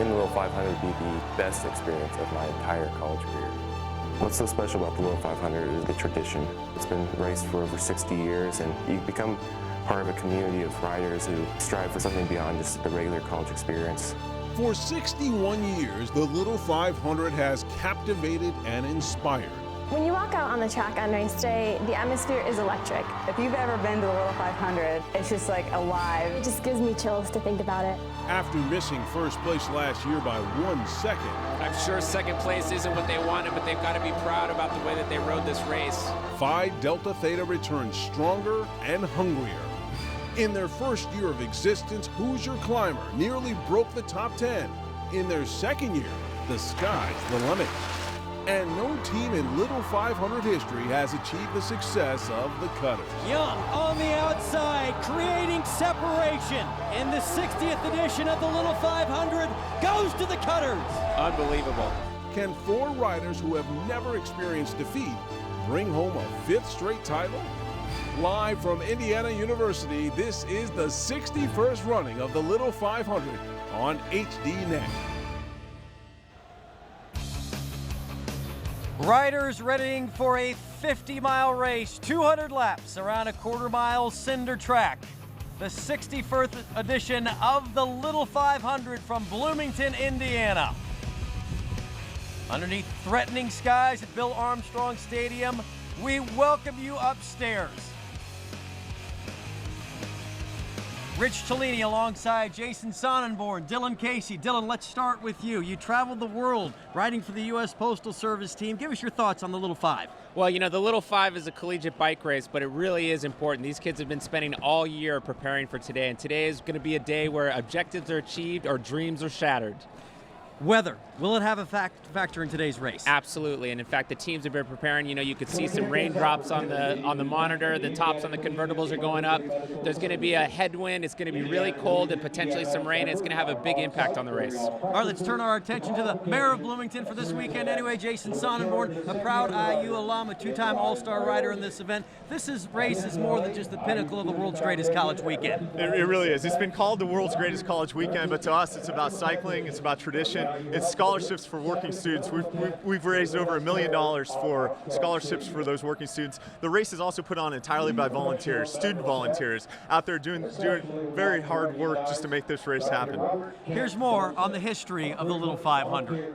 winning the Little 500 would be the best experience of my entire college career. What's so special about the Little 500 is the tradition. It's been raced for over 60 years, and you become part of a community of riders who strive for something beyond just the regular college experience. For 61 years, the Little 500 has captivated and inspired. When you walk out on the track on race day, the atmosphere is electric. If you've ever been to the Little 500, it's just like alive. It just gives me chills to think about it. After missing first place last year by 1 second. I'm sure second place isn't what they wanted, but they've got to be proud about the way that they rode this race. Phi Delta Theta returns stronger and hungrier. In their first year of existence, Hoosier Climber nearly broke the top 10. In their second year, the sky's the limit. And no team in Little 500 history has achieved the success of the Cutters. Young on the outside, creating separation. In the 60th edition of the Little 500, goes to the Cutters. Unbelievable. Can 4 riders who have never experienced defeat bring home a 5th straight title? Live from Indiana University, this is the 61st running of the Little 500 on HDNet. Riders readying for a 50-mile race, 200 laps around a quarter-mile cinder track. The 61st edition of the Little 500 from Bloomington, Indiana. Underneath threatening skies at Bill Armstrong Stadium, we welcome you upstairs. Rich Cellini alongside Jason Sonnenborn, Dylan Casey. Dylan, let's start with you. You traveled the world riding for the U.S. Postal Service team. Give us your thoughts on the Little 5. Well, you know, the Little 5 is a collegiate bike race, but it really is important. These kids have been spending all year preparing for today, and today is going to be a day where objectives are achieved or dreams are shattered. Weather, will it have a factor in today's race? Absolutely, and in fact, the teams have been preparing. You know, you could see some raindrops on the monitor. The tops on the convertibles are going up. There's going to be a headwind. It's going to be really cold and potentially some rain. It's going to have a big impact on the race. All right, let's turn our attention to the mayor of Bloomington for this weekend. Anyway, Jason Sonnenborn, a proud IU alum, a 2-time All-Star rider in this event. This race is more than just the pinnacle of the world's greatest college weekend. It really is. It's been called the world's greatest college weekend, but to us, it's about cycling. It's about tradition. It's scholarships for working students. We've raised over $1 million for scholarships for those working students. The race is also put on entirely by volunteers, student volunteers, out there doing very hard work just to make this race happen. Here's more on the history of the Little 500.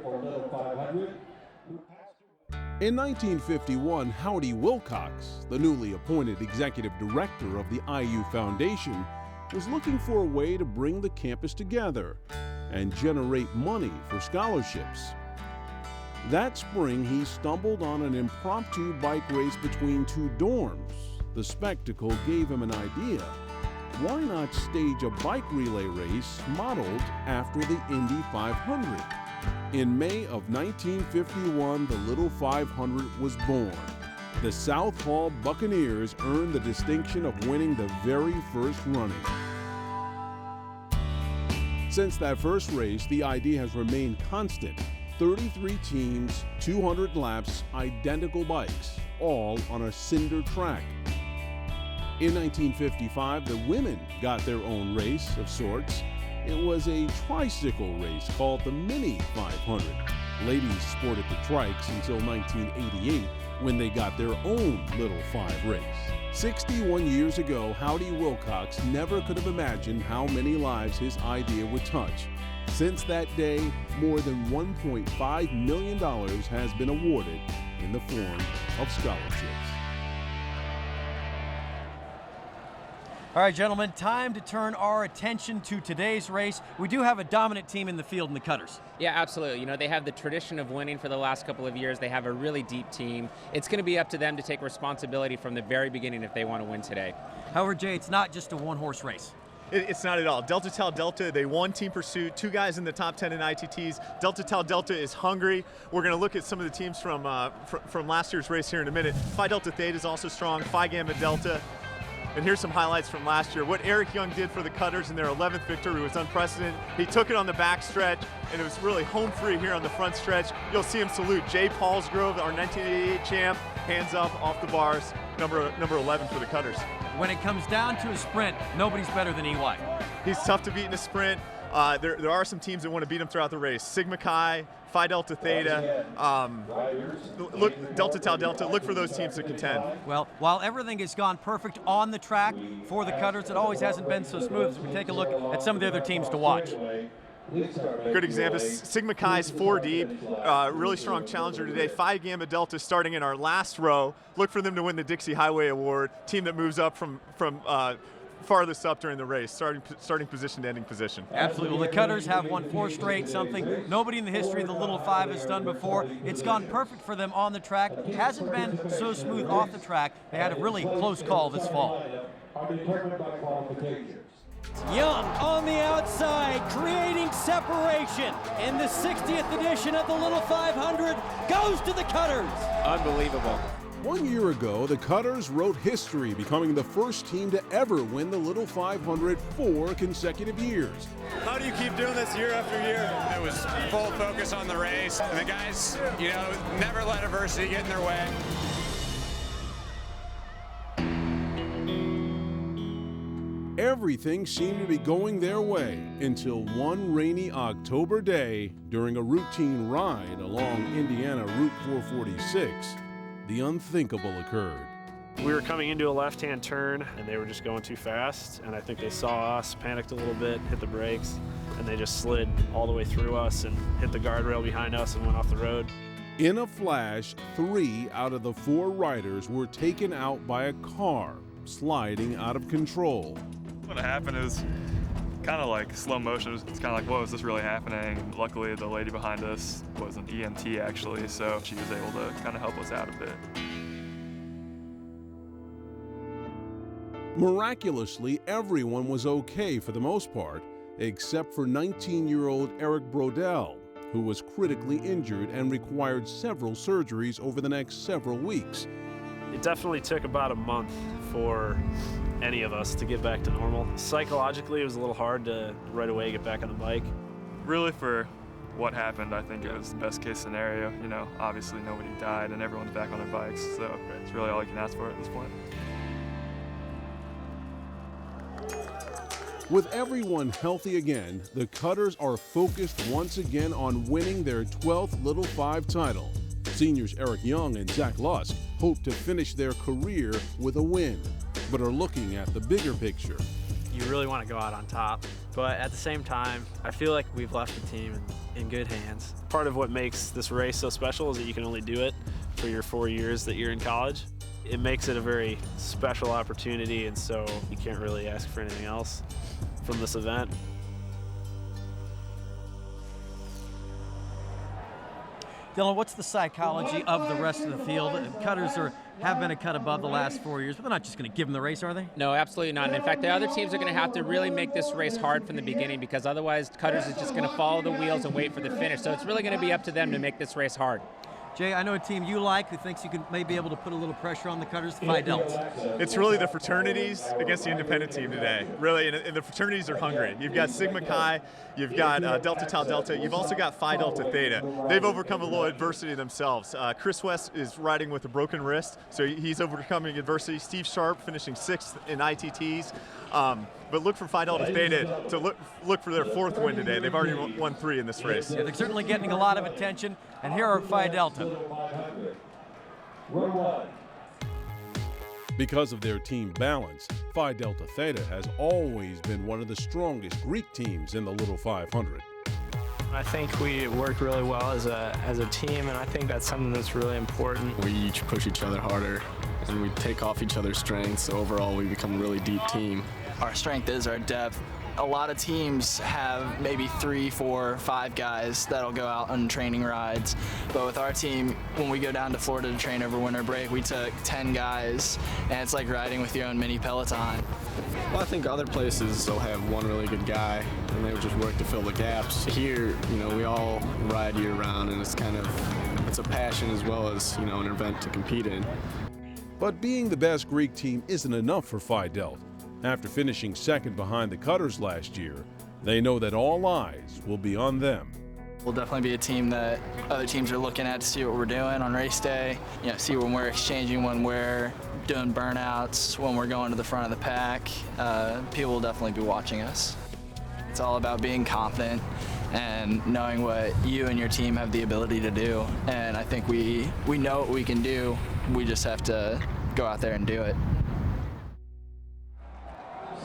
In 1951, Howdy Wilcox, the newly appointed executive director of the IU Foundation, was looking for a way to bring the campus together and generate money for scholarships. That spring, he stumbled on an impromptu bike race between 2 dorms. The spectacle gave him an idea. Why not stage a bike relay race modeled after the Indy 500? In May of 1951, the Little 500 was born. The South Hall Buccaneers earned the distinction of winning the very first running. Since that first race, the idea has remained constant. 33 teams, 200 laps, identical bikes, all on a cinder track. In 1955, the women got their own race of sorts. It was a tricycle race called the Mini 500. Ladies sported the trikes until 1988, when they got their own Little 5 race. 61 years ago, Howdy Wilcox never could have imagined how many lives his idea would touch. Since that day, more than $1.5 million has been awarded in the form of scholarships. All right, gentlemen, time to turn our attention to today's race. We do have a dominant team in the field in the Cutters. Yeah, absolutely. You know, they have the tradition of winning for the last couple of years. They have a really deep team. It's going to be up to them to take responsibility from the very beginning if they want to win today. However, Jay, it's not just a one-horse race. It's not at all. Delta Tau Delta, they won team pursuit, 2 guys in the top 10 in ITTs. Delta Tau Delta is hungry. We're going to look at some of the teams from last year's race here in a minute. Phi Delta Theta is also strong, Phi Gamma Delta. And here's some highlights from last year. What Eric Young did for the Cutters in their 11th victory was unprecedented. He took it on the back stretch, and it was really home free here on the front stretch. You'll see him salute Jay Paulsgrove, our 1988 champ, hands up off the bars, number 11 for the Cutters. When it comes down to a sprint, nobody's better than EY. He's tough to beat in a sprint. There are some teams that want to beat them throughout the race. Sigma Chi, Phi Delta Theta, Delta Tau Delta, look for those teams to contend. Well, while everything has gone perfect on the track for the cutters, it always hasn't been so smooth. So we take a look at some of the other teams to watch. Good example, Sigma Chi's 4 deep, really strong challenger today. Phi Gamma Delta starting in our last row. Look for them to win the Dixie Highway Award, team that moves up from farthest up during the race, starting position to ending position. Absolutely. Well, the cutters have won 4 straight, something nobody in the history of the Little Five has done before. It's gone perfect for them on the track. It hasn't been so smooth off the track. They had a really close call this fall. Young on the outside, creating separation. In the 60th edition of the Little 500, goes to the cutters. Unbelievable. 1 year ago, the Cutters wrote history, becoming the first team to ever win the Little 500 4 consecutive years. How do you keep doing this year after year? It was full focus on the race. And the guys, never let adversity get in their way. Everything seemed to be going their way until one rainy October day during a routine ride along Indiana Route 446. The unthinkable occurred. We were coming into a left-hand turn, and they were just going too fast, and I think they saw us, panicked a little bit, hit the brakes, and they just slid all the way through us and hit the guardrail behind us and went off the road. In a flash, 3 out of the 4 riders were taken out by a car sliding out of control. What happened is kind of like slow motion. It's kind of like, whoa, is this really happening? Luckily, the lady behind us was an EMT actually, so she was able to kind of help us out a bit. Miraculously, everyone was okay for the most part, except for 19-year-old Eric Brodell, who was critically injured and required several surgeries over the next several weeks. It definitely took about a month for any of us to get back to normal. Psychologically, it was a little hard to right away get back on the bike. Really, for what happened, I think it was the best case scenario. Obviously nobody died and everyone's back on their bikes, so it's really all you can ask for at this point. With everyone healthy again, the Cutters are focused once again on winning their 12th Little 5 title. Seniors Eric Young and Zach Lusk hope to finish their career with a win, but are looking at the bigger picture. You really want to go out on top, but at the same time, I feel like we've left the team in good hands. Part of what makes this race so special is that you can only do it for your 4 years that you're in college. It makes it a very special opportunity, and so you can't really ask for anything else from this event. Dylan, what's the psychology of the rest of the field? The cutters have been a cut above the last 4 years, but they're not just going to give them the race, are they? No, absolutely not. And in fact, the other teams are going to have to really make this race hard from the beginning, because otherwise Cutters is just going to follow the wheels and wait for the finish. So it's really going to be up to them to make this race hard. Jay, I know a team you like who thinks you can maybe be able to put a little pressure on the Cutters, the Phi Delta. It's really the fraternities against the independent team today. Really, and the fraternities are hungry. You've got Sigma Chi, you've got Delta Tau Delta, you've also got Phi Delta Theta. They've overcome a little adversity themselves. Chris West is riding with a broken wrist, so he's overcoming adversity. Steve Sharp finishing 6th in ITTs. But look for Phi Delta Theta to look for their 4th win today. They've already won 3 in this race. Yeah, they're certainly getting a lot of attention, and here are Phi Delta. Because of their team balance, Phi Delta Theta has always been one of the strongest Greek teams in the Little 500. I think we work really well as a team, and I think that's something that's really important. We each push each other harder, and we take off each other's strengths, so overall we become a really deep team. Our strength is our depth. A lot of teams have maybe 3, 4, 5 guys that'll go out on training rides. But with our team, when we go down to Florida to train over winter break, we took 10 guys, and it's like riding with your own mini peloton. Well, I think other places will have one really good guy, and they will just work to fill the gaps. Here, we all ride year-round, and it's a passion as well as, an event to compete in. But being the best Greek team isn't enough for Phi Delta. After finishing 2nd behind the Cutters last year, they know that all eyes will be on them. We'll definitely be a team that other teams are looking at to see what we're doing on race day, see when we're exchanging, when we're doing burnouts, when we're going to the front of the pack. People will definitely be watching us. It's all about being confident and knowing what you and your team have the ability to do. And I think we know what we can do. We just have to go out there and do it.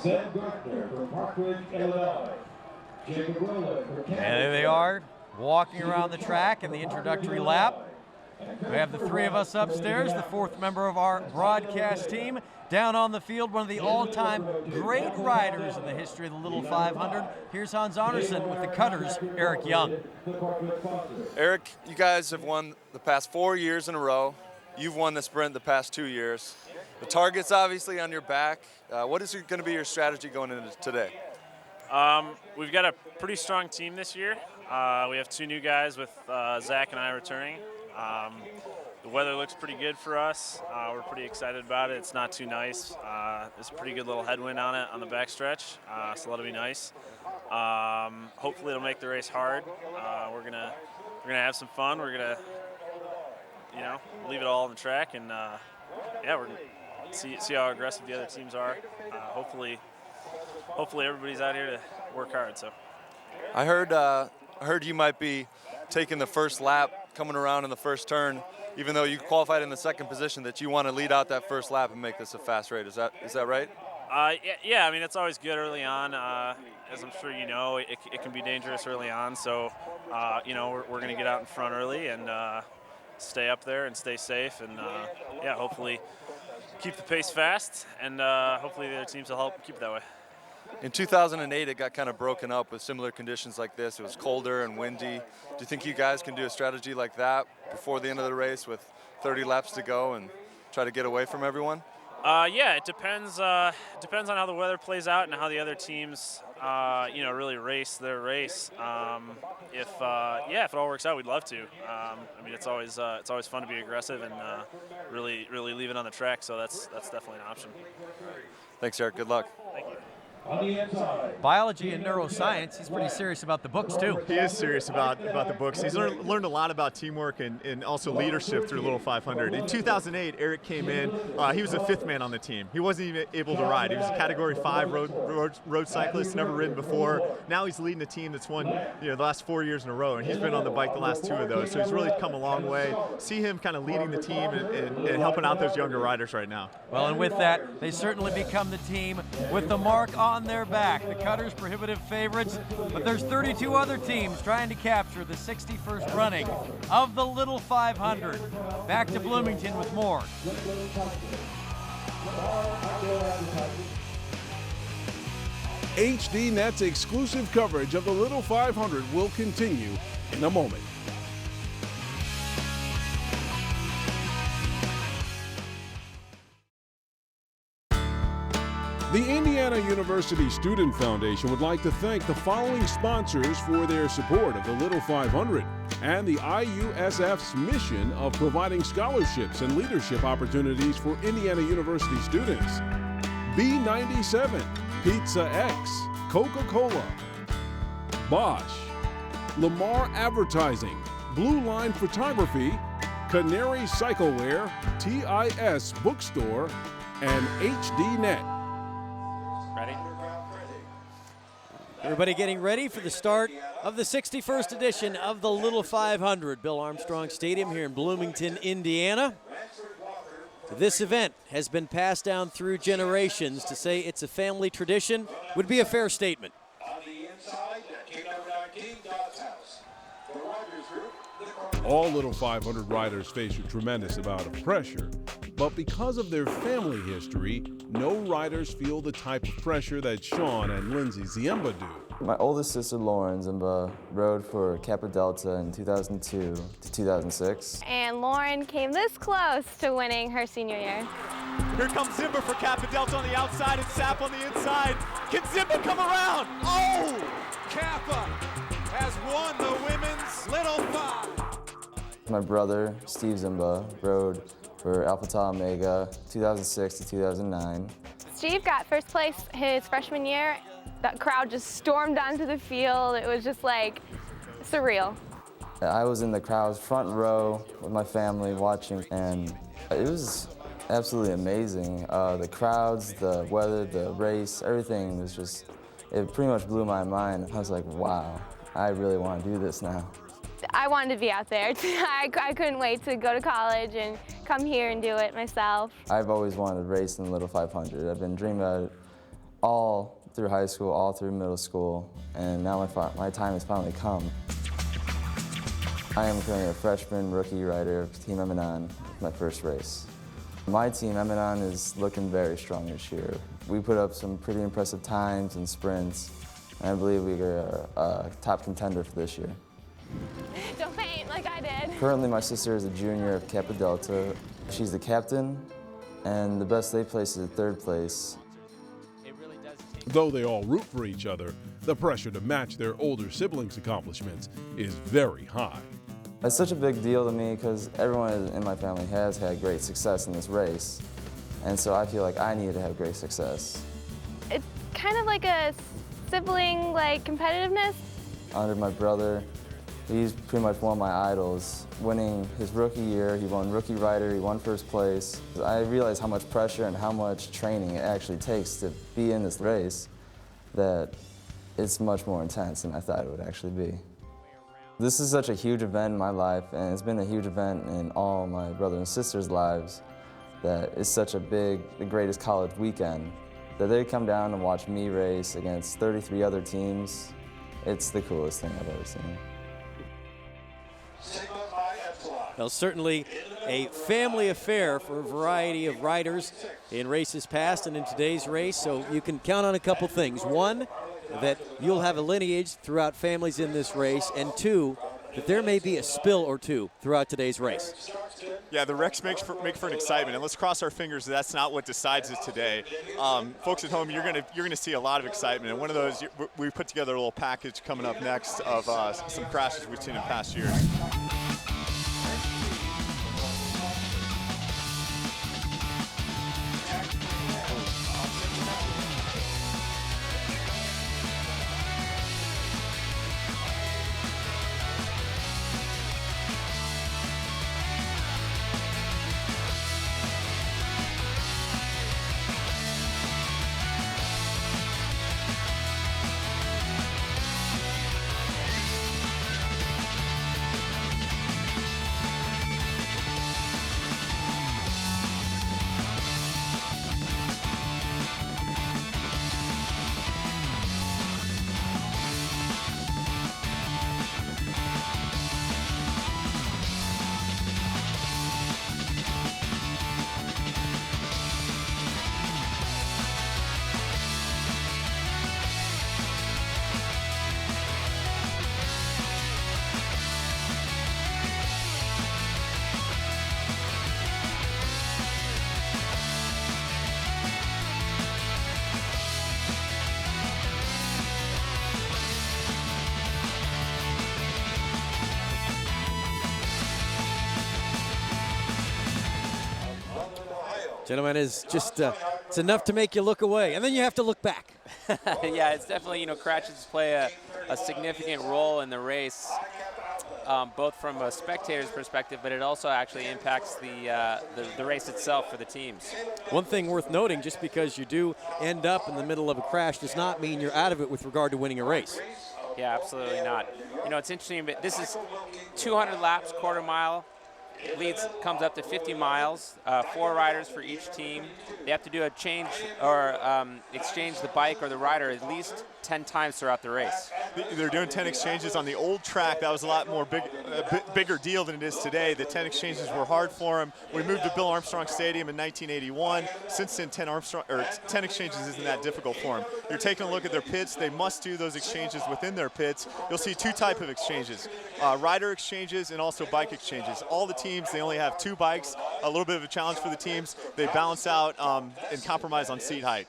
And there they are, walking around the track in the introductory lap. We have the three of us upstairs, the fourth member of our broadcast team. Down on the field, one of the all-time great riders in the history of the Little 500. Here's Hans Andersen with the Cutters, Eric Young. Eric, you guys have won the past 4 years in a row. You've won the sprint the past 2 years. The target's obviously on your back. What is going to be your strategy going into today? We've got a pretty strong team this year. We have 2 new guys with Zach and I returning. The weather looks pretty good for us. We're pretty excited about it. It's not too nice. There's a pretty good little headwind on it on the backstretch, so that'll be nice. Hopefully it'll make the race hard. We're gonna have some fun. We're gonna, leave it all on the track, and yeah, we're gonna see how aggressive the other teams are. Hopefully everybody's out here to work hard. So, I heard you might be taking the first lap, coming around in the first turn, even though you qualified in the second position, that you want to lead out that first lap and make this a fast race. Is that right? Yeah. I mean, it's always good early on. As I'm sure you know, it can be dangerous early on. So, we're going to get out in front early and stay up there and stay safe. And yeah, hopefully keep the pace fast. And hopefully the other teams will help keep it that way. In 2008, it got kind of broken up with similar conditions like this. It was colder and windy. Do you think you guys can do a strategy like that before the end of the race with 30 laps to go and try to get away from everyone? Yeah, it depends. Depends on how the weather plays out and how the other teams, really race their race. If it all works out, we'd love to. I mean, it's always fun to be aggressive and really leave it on the track. So that's definitely an option. Thanks, Eric. Good luck. Thank you. Biology and neuroscience, he's pretty serious about the books too. He is serious about the books. He's learned a lot about teamwork and also leadership through Little 500. In 2008, Eric came in. He was a 5th man on the team. He wasn't even able to ride. He was a Category 5 road cyclist, never ridden before. Now he's leading a team that's won the last 4 years in a row, and he's been on the bike the last 2 of those. So he's really come a long way. See him kind of leading the team and helping out those younger riders right now. Well, and with that, they certainly become the team with the mark on their back. The Cutters prohibitive favorites, but there's 32 other teams trying to capture the 61st running of the Little 500. Back to Bloomington with more. HDNet's exclusive coverage of the Little 500 will continue in a moment. The Indiana University Student Foundation would like to thank the following sponsors for their support of the Little 500 and the IUSF's mission of providing scholarships and leadership opportunities for Indiana University students. B97, Pizza X, Coca-Cola, Bosch, Lamar Advertising, Blue Line Photography, Canary Cycleware, TIS Bookstore, and HDNet. Ready? Everybody getting ready for the start of the 61st edition of the Little 500. Bill Armstrong Stadium here in Bloomington, Indiana. This event has been passed down through generations. To say it's a family tradition would be a fair statement. All Little 500 riders face a tremendous amount of pressure, but because of their family history, no riders feel the type of pressure that Sean and Lindsay Ziemba do. My oldest sister, Lauren Ziemba, rode for Kappa Delta in 2002 to 2006. And Lauren came this close to winning her senior year. Here comes Ziemba for Kappa Delta on the outside and Sap on the inside. Can Ziemba come around? Oh! Kappa has won the women's Little 5. My brother, Steve Ziemba, rode for Alpha Tau Omega 2006 to 2009. Steve got first place his freshman year. That crowd just stormed onto the field. It was just like surreal. I was in the crowd's front row with my family watching, and it was absolutely amazing. The crowds, the weather, the race, everything was just it pretty much blew my mind. I was like, wow, I really want to do this now. I wanted to be out there. I couldn't wait to go to college and come here and do it myself. I've always wanted to race in the Little 500. I've been dreaming about it all through high school, all through middle school, and now my time has finally come. I am currently a freshman rookie rider of Team Emanon with my first race. My team, Emanon, is looking very strong this year. We put up some pretty impressive times and sprints, and I believe we are a top contender for this year. Don't faint like I did. Currently, my sister is a junior of Kappa Delta. She's the captain, and the best they place is 3rd place. Though they all root for each other, the pressure to match their older siblings' accomplishments is very high. It's such a big deal to me because everyone in my family has had great success in this race, and so I feel like I needed to have great success. It's kind of like a sibling competitiveness. Under my brother, he's pretty much one of my idols. Winning his rookie year, he won rookie rider, he won 1st place. I realized how much pressure and how much training it actually takes to be in this race, that it's much more intense than I thought it would actually be. This is such a huge event in my life, and it's been a huge event in all my brothers and sisters' lives, that it's such a big, the greatest college weekend, that they come down and watch me race against 33 other teams. It's the coolest thing I've ever seen. Sigma Phi Epsilon. Well, certainly a family affair for a variety of riders in races past and in today's race, so you can count on a couple things. One, that you'll have a lineage throughout families in this race, and 2, that there may be a spill or 2 throughout today's race. Yeah, the wrecks make for an excitement, and let's cross our fingers that's not what decides it today. Folks at home, you're gonna see a lot of excitement, and one of those, we put together a little package coming up next of some crashes we've seen in past years. Gentlemen, is just it's enough to make you look away, and then you have to look back. Yeah, it's definitely, crashes play a significant role in the race, both from a spectator's perspective, but it also actually impacts the race itself for the teams. One thing worth noting, just because you do end up in the middle of a crash does not mean you're out of it with regard to winning a race. Yeah, absolutely not. It's interesting, but this is 200 laps, quarter mile. Comes up to 50 miles, 4 riders for each team. They have to do a change or exchange the bike or the rider at least 10 times throughout the race. They're doing 10 exchanges on the old track. That was a lot more bigger deal than it is today. The 10 exchanges were hard for them. We moved to Bill Armstrong Stadium in 1981. Since then, 10 exchanges isn't that difficult for them. You're taking a look at their pits. They must do those exchanges within their pits. You'll see 2 types of exchanges, rider exchanges and also bike exchanges. All the teams, they only have 2 bikes, a little bit of a challenge for the teams. They balance out and compromise on seat height.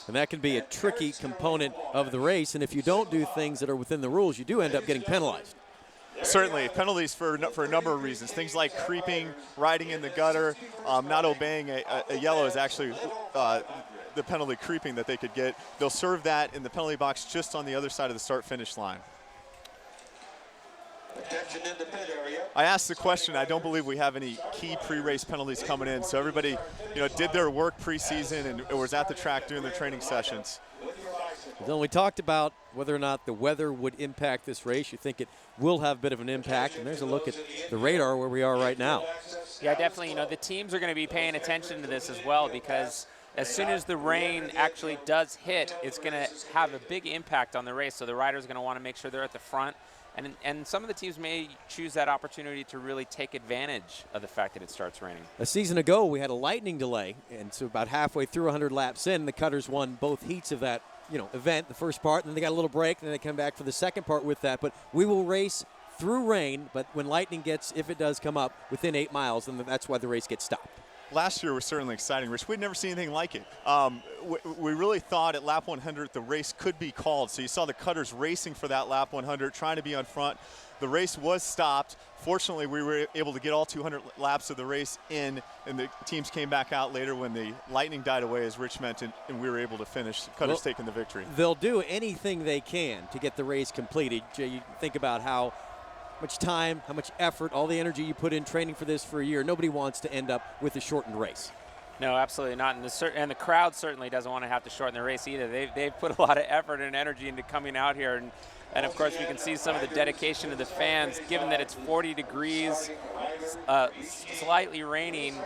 And that can be a tricky component of the race, and if you don't do things that are within the rules, you do end up getting penalized. Certainly, penalties for a number of reasons. Things like creeping, riding in the gutter, not obeying a yellow is actually the penalty creeping that they could get. They'll serve that in the penalty box just on the other side of the start-finish line. I asked the question. I don't believe we have any key pre-race penalties coming in. So everybody, did their work pre-season and was at the track doing their training sessions. Then we talked about whether or not the weather would impact this race. You think it will have a bit of an impact, and there's a look at the radar where we are right now. Yeah, definitely. The teams are going to be paying attention to this as well, because as soon as the rain actually does hit, it's going to have a big impact on the race. So the riders are going to want to make sure they're at the front. And some of the teams may choose that opportunity to really take advantage of the fact that it starts raining. A season ago, we had a lightning delay, and so about halfway through 100 laps in, the Cutters won both heats of that event, the first part, and then they got a little break, and then they come back for the second part with that. But we will race through rain, but when lightning gets, if it does come up, within 8 miles, then that's why the race gets stopped. Last year was certainly exciting, Rich. We'd never seen anything like it. We really thought at lap 100 the race could be called. So you saw the Cutters racing for that lap 100, trying to be on front. The race was stopped. Fortunately, we were able to get all 200 laps of the race in, and the teams came back out later when the lightning died away, as Rich mentioned, and we were able to finish. Cutters taking the victory. They'll do anything they can to get the race completed. You think about how much time, how much effort, all the energy you put in training for this for a year. Nobody wants to end up with a shortened race. No, absolutely not. And the crowd certainly doesn't want to have to shorten the race either. They've put a lot of effort and energy into coming out here. And of course, we can see some of the dedication of the fans, given that it's 40 degrees, slightly raining.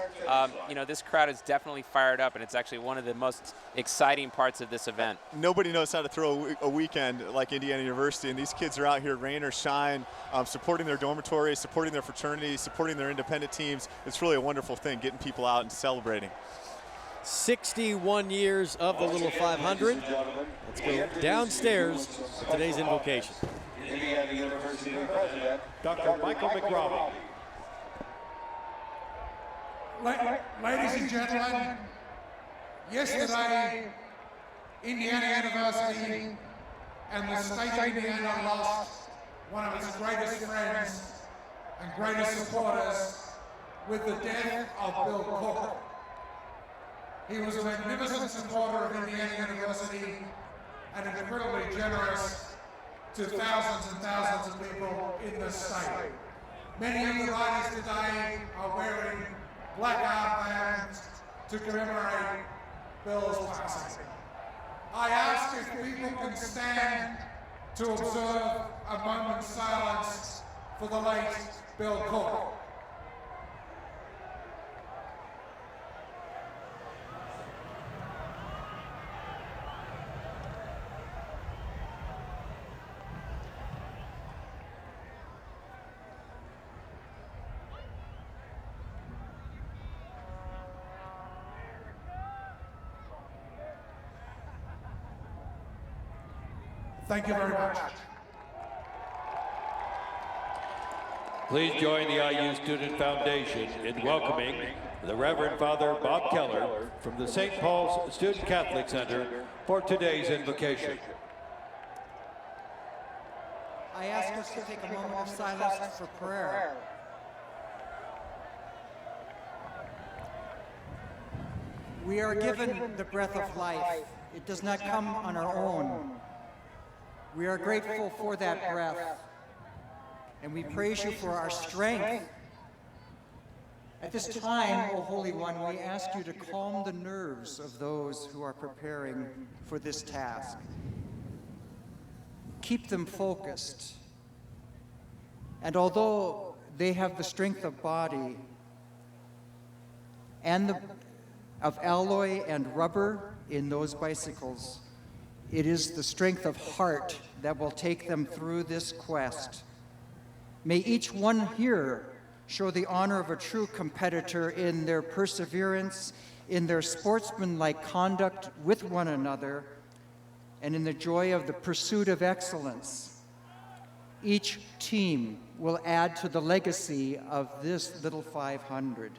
This crowd is definitely fired up, and it's actually one of the most exciting parts of this event. Nobody knows how to throw a weekend like Indiana University, and these kids are out here, rain or shine, supporting their dormitory, supporting their fraternity, supporting their independent teams. It's really a wonderful thing, getting people out and celebrating. 61 years of the Little 500. Let's go downstairs for today's invocation. Indiana University President, Dr. Michael McRobbie. Ladies and gentlemen, yesterday, Indiana University and the state of Indiana lost one of its greatest friends and greatest supporters with the death of Bill Cook. He was a magnificent supporter of Indiana University and incredibly generous to thousands and thousands of people in this state. Many of the riders today are wearing black armbands to commemorate Bill's passing. I ask if people can stand to observe a moment's silence for the late Bill Cook. Thank you very much. Please join the IU Student Foundation in welcoming the Reverend Father Bob Keller from the St. Paul's Student Catholic Center for today's invocation. I ask us to take a moment of silence for prayer. We are given the breath of life. It does not come on our own. We are grateful for that breath, and we praise you for our strength. At this time, O Holy One, we ask you to calm the nerves of those who are preparing for this task. Keep them focused. And although they have the strength of body and of alloy and rubber in those bicycles, it is the strength of heart that will take them through this quest. May each one here show the honor of a true competitor in their perseverance, in their sportsmanlike conduct with one another, and in the joy of the pursuit of excellence. Each team will add to the legacy of this Little 500.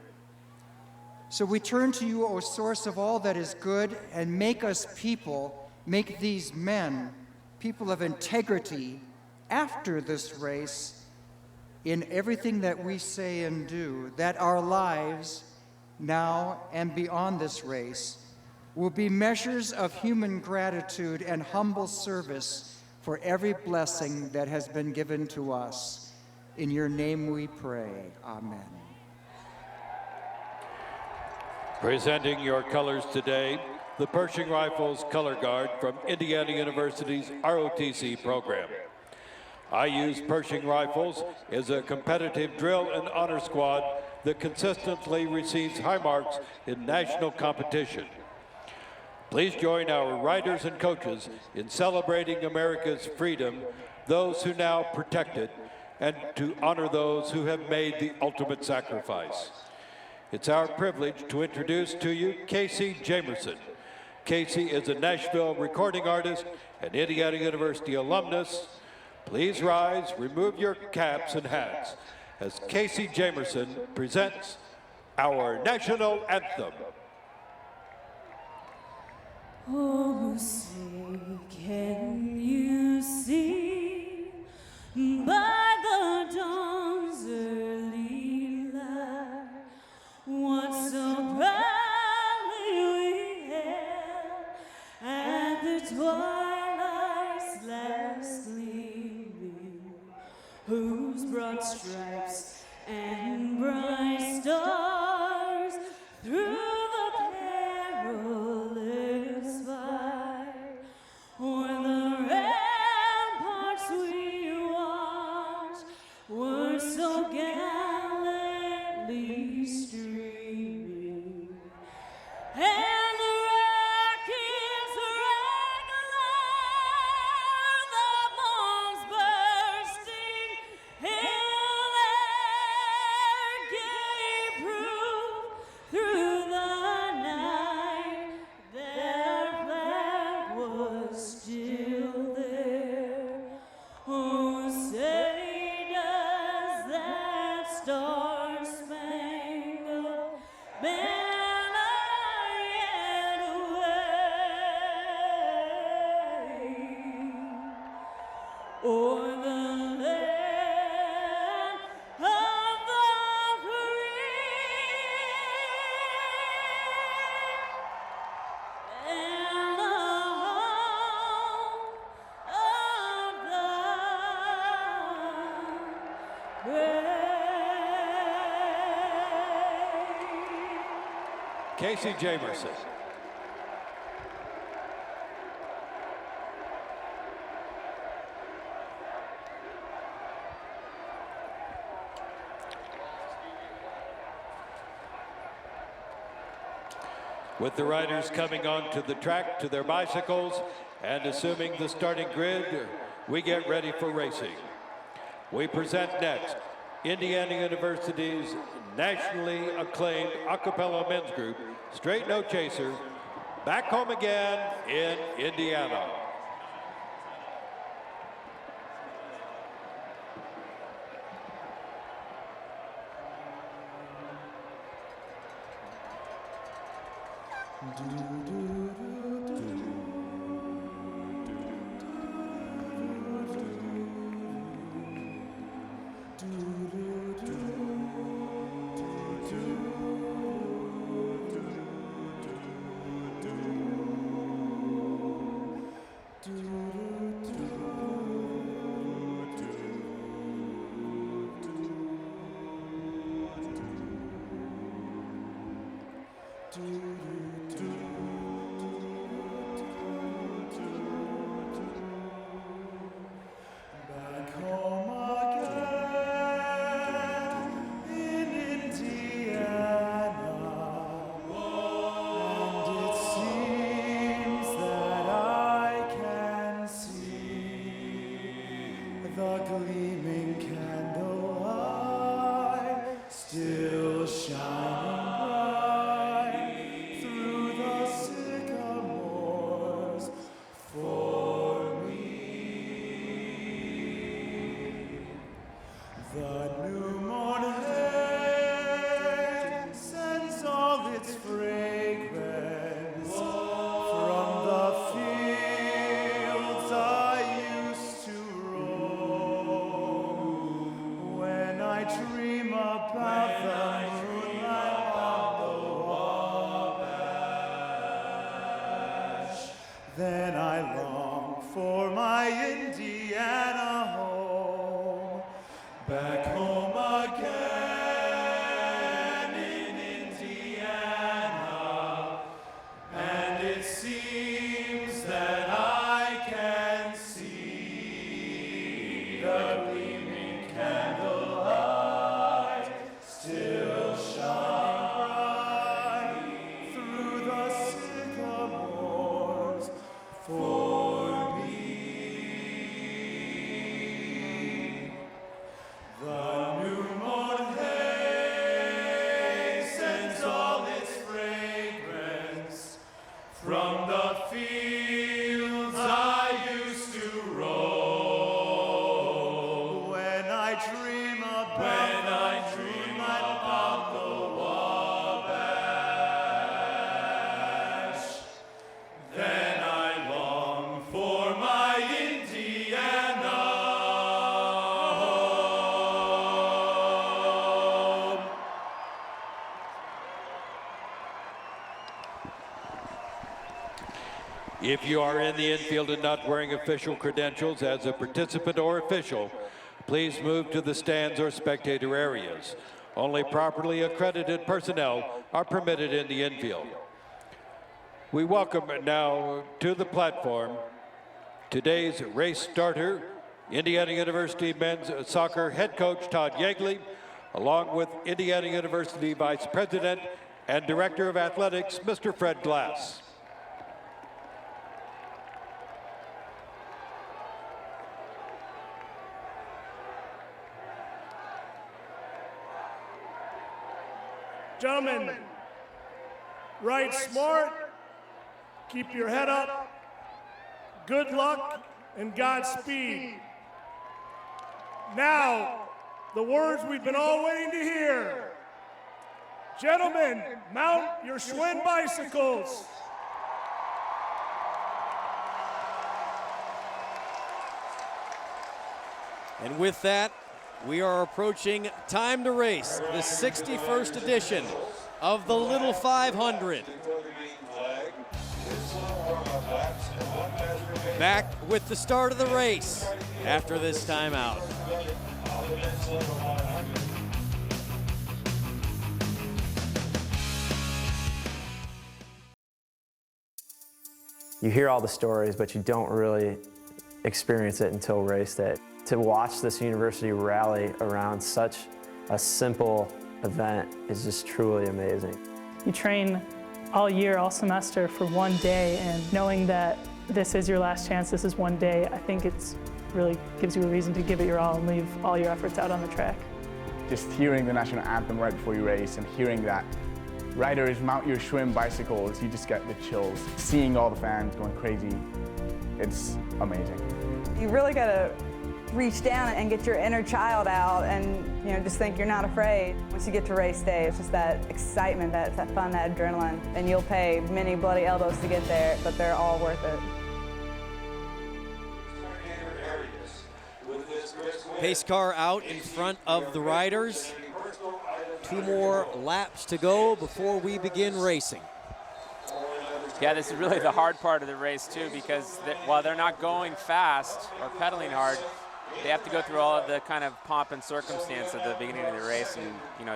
So we turn to you, O source of all that is good, and make us people, make these men people of integrity after this race in everything that we say and do, that our lives, now and beyond this race, will be measures of human gratitude and humble service for every blessing that has been given to us. In your name we pray. Amen. Presenting your colors today, the Pershing Rifles Color Guard from Indiana University's ROTC program. IU's Pershing Rifles is a competitive drill and honor squad that consistently receives high marks in national competition. Please join our riders and coaches in celebrating America's freedom, those who now protect it, and to honor those who have made the ultimate sacrifice. It's our privilege to introduce to you Casey Jamerson. Casey is a Nashville recording artist and Indiana University alumnus. Please rise, remove your caps and hats as Casey Jamerson presents our national anthem. Oh, say, can you see by the dawn's early light what so proudly we hailed at the twilight's last gleaming, whose broad stripes and bright stars through the perilous fight o'er the ramparts we watched were so gallantly streaming, and the rockets rang aloud, the bombs bursting in air gave proof through the night that our flag was still there. Oh, say does that star-spangled banner yet wave o'er the land of the free and the home of the brave. Casey Jamerson. With the riders coming onto the track to their bicycles and assuming the starting grid, we get ready for racing. We present next Indiana University's nationally acclaimed a cappella men's group, Straight No Chaser, back home again in Indiana. Back home again in Indiana, and it seems that I can see the gleaming candlelight still shining bright through the sycamores for me. The new morn hay sends all its fragrance from the fields I used to roam. When I dream about the moonlight on the Wabash, then I long for my Indiana home. back home again in Indiana, and it seems that I can see the gleaming candlelight still shine through the sycamores for me. The new moon haze sends all its fragrance from the fields I used to roam. When I dream about the Wabash, then I long for my Indiana home. If you are in the infield and not wearing official credentials as a participant or official, please move to the stands or spectator areas. Only properly accredited personnel are permitted in the infield. We welcome now to the platform today's race starter, Indiana University men's soccer head coach Todd Yeagley, along with Indiana University Vice President and Director of Athletics, Mr. Fred Glass. Gentlemen, ride smart, keep your head up, good luck, and Godspeed. Now, the words we've been all waiting to hear. Gentlemen, mount your Schwinn bicycles. And with that, we are approaching time to race, the 61st edition of the Little 500. Back with the start of the race after this timeout. You hear all the stories, but you don't really experience it until race day. To watch this university rally around such a simple event is just truly amazing. You train all year, all semester for one day, and knowing that this is your last chance, this is one day, I think it's really gives you a reason to give it your all and leave all your efforts out on the track. Just hearing the national anthem right before you race and hearing that riders mount your Schwinn bicycles, you just get the chills. Seeing all the fans going crazy, it's amazing. You really gotta reach down and get your inner child out and just think you're not afraid. Once you get to race day, it's just that excitement, that fun, that adrenaline. And you'll pay many bloody elbows to get there, but they're all worth it. Pace car out in front of the riders. 2 more laps to go before we begin racing. Yeah, this is really the hard part of the race too, because while they're not going fast or pedaling hard, they have to go through all of the kind of pomp and circumstance at the beginning of the race and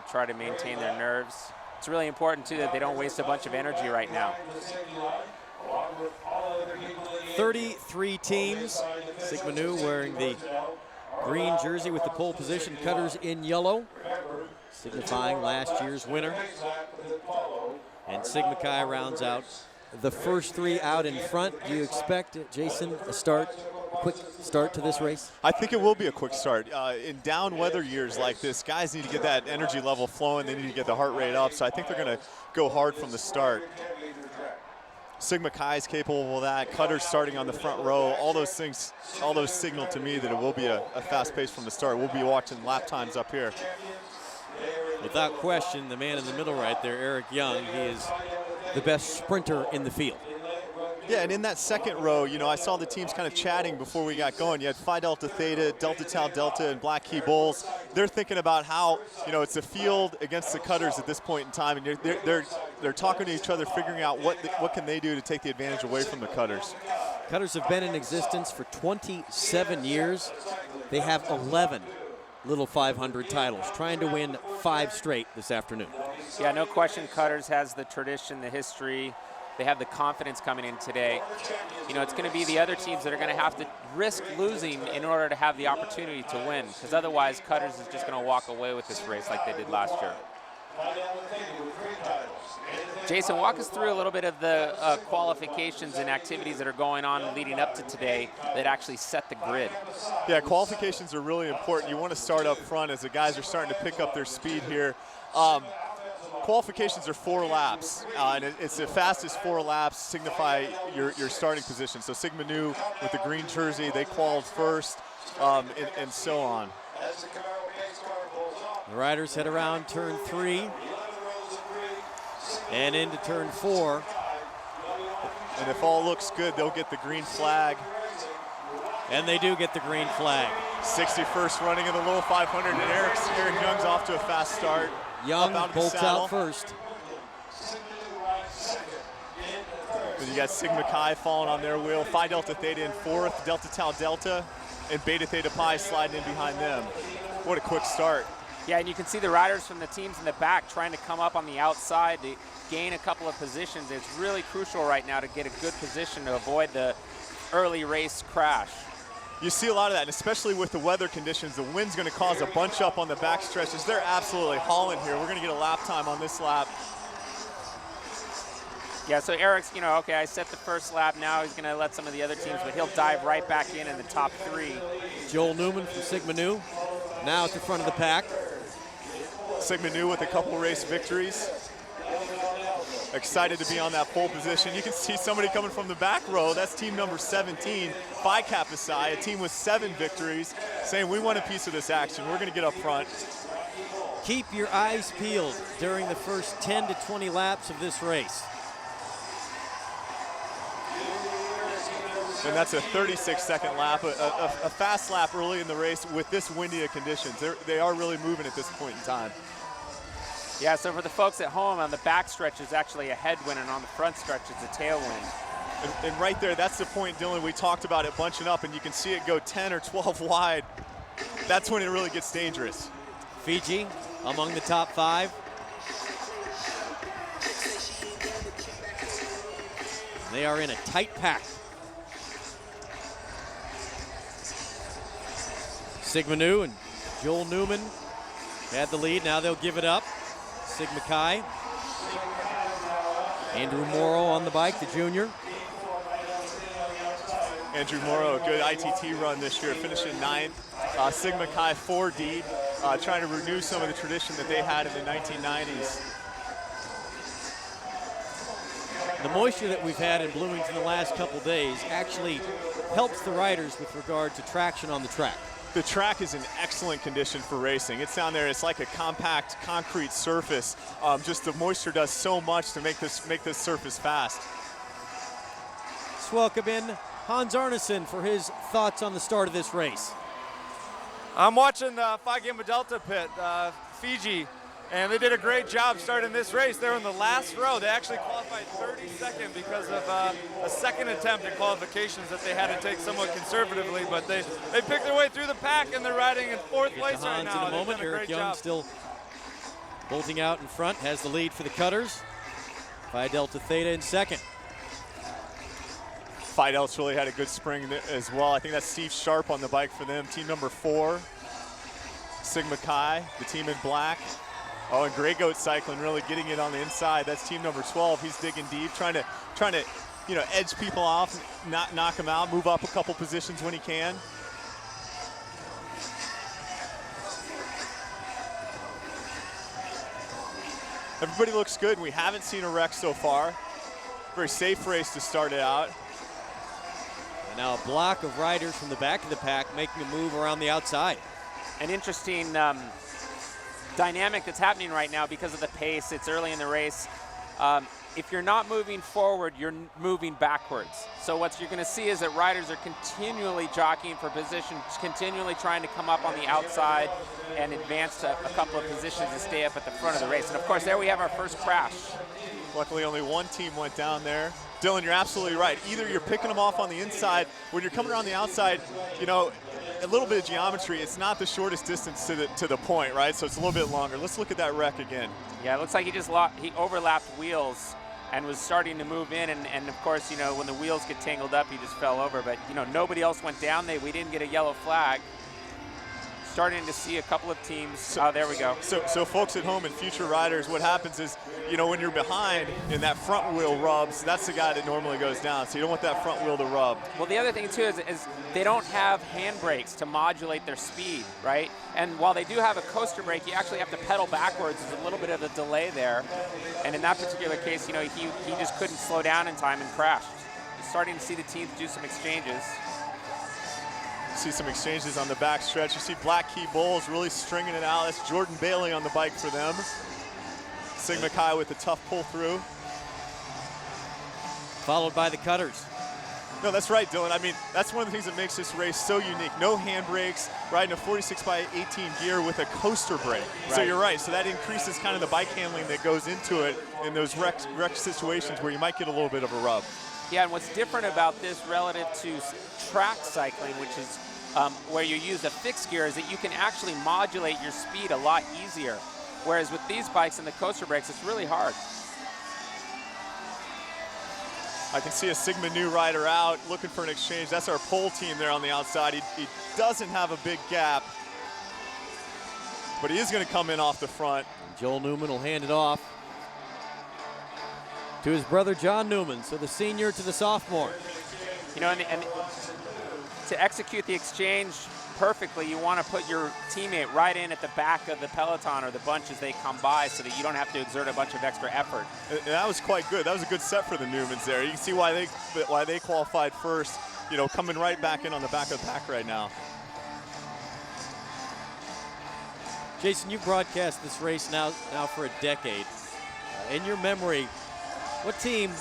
try to maintain their nerves. It's really important too that they don't waste a bunch of energy right now. 33 teams. Sigma Nu wearing the green jersey with the pole position cutters in yellow, signifying last year's winner. And Sigma Chi rounds out the first 3 out in front. Do you expect, Jason, a quick start to this race? I think it will be a quick start. In down weather years like this, guys need to get that energy level flowing. They need to get the heart rate up. So I think they're going to go hard from the start. Sigma Chi is capable of that. Cutters starting on the front row. All those things, all those signal to me that it will be a fast pace from the start. We'll be watching lap times up here. Without question, the man in the middle right there, Eric Young, he is the best sprinter in the field. Yeah, and in that second row, I saw the teams kind of chatting before we got going. You had Phi Delta Theta, Delta Tau Delta, and Black Key Bulls. They're thinking about how, it's a field against the cutters at this point in time, and they're talking to each other, figuring out what can they do to take the advantage away from the cutters. Cutters have been in existence for 27 years. They have 11 little 500 titles, trying to win 5 straight this afternoon. Yeah, no question Cutters has the tradition, the history. They have the confidence coming in today. You know, it's going to be the other teams that are going to have to risk losing in order to have the opportunity to win, because otherwise Cutters is just going to walk away with this race like they did last year. Jason, walk us through a little bit of the qualifications and activities that are going on leading up to today that actually set the grid. Yeah, qualifications are really important. You want to start up front as the guys are starting to pick up their speed here. Qualifications are 4 laps, and it's the fastest 4 laps signify your starting position. So Sigma Nu with the green jersey, they qualified first, and so on. The riders head around turn 3 and into turn 4. And if all looks good, they'll get the green flag. And they do get the green flag. 61st running in the little 500, and Eric Young's off to a fast start. Young bolts out first. You got Sigma Chi falling on their wheel, Phi Delta Theta in 4th, Delta Tau Delta, and Beta Theta Pi sliding in behind them. What a quick start. Yeah, and you can see the riders from the teams in the back trying to come up on the outside to gain a couple of positions. It's really crucial right now to get a good position to avoid the early race crash. You see a lot of that, and especially with the weather conditions, the wind's going to cause a bunch up on the back stretches. They're absolutely hauling here. We're going to get a lap time on this lap. Yeah, so Eric's, you know, okay, I set the first lap. Now he's going to let some of the other teams, but he'll dive right back in the top 3. Joel Newman from Sigma Nu, now at the front of the pack. Sigma Nu with a couple race victories. Excited to be on that pole position. You can see somebody coming from the back row. That's team number 17, Phi Kappa Psi, a team with 7 victories, saying we want a piece of this action. We're going to get up front. Keep your eyes peeled during the first 10 to 20 laps of this race. And that's a 36-second lap, a fast lap early in the race with this windy of conditions. They are really moving at this point in time. Yeah, so for the folks at home, on the back stretch is actually a headwind, and on the front stretch it's a tailwind. And right there, that's the point, Dylan, we talked about it bunching up, and you can see it go 10 or 12 wide. That's when it really gets dangerous. Fiji among the top 5. They are in a tight pack. Sigma Nu and Joel Newman had the lead. Now they'll give it up. Sigma Chi. Andrew Morrow on the bike, the junior. Andrew Morrow, a good ITT run this year, finishing 9th. Sigma Chi 4D, trying to renew some of the tradition that they had in the 1990s. The moisture that we've had in Bloomington the last couple days actually helps the riders with regard to traction on the track. The track is in excellent condition for racing. It's down there, it's like a compact concrete surface. Just the moisture does so much to make this surface fast. Let's welcome in Hans Arneson for his thoughts on the start of this race. I'm watching the Phi Gamma Delta pit, Fiji, and they did a great job starting this race. They're in the last row. They actually qualified 32nd because of a second attempt at qualifications that they had to take somewhat conservatively, but they picked their way through the pack, and they're riding in 4th place right now. In a moment, Eric Young still bolting out in front, has the lead for the Cutters. Phi Delta Theta in 2nd. Phi Delta's really had a good spring as well. I think that's Steve Sharp on the bike for them. Team number 4, Sigma Chi, the team in black. Oh, and Gray Goat Cycling really getting it on the inside. That's team number 12. He's digging deep, trying to edge people off, not knock them out, move up a couple positions when he can. Everybody looks good. We haven't seen a wreck so far. Very safe race to start it out. And now a block of riders from the back of the pack making a move around the outside. An interesting dynamic that's happening right now because of the pace. It's early in the race. If you're not moving forward, you're moving backwards. So what you're going to see is that riders are continually jockeying for position, continually trying to come up on the outside and advance to a couple of positions and stay up at the front of the race. And of course, there we have our first crash. Luckily, only one team went down there. Dylan, you're absolutely right. Either you're picking them off on the inside, when you're coming around the outside, a little bit of geometry. It's not the shortest distance to the point, right? So it's a little bit longer. Let's look at that wreck again. Yeah, it looks like he overlapped wheels and was starting to move in, and of course, you know, when the wheels get tangled up, he just fell over. But you know, nobody else went down. We didn't get a yellow flag. Starting to see a couple of teams. Oh, there we go. So folks at home and future riders, what happens is, you know, when you're behind and that front wheel rubs, that's the guy that normally goes down. So you don't want that front wheel to rub. Well, the other thing too is they don't have handbrakes to modulate their speed, right? And while they do have a coaster brake, you actually have to pedal backwards. There's a little bit of a delay there. And in that particular case, you know, he just couldn't slow down in time and crashed. You're starting to see the teams do some exchanges. See some exchanges on the back stretch. You see Black Key Bulls really stringing it out. That's Jordan Bailey on the bike for them. Sigma Chi with the tough pull through. Followed by the Cutters. No, that's right, Dylan. I mean, that's one of the things that makes this race so unique. No handbrakes, riding a 46x18 gear with a coaster brake. Right. So you're right. So that increases kind of the bike handling that goes into it in those wreck situations where you might get a little bit of a rub. Yeah, and what's different about this relative to track cycling, which is where you use a fixed gear, is that you can actually modulate your speed a lot easier. Whereas with these bikes and the coaster brakes, it's really hard. I can see a Sigma Nu rider out looking for an exchange. That's our pole team there on the outside. He doesn't have a big gap, but he is going to come in off the front. Joel Newman will hand it off to his brother John Newman, so the senior to the sophomore. You know, and to execute the exchange perfectly, you want to put your teammate right in at the back of the peloton or the bunch as they come by so that you don't have to exert a bunch of extra effort. And that was quite good. That was a good set for the Newmans there. You can see why they qualified first, you know, coming right back in on the back of the pack right now. Jason, you broadcast this race now for a decade. In your memory, what team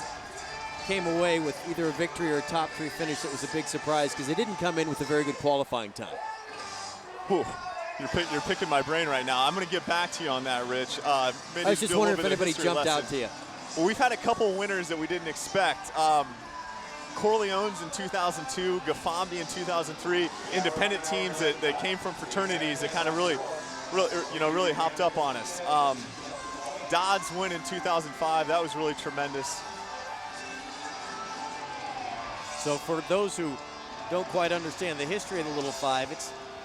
came away with either a victory or a top three finish that was a big surprise because they didn't come in with a very good qualifying time? Whew. You're picking my brain right now. I'm going to get back to you on that, Rich. I was just wondering if anybody jumped out to you. Well, we've had a couple winners that we didn't expect. Corleone's in 2002, Gafambi in 2003, independent teams that came from fraternities that kind of really hopped up on us. Dodds win in 2005. That was really tremendous. So for those who don't quite understand the history of the Little Five,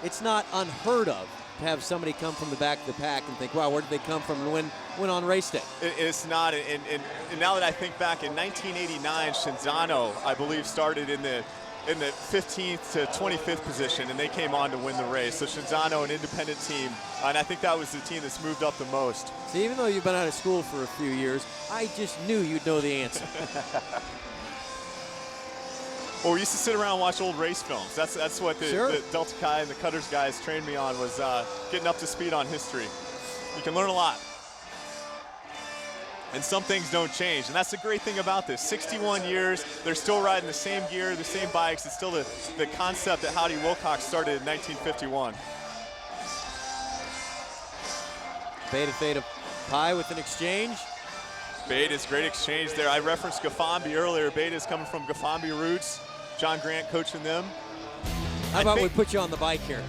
it's not unheard of to have somebody come from the back of the pack and think, wow, where did they come from and win on race day? It's not, and now that I think back, in 1989, Shinzano, I believe, started in the 15th to 25th position, and they came on to win the race. So Shinzano, an independent team, and I think that was the team that's moved up the most. See, even though you've been out of school for a few years, I just knew you'd know the answer. Well, we used to sit around and watch old race films. That's what the Delta Chi and the Cutters guys trained me on, was getting up to speed on history. You can learn a lot. And some things don't change, and that's the great thing about this. 61 years, they're still riding the same gear, the same bikes. It's still the concept that Howdy Wilcox started in 1951. Beta Theta Pi with an exchange. Beta's great exchange there. I referenced Gafambi earlier. Beta's coming from Gafambi roots. John Grant coaching them. How about we put you on the bike here?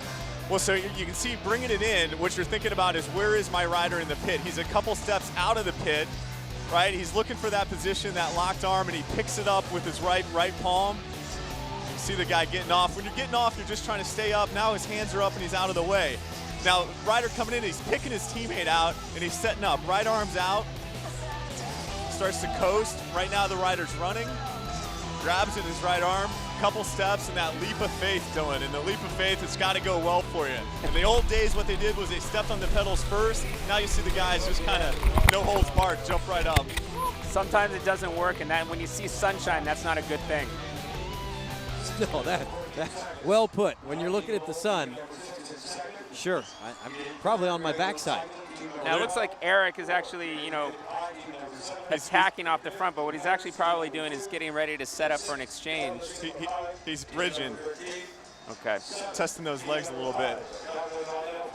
Well, so you can see bringing it in, what you're thinking about is, where is my rider in the pit? He's a couple steps out of the pit, right? He's looking for that position, that locked arm, and he picks it up with his right palm. You see the guy getting off. When you're getting off, you're just trying to stay up. Now his hands are up and he's out of the way. Now, rider coming in, he's picking his teammate out and he's setting up. Right arm's out, starts to coast. Right now the rider's running, grabs it in his right arm, couple steps, and that leap of faith, Dylan. And the leap of faith, it's got to go well for you. In the old days, what they did was they stepped on the pedals first. Now you see the guys just kind of no holds barred, jump right up. Sometimes it doesn't work, and when you see sunshine, that's not a good thing. No, that's well put. When you're looking at the sun, sure, I'm probably on my backside. Now it looks like Eric is actually, attacking off the front, but what he's actually probably doing is getting ready to set up for an exchange. He's bridging. Okay. Testing those legs a little bit.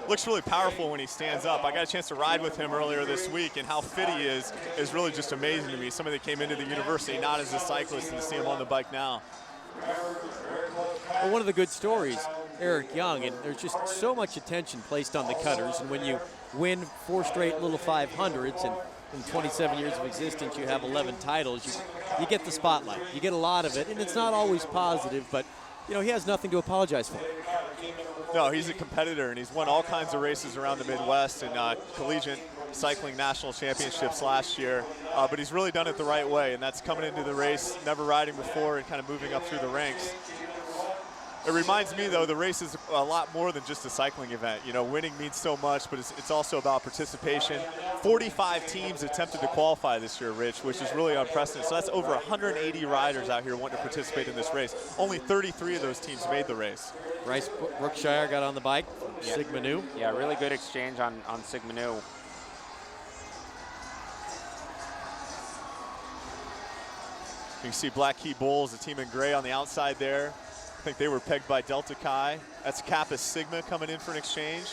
Looks really powerful when he stands up. I got a chance to ride with him earlier this week, and how fit he is really just amazing to me. Somebody that came into the university not as a cyclist, and to see him on the bike now. Well, one of the good stories, Eric Young, and there's just so much attention placed on the cutters, and when you win 4 straight little 500s, and in 27 years of existence you have 11 titles, you get the spotlight. You get a lot of it, and it's not always positive, but you know, he has nothing to apologize for. No, he's a competitor, and he's won all kinds of races around the Midwest and collegiate cycling national championships last year, but he's really done it the right way, and that's coming into the race, never riding before, and kind of moving up through the ranks. It reminds me, though, the race is a lot more than just a cycling event. You know, winning means so much, but it's also about participation. 45 teams attempted to qualify this year, Rich, which is really unprecedented. So that's over 180 riders out here wanting to participate in this race. Only 33 of those teams made the race. Bryce Brookshire got on the bike, Yeah. Sigma Nu. Yeah, really good exchange on Sigma Nu. You can see Black Key Bulls, the team in gray on the outside there. I think they were pegged by Delta Chi. That's Kappa Sigma coming in for an exchange.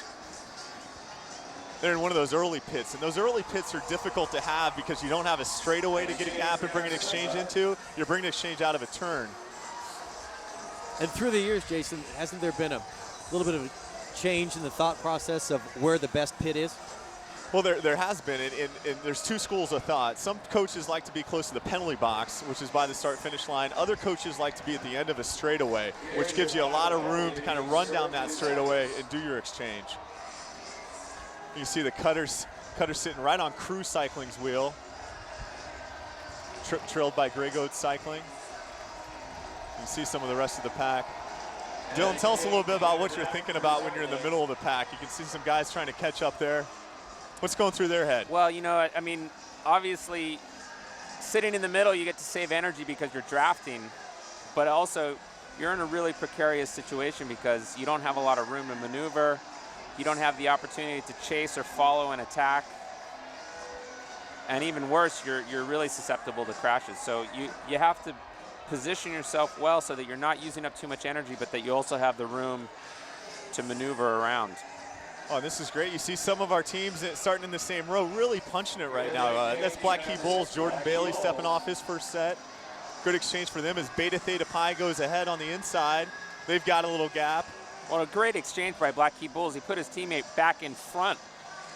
They're in one of those early pits, and those early pits are difficult to have because you don't have a straightaway to get a gap and bring an exchange into. You're bringing an exchange out of a turn. And through the years, Jason, hasn't there been a little bit of a change in the thought process of where the best pit is? Well, there has been, and there's two schools of thought. Some coaches like to be close to the penalty box, which is by the start-finish line. Other coaches like to be at the end of a straightaway, which gives you a lot of room to kind of run down that straightaway and do your exchange. You see the cutter sitting right on Cru Cycling's wheel, trailed by Grey Goat Cycling. You see some of the rest of the pack. Dylan, tell us a little bit about what you're thinking about when you're in the middle of the pack. You can see some guys trying to catch up there. What's going through their head? Well, you know, I mean, obviously, sitting in the middle, you get to save energy because you're drafting, but also you're in a really precarious situation because you don't have a lot of room to maneuver. You don't have the opportunity to chase or follow an attack. And even worse, you're really susceptible to crashes. So you have to position yourself well so that you're not using up too much energy, but that you also have the room to maneuver around. Oh, this is great. You see some of our teams starting in the same row, really punching it right now. That's Black Key Bulls, Jordan Bailey stepping off his first set. Good exchange for them as Beta Theta Pi goes ahead on the inside. They've got a little gap. Well, a great exchange by Black Key Bulls. He put his teammate back in front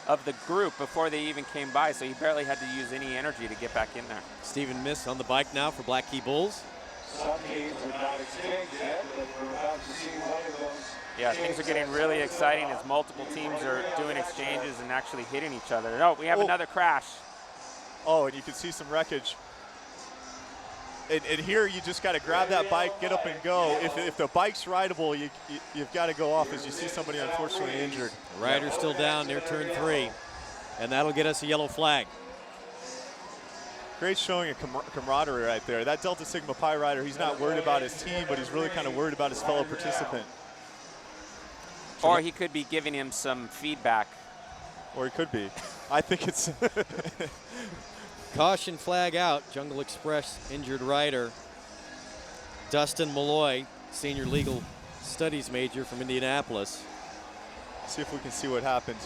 of the group before they even came by, so he barely had to use any energy to get back in there. Stephen Miss on the bike now for Black Key Bulls. Some teams are not exchanged yet, but we're about to see one of those. Yeah, things are getting really exciting as multiple teams are doing exchanges and actually hitting each other. No, we have another crash. Oh, and you can see some wreckage. And here you just got to grab that bike, get up and go. If the bike's rideable, you've got to go off as you see somebody unfortunately injured. The rider's still down near turn 3, and that'll get us a yellow flag. Great showing of camaraderie right there. That Delta Sigma Pi rider, he's not worried about his team, but he's really kind of worried about his fellow participant. Or he could be giving him some feedback. Or he could be. I think it's... Caution flag out. Jungle Express injured rider. Dustin Malloy, senior legal studies major from Indianapolis. See if we can see what happened.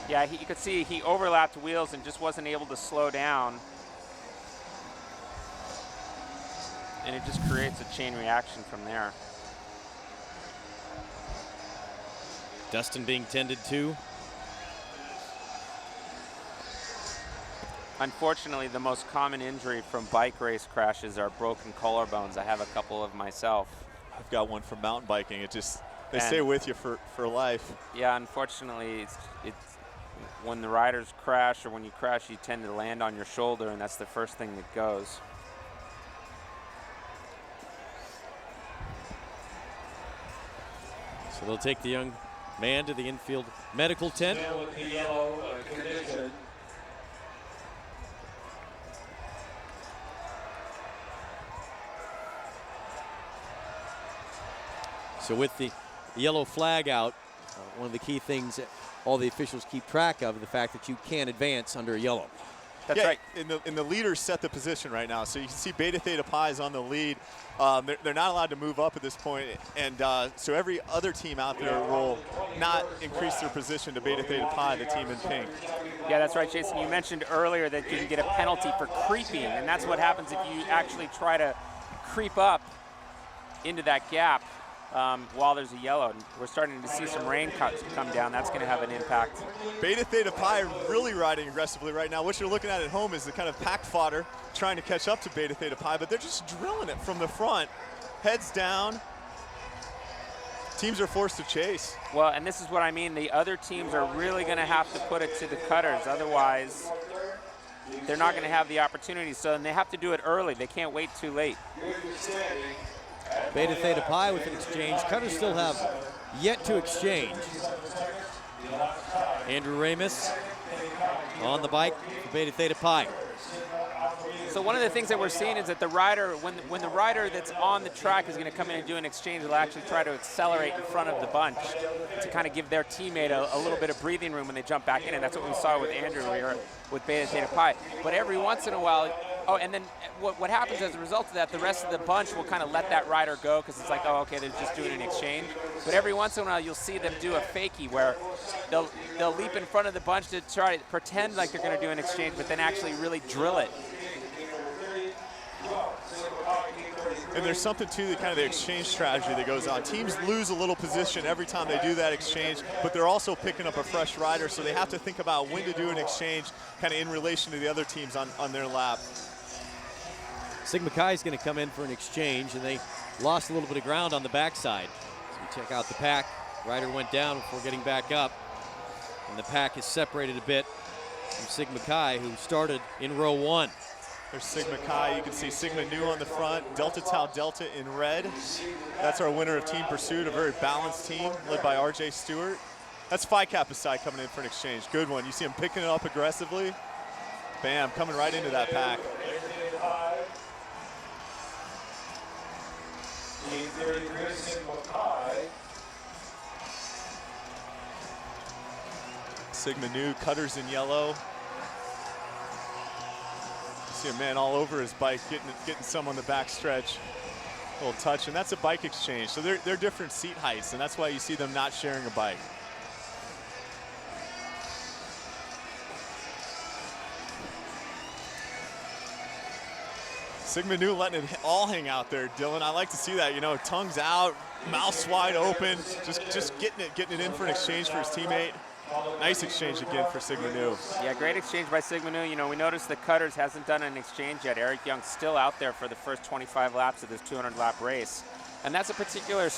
Yeah, you could see he overlapped wheels and just wasn't able to slow down. And it just creates a chain reaction from there. Dustin being tended to. Unfortunately, the most common injury from bike race crashes are broken collarbones. I have a couple of myself. I've got one from mountain biking. They stay with you for life. Yeah, unfortunately, it's when the riders crash or when you crash, you tend to land on your shoulder, and that's the first thing that goes. So they'll take the young man to the infield medical tent. With the yellow condition. So with the yellow flag out, one of the key things that all the officials keep track of, the fact that you can't advance under a yellow. That's right. And the leaders set the position right now. So you can see Beta Theta Pi is on the lead. They're not allowed to move up at this point. And so every other team out there will not increase their position to Beta Theta Pi, the team in pink. Yeah, that's right, Jason. You mentioned earlier that you can get a penalty for creeping, and that's what happens if you actually try to creep up into that gap while there's a yellow. And we're starting to see some rain come down. That's going to have an impact. Beta Theta Pi really riding aggressively right now. What you're looking at home is the kind of pack fodder trying to catch up to Beta Theta Pi, but they're just drilling it from the front, heads down. Teams are forced to chase. Well, and this is what I mean. The other teams are really going to have to put it to the cutters. Otherwise, they're not going to have the opportunity. So then they have to do it early. They can't wait too late. Beta Theta Pi with an exchange. Cutters still have yet to exchange. Andrew Ramus on the bike for Beta Theta Pi. So one of the things that we're seeing is that the rider, when the rider that's on the track is going to come in and do an exchange, will actually try to accelerate in front of the bunch to kind of give their teammate a little bit of breathing room when they jump back in, and that's what we saw with Andrew here with Beta Theta Pi. But every once in a while, and then what happens as a result of that, the rest of the bunch will kind of let that rider go because it's like, oh, okay, they're just doing an exchange. But every once in a while, you'll see them do a fakie where they'll leap in front of the bunch to try to pretend like they're going to do an exchange, but then actually really drill it. And there's something to the kind of the exchange strategy that goes on. Teams lose a little position every time they do that exchange, but they're also picking up a fresh rider, so they have to think about when to do an exchange kind of in relation to the other teams on their lap. Sigma Chi is going to come in for an exchange, and they lost a little bit of ground on the backside. So we check out the pack. Rider went down before getting back up, and the pack is separated a bit from Sigma Chi, who started in row 1. There's Sigma Chi. You can see Sigma Nu on the front, Delta Tau Delta in red. That's our winner of Team Pursuit, a very balanced team led by RJ Stewart. That's Phi Kappa Psi coming in for an exchange. Good one. You see him picking it up aggressively. Bam, coming right into that pack. Sigma Nu, cutters in yellow. See a man all over his bike, getting some on the back stretch. A little touch, and that's a bike exchange. So they're different seat heights, and that's why you see them not sharing a bike. Sigma Nu letting it all hang out there, Dylan. I like to see that, you know, tongues out, mouths wide open, just getting it in for an exchange for his teammate. Nice exchange again for Sigma Nu. Yeah, great exchange by Sigma Nu. You know, we noticed the Cutters hasn't done an exchange yet. Eric Young's still out there for the first 25 laps of this 200-lap race. And that's a particular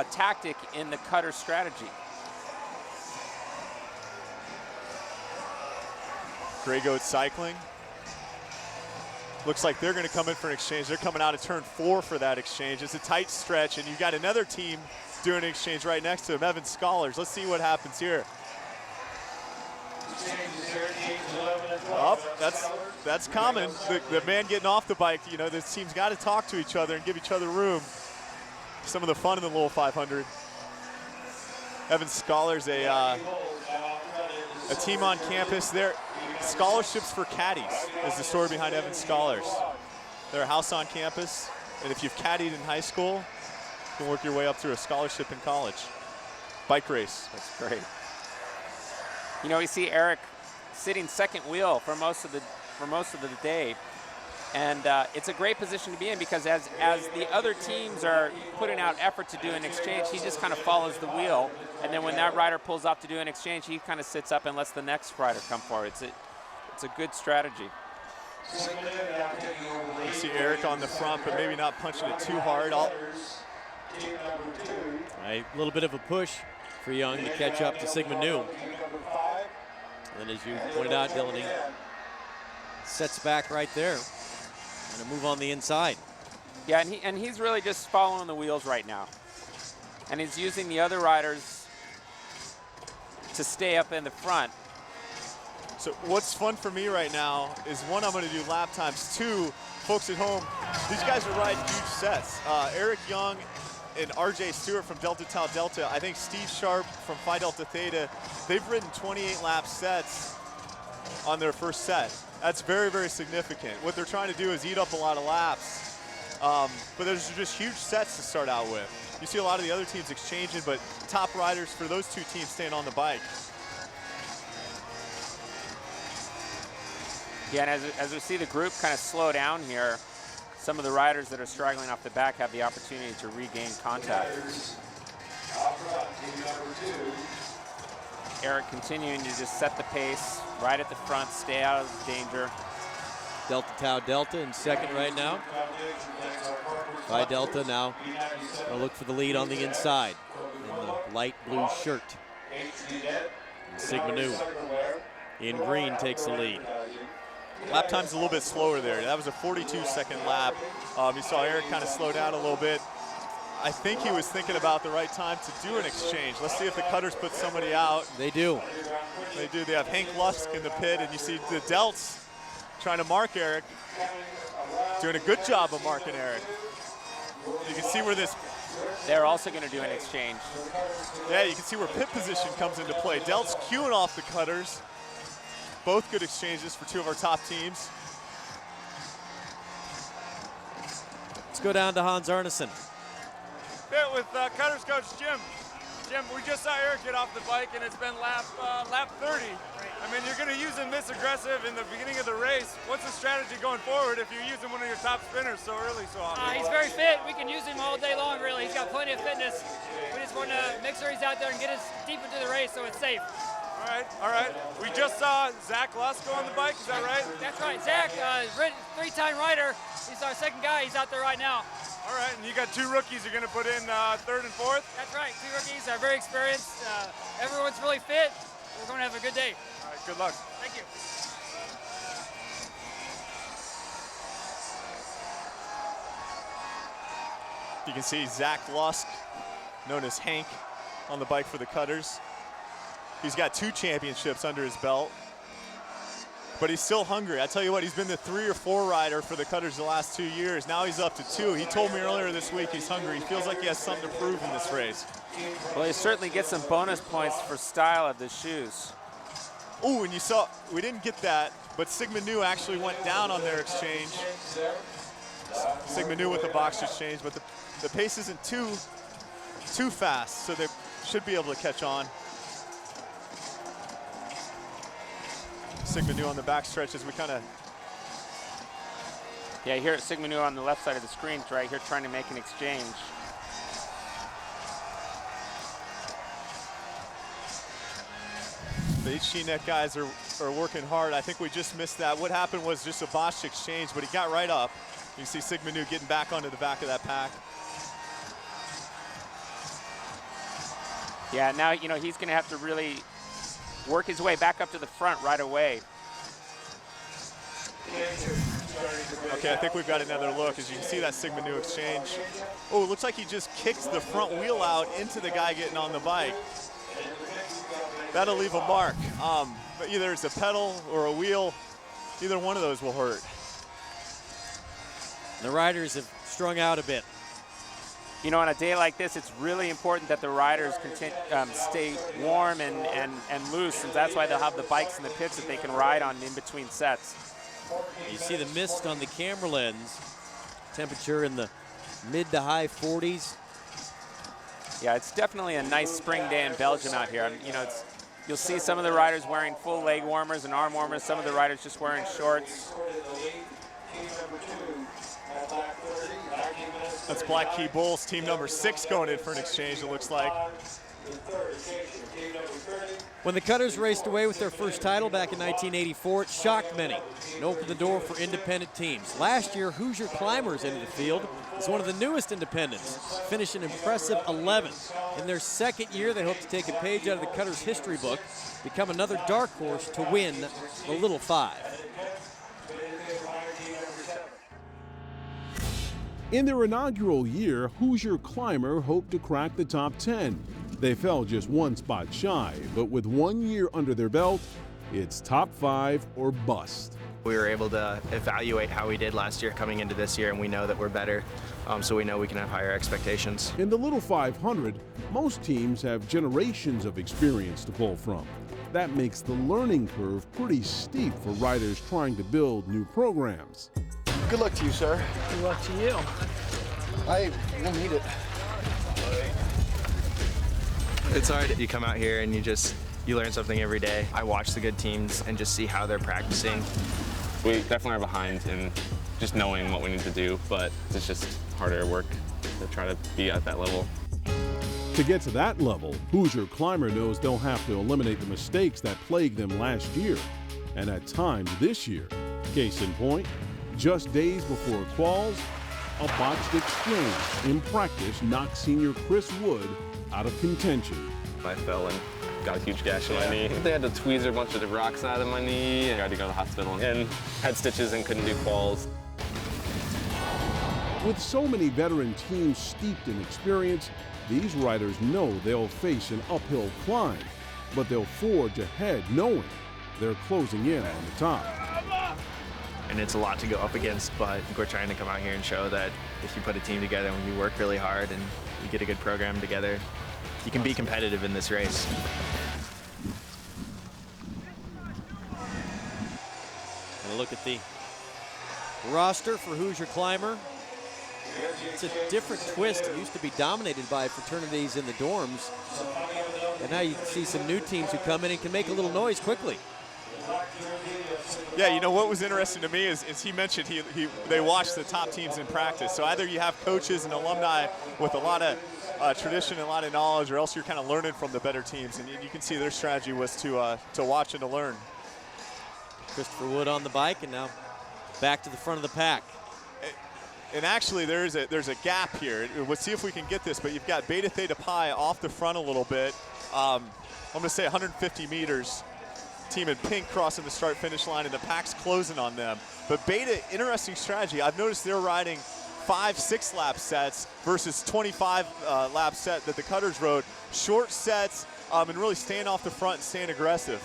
tactic in the Cutter strategy. Gray Goat Cycling. Looks like they're going to come in for an exchange. They're coming out of turn 4 for that exchange. It's a tight stretch, and you've got another team doing an exchange right next to them, Evan Scholars. Let's see what happens here. Oh, that's common. The man getting off the bike, you know, this team's got to talk to each other and give each other room. Some of the fun in the little 500. Evan Scholars, a team on campus. They're scholarships for caddies is the story behind Evan Scholars. They're a house on campus, and if you've caddied in high school, you can work your way up through a scholarship in college. Bike race. That's great. You know, we see Eric sitting second wheel for most of the day, and it's a great position to be in because as the other teams are putting out effort to do an exchange, he just kind of follows the wheel, and then when that rider pulls off to do an exchange, he kind of sits up and lets the next rider come forward. It's a good strategy. You see Eric on the front, but maybe not punching it too hard. A little bit of a push for Young to catch up to Sigma Nu. And as you pointed out, Dylan, he sets back right there and a move on the inside. Yeah, and he's really just following the wheels right now. And he's using the other riders to stay up in the front. So what's fun for me right now is, one, I'm going to do lap times. 2, folks at home, these guys are riding huge sets. Eric Young and RJ Stewart from Delta Tau Delta, I think Steve Sharp from Phi Delta Theta, they've ridden 28 lap sets on their first set. That's very, very significant. What they're trying to do is eat up a lot of laps, but there's just huge sets to start out with. You see a lot of the other teams exchanging, but top riders for those two teams staying on the bike. Yeah, and as we see the group kind of slow down here, some of the riders that are struggling off the back have the opportunity to regain contact. Eric continuing to just set the pace right at the front, stay out of danger. Delta Tau Delta in second right now. Phi Delta now gonna look for the lead on the inside in the light blue shirt. And Sigma Nu in green takes the lead. Lap time's a little bit slower there. That was a 42-second lap. You saw Eric kind of slow down a little bit. I think he was thinking about the right time to do an exchange. Let's see if the Cutters put somebody out. They do. They do. They have Hank Lusk in the pit, and you see the Delts trying to mark Eric. Doing a good job of marking Eric. You can see where this... They're also going to do an exchange. Yeah, you can see where pit position comes into play. Delt's queuing off the Cutters. Both good exchanges for two of our top teams. Let's go down to Hans Arneson. Pit with Cutters coach Jim. Jim, we just saw Eric get off the bike, and it's been lap 30. I mean, you're going to use him this aggressive in the beginning of the race. What's the strategy going forward if you're using one of your top spinners so early so often? He's very fit. We can use him all day long, really. He's got plenty of fitness. We just want to make sure he's out there and get us deep into the race so it's safe. All right. We just saw Zach Lusk go on the bike, is that right? That's right. Zach, three-time rider. He's our second guy. He's out there right now. All right, and you got two rookies you're going to put in third and fourth? That's right. Two rookies are very experienced. Everyone's really fit. We're going to have a good day. All right, good luck. Thank you. You can see Zach Lusk, known as Hank, on the bike for the Cutters. He's got 2 championships under his belt, but he's still hungry. I tell you what, he's been the 3 or 4 rider for the Cutters the last 2 years. Now he's up to 2. He told me earlier this week he's hungry. He feels like he has something to prove in this race. Well, he certainly gets some bonus points for style of the shoes. Oh, and you saw, we didn't get that, but Sigma Nu actually went down on their exchange. Sigma Nu with the box exchange, but the pace isn't too fast, so they should be able to catch on. Sigma Nu on the back stretch as we kind of... Yeah, here at Sigma Nu on the left side of the screen, right here trying to make an exchange. The HDNet guys are working hard. I think we just missed that. What happened was just a botched exchange, but he got right up. You see Sigma Nu getting back onto the back of that pack. Yeah, now, you know, he's going to have to really work his way back up to the front right away. Okay, I think we've got another look. As you can see that Sigma Nu exchange. Oh, it looks like he just kicks the front wheel out into the guy getting on the bike. That'll leave a mark. But either it's a pedal or a wheel, either one of those will hurt. The riders have strung out a bit. You know, on a day like this, it's really important that the riders stay warm and loose, and that's why they'll have the bikes in the pits that they can ride on in between sets. You see the mist on the camera lens. Temperature in the mid to high 40s. Yeah, it's definitely a nice spring day in Belgium out here. You know, you'll see some of the riders wearing full leg warmers and arm warmers, some of the riders just wearing shorts. That's Black Key Bulls, team number 6 going in for an exchange, it looks like. When the Cutters raced away with their first title back in 1984, it shocked many and opened the door for independent teams. Last year, Hoosier Climbers entered the field as one of the newest independents, finished an impressive 11th. In their second year, they hope to take a page out of the Cutters history book, become another dark horse to win the Little Five. In their inaugural year, Hoosier Climber hoped to crack the top 10. They fell just one spot shy, but with 1 year under their belt, it's top 5 or bust. We were able to evaluate how we did last year coming into this year, and we know that we're better, so we know we can have higher expectations. In the Little 500, most teams have generations of experience to pull from. That makes the learning curve pretty steep for riders trying to build new programs. Good luck to you, sir. Good luck to you. I will need it. It's hard. You come out here and you learn something every day. I watch the good teams and just see how they're practicing. We definitely are behind in just knowing what we need to do, but it's just harder work to try to be at that level. To get to that level, Hoosier Climber knows they'll have to eliminate the mistakes that plagued them last year, and at times this year. Case in point, just days before quals, a botched exchange in practice knocked senior Chris Wood out of contention. I fell and got a huge gash in my knee. They had to tweezer a bunch of the rocks out of my knee, and I had to go to the hospital and had stitches and couldn't do quals. With so many veteran teams steeped in experience, these riders know they'll face an uphill climb, but they'll forge ahead knowing they're closing in on the top. And it's a lot to go up against, but we're trying to come out here and show that if you put a team together and you work really hard and you get a good program together, you can be competitive in this race. And look at the roster for Hoosier Climber. It's a different twist. It used to be dominated by fraternities in the dorms. And now you see some new teams who come in and can make a little noise quickly. Yeah, you know what was interesting to me is he mentioned they watch the top teams in practice. So either you have coaches and alumni with a lot of tradition and a lot of knowledge, or else you're kind of learning from the better teams. And you can see their strategy was to watch and to learn. Christopher Wood on the bike, and now back to the front of the pack. And actually, there's a gap here. We'll see if we can get this, but you've got Beta Theta Pi off the front a little bit. I'm going to say 150 meters. Team in pink crossing the start-finish line, and the pack's closing on them. But Beta, interesting strategy. I've noticed they're riding 5-6 lap sets versus 25 lap set that the Cutters rode. Short sets and really staying off the front and staying aggressive.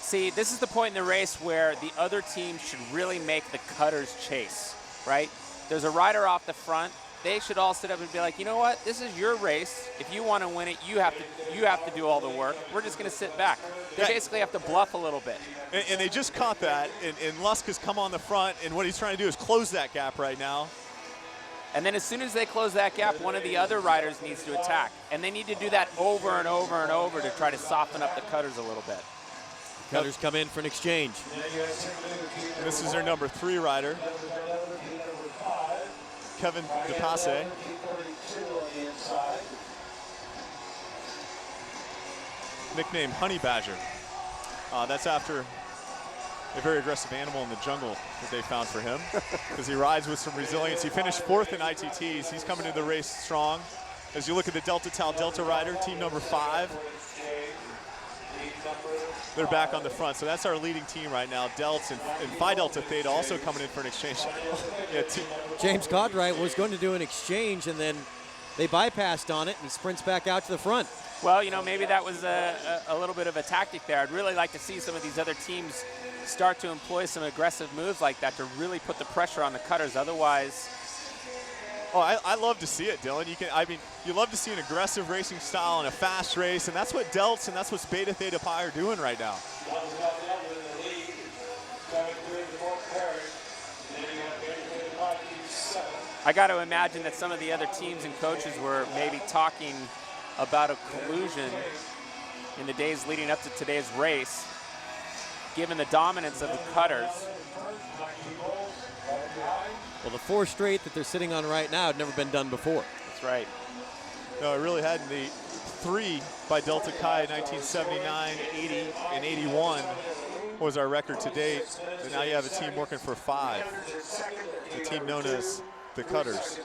See, this is the point in the race where the other team should really make the Cutters chase, right? There's a rider off the front. They should all sit up and be like, you know what? This is your race. If you want to win it, you have to do all the work. We're just going to sit back. They basically have to bluff a little bit. And they just caught that, and Lusk has come on the front, and what he's trying to do is close that gap right now. And then as soon as they close that gap, one of the other riders needs to attack. And they need to do that over and over and over to try to soften up the Cutters a little bit. Cutters come in for an exchange. And this is their number 3 rider, Kevin DePasse. Nicknamed Honey Badger. That's after a very aggressive animal in the jungle that they found for him, because he rides with some resilience. He finished 4th in ITTs. He's coming into the race strong. As you look at the Delta Tau Delta rider, team number 5, they're back on the front. So that's our leading team right now. Delts and Phi Delta Theta also coming in for an exchange. Yeah, James Codright was going to do an exchange, and then they bypassed on it, and he sprints back out to the front. Well, you know, maybe that was a little bit of a tactic there. I'd really like to see some of these other teams start to employ some aggressive moves like that to really put the pressure on the Cutters. Otherwise, I love to see it, Dylan. You love to see an aggressive racing style in a fast race, and that's what Delts and that's what Beta Theta Pi are doing right now. I got to imagine that some of the other teams and coaches were maybe talking about a collusion in the days leading up to today's race, given the dominance of the Cutters. Well, the 4 straight that they're sitting on right now had never been done before. That's right. No, it really hadn't. The 3 by Delta Chi in 1979, 80, and 81 was our record to date. And now you have a team working for 5. The team known as the Cutters.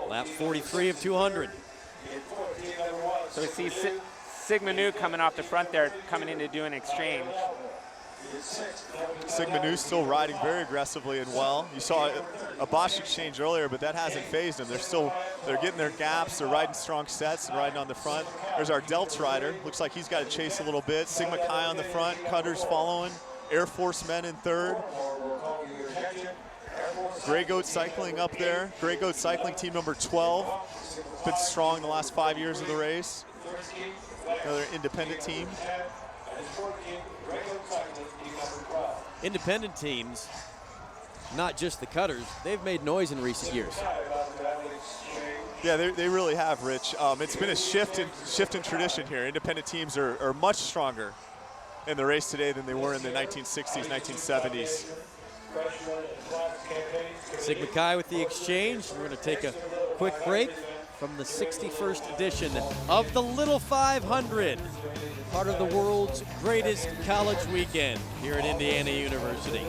Lap 43 of 200. So we see Sigma Nu coming off the front there, coming in to do an exchange. Sigma Nu still riding very aggressively and well. You saw a Bosch exchange earlier, but that hasn't phased them. They're getting their gaps, they're riding strong sets and riding on the front. There's our Delts rider. Looks like he's got to chase a little bit. Sigma Chi on the front, Cutters following. Air Force Men in 3rd. Gray Goat Cycling up there. Gray Goat Cycling, team number 12. Been strong the last 5 years of the race. Another independent team. Independent teams, not just the Cutters, they've made noise in recent years. Yeah, they really have, Rich. It's been a shift in tradition here. Independent teams are much stronger in the race today than they were in the 1960s, 1970s. Sigma Chi with the exchange. We're going to take a quick break from the 61st edition of the Little 500, part of the world's greatest college weekend here at Indiana University.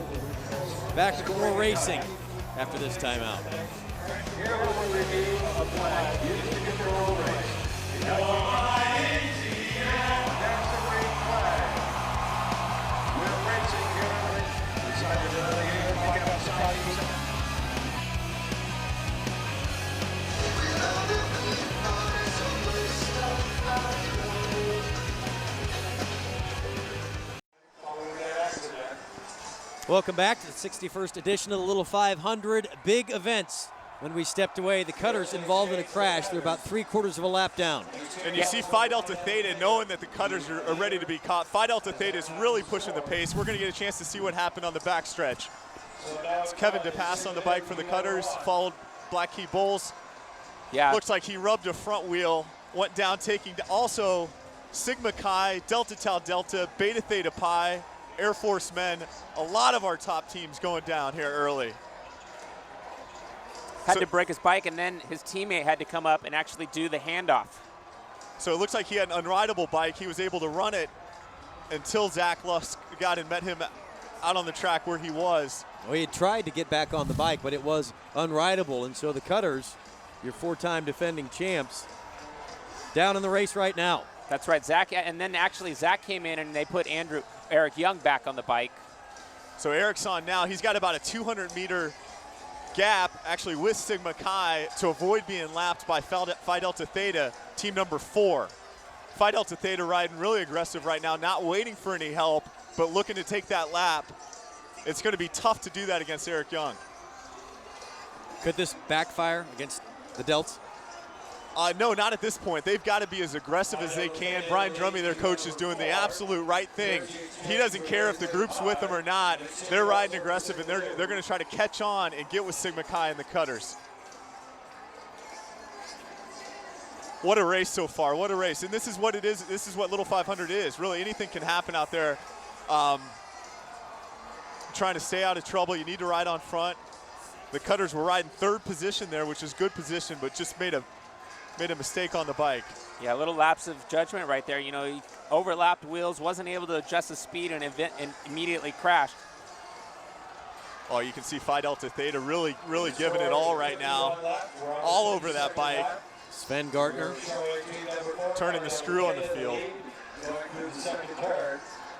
Back to more racing after this timeout. Welcome back to the 61st edition of the Little 500. Big events. When we stepped away, the cutters involved in a crash. They're about 3/4 of a lap down. And you see Phi Delta Theta knowing that the cutters are ready to be caught. Phi Delta Theta is really pushing the pace. We're going to get a chance to see what happened on the backstretch. It's Kevin DePass on the bike for the cutters, followed Black Key Bulls. Yeah. Looks like he rubbed a front wheel, went down, taking also Sigma Chi, Delta Tau Delta, Beta Theta Pi, Air Force men. A lot of our top teams going down here early. Had to break his bike, and then his teammate had to come up and actually do the handoff. So it looks like he had an unrideable bike. He was able to run it until Zach Lusk got and met him out on the track where he was. Well, he had tried to get back on the bike, but it was unrideable, and so the cutters, your 4-time defending champs, down in the race right now. That's right, Zach, and then actually Zach came in and they put Eric Young back on the bike. So Eric's on now. He's got about a 200-meter gap, actually with Sigma Chi, to avoid being lapped by Phi Delta Theta, team number 4. Phi Delta Theta riding really aggressive right now, not waiting for any help, but looking to take that lap. It's going to be tough to do that against Eric Young. Could this backfire against the Delts? No, not at this point. They've got to be as aggressive as they can. Brian Drummy, their coach, is doing the absolute right thing. He doesn't care if the group's with them or not. They're riding aggressive, and they're going to try to catch on and get with Sigma Chi and the cutters. What a race so far. What a race. And this is what it is. This is what Little 500 is. Really, anything can happen out there. Trying to stay out of trouble. You need to ride on front. The cutters were riding 3rd position there, which is good position, but just made a mistake on the bike. Yeah, a little lapse of judgment right there. You know, he overlapped wheels, wasn't able to adjust the speed, and immediately crashed. Oh, you can see Phi Delta Theta really giving it all right now. All over that bike. Sven Gartner turning the screw on the field.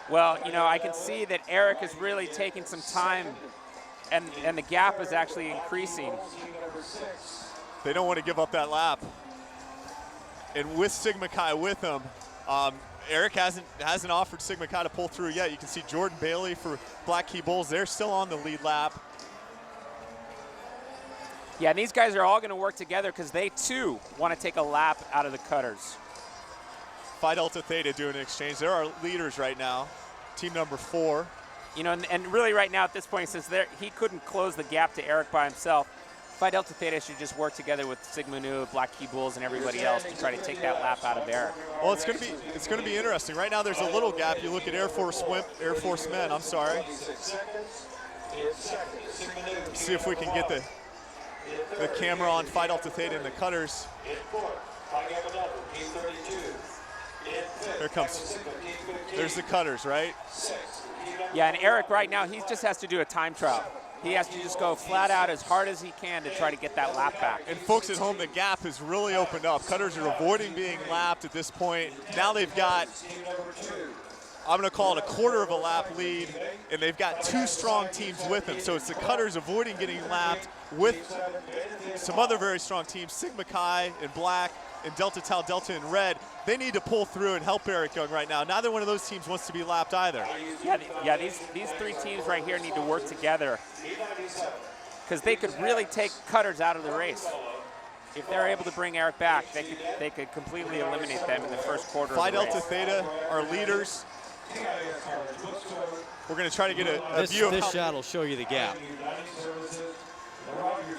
Well, you know, I can see that Eric is really taking some time, and the gap is actually increasing. They don't want to give up that lap. And with Sigma Chi with him, Eric hasn't offered Sigma Chi to pull through yet. You can see Jordan Bailey for Black Key Bulls. They're still on the lead lap. Yeah, and these guys are all going to work together because they, too, want to take a lap out of the cutters. Phi Delta Theta doing an exchange. They're our leaders right now, team number 4. You know, and really right now at this point, since he couldn't close the gap to Eric by himself, Phi Delta Theta should just work together with Sigma Nu, Black Key Bulls, and everybody else to try to take that lap out of Eric. Well, it's going to be interesting. Right now, there's a little gap. You look at Air Force men. I'm sorry. See if we can get the camera on Phi Delta Theta and the cutters. Here comes. There's the cutters, right? Yeah, and Eric right now, he just has to do a time trial. He has to just go flat out as hard as he can to try to get that lap back. And folks at home, the gap has really opened up. Cutters are avoiding being lapped at this point. Now they've got, I'm going to call it a 1/4 of a lap lead, and they've got 2 strong teams with them. So it's the cutters avoiding getting lapped with some other very strong teams, Sigma Chi in black and Delta Tau Delta in red. They need to pull through and help Eric Young right now. Neither one of those teams wants to be lapped either. Yeah, these 3 teams right here need to work together because they could really take cutters out of the race. If they're able to bring Eric back, they could completely eliminate them in the first quarter Phi of the race. Delta Theta are leaders. We're going to try to get a view of this shot will show you the gap.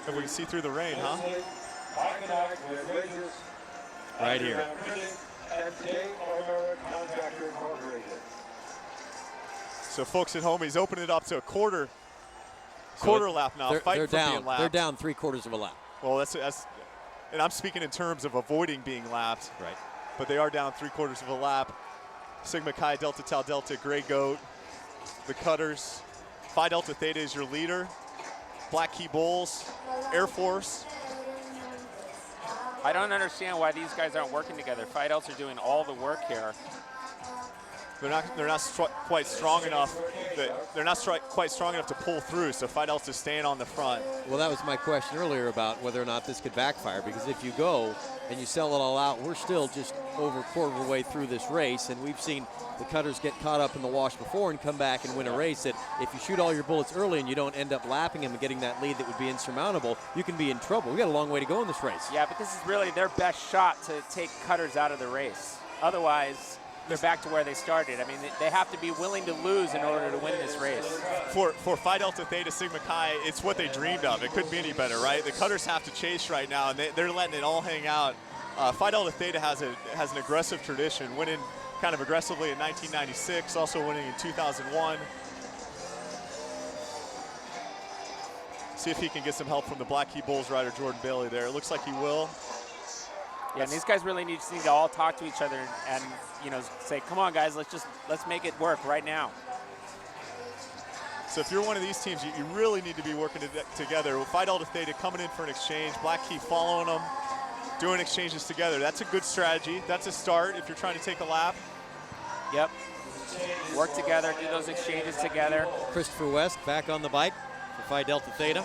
If we can see through the rain, huh? Right here. So folks at home, he's opening it up to a 1/4 Quarter lap now, fighting for being lapped. They're down 3/4 of a lap. Well, that's, and I'm speaking in terms of avoiding being lapped. Right. But they are down 3/4 of a lap. Sigma Chi, Delta Tau Delta, Gray Goat, the Cutters. Phi Delta Theta is your leader. Black Key Bulls, Air Force. I don't understand why these guys aren't working together. Phi Delta are doing all the work here. They're not quite strong enough. They're not quite strong enough to pull through. So Phi Delta's staying on the front. Well, that was my question earlier about whether or not this could backfire, because if you go and you sell it all out, we're still just over a quarter of the way through this race, and we've seen the Cutters get caught up in the wash before and come back and win a race that if you shoot all your bullets early and you don't end up lapping them and getting that lead that would be insurmountable, you can be in trouble. We got a long way to go in this race. Yeah, but this is really their best shot to take Cutters out of the race. Otherwise, they're back to where they started. I mean, they have to be willing to lose in order to win this race. For Phi Delta Theta, Sigma Chi, it's what they dreamed of. It couldn't be any better, right? The Cutters have to chase right now, and they're letting it all hang out. Phi Delta Theta has an aggressive tradition, winning kind of aggressively in 1996, also winning in 2001. See if he can get some help from the Black Key Bulls rider, Jordan Bailey there. It looks like he will. Yeah, and these guys really need to all talk to each other and you know, say, come on guys, let's make it work right now. So if you're one of these teams, you really need to be working together. Phi Delta Theta coming in for an exchange, Black Key following them, doing exchanges together. That's a good strategy. That's a start if you're trying to take a lap. Yep. Work together, do those exchanges together. Christopher West back on the bike for Phi Delta Theta.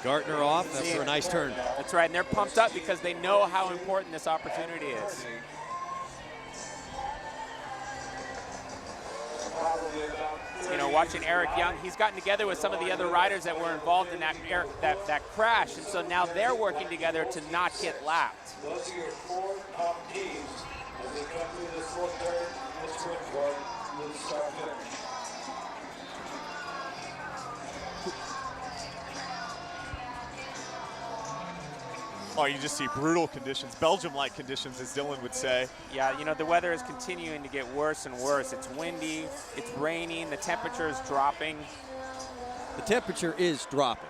Gartner off, that's for a nice turn. That's right, and they're pumped up because they know how important this opportunity is. You know, watching Eric Young, he's gotten together with some of the other riders that were involved in that crash, and so now they're working together to not get lapped. Those are your 4 top teams as they come through this fourth turn in the sprint part with the start finish. Oh, you just see brutal conditions, Belgium-like conditions, as Dylan would say. Yeah, you know, the weather is continuing to get worse and worse. It's windy, it's raining, the temperature is dropping. The temperature is dropping.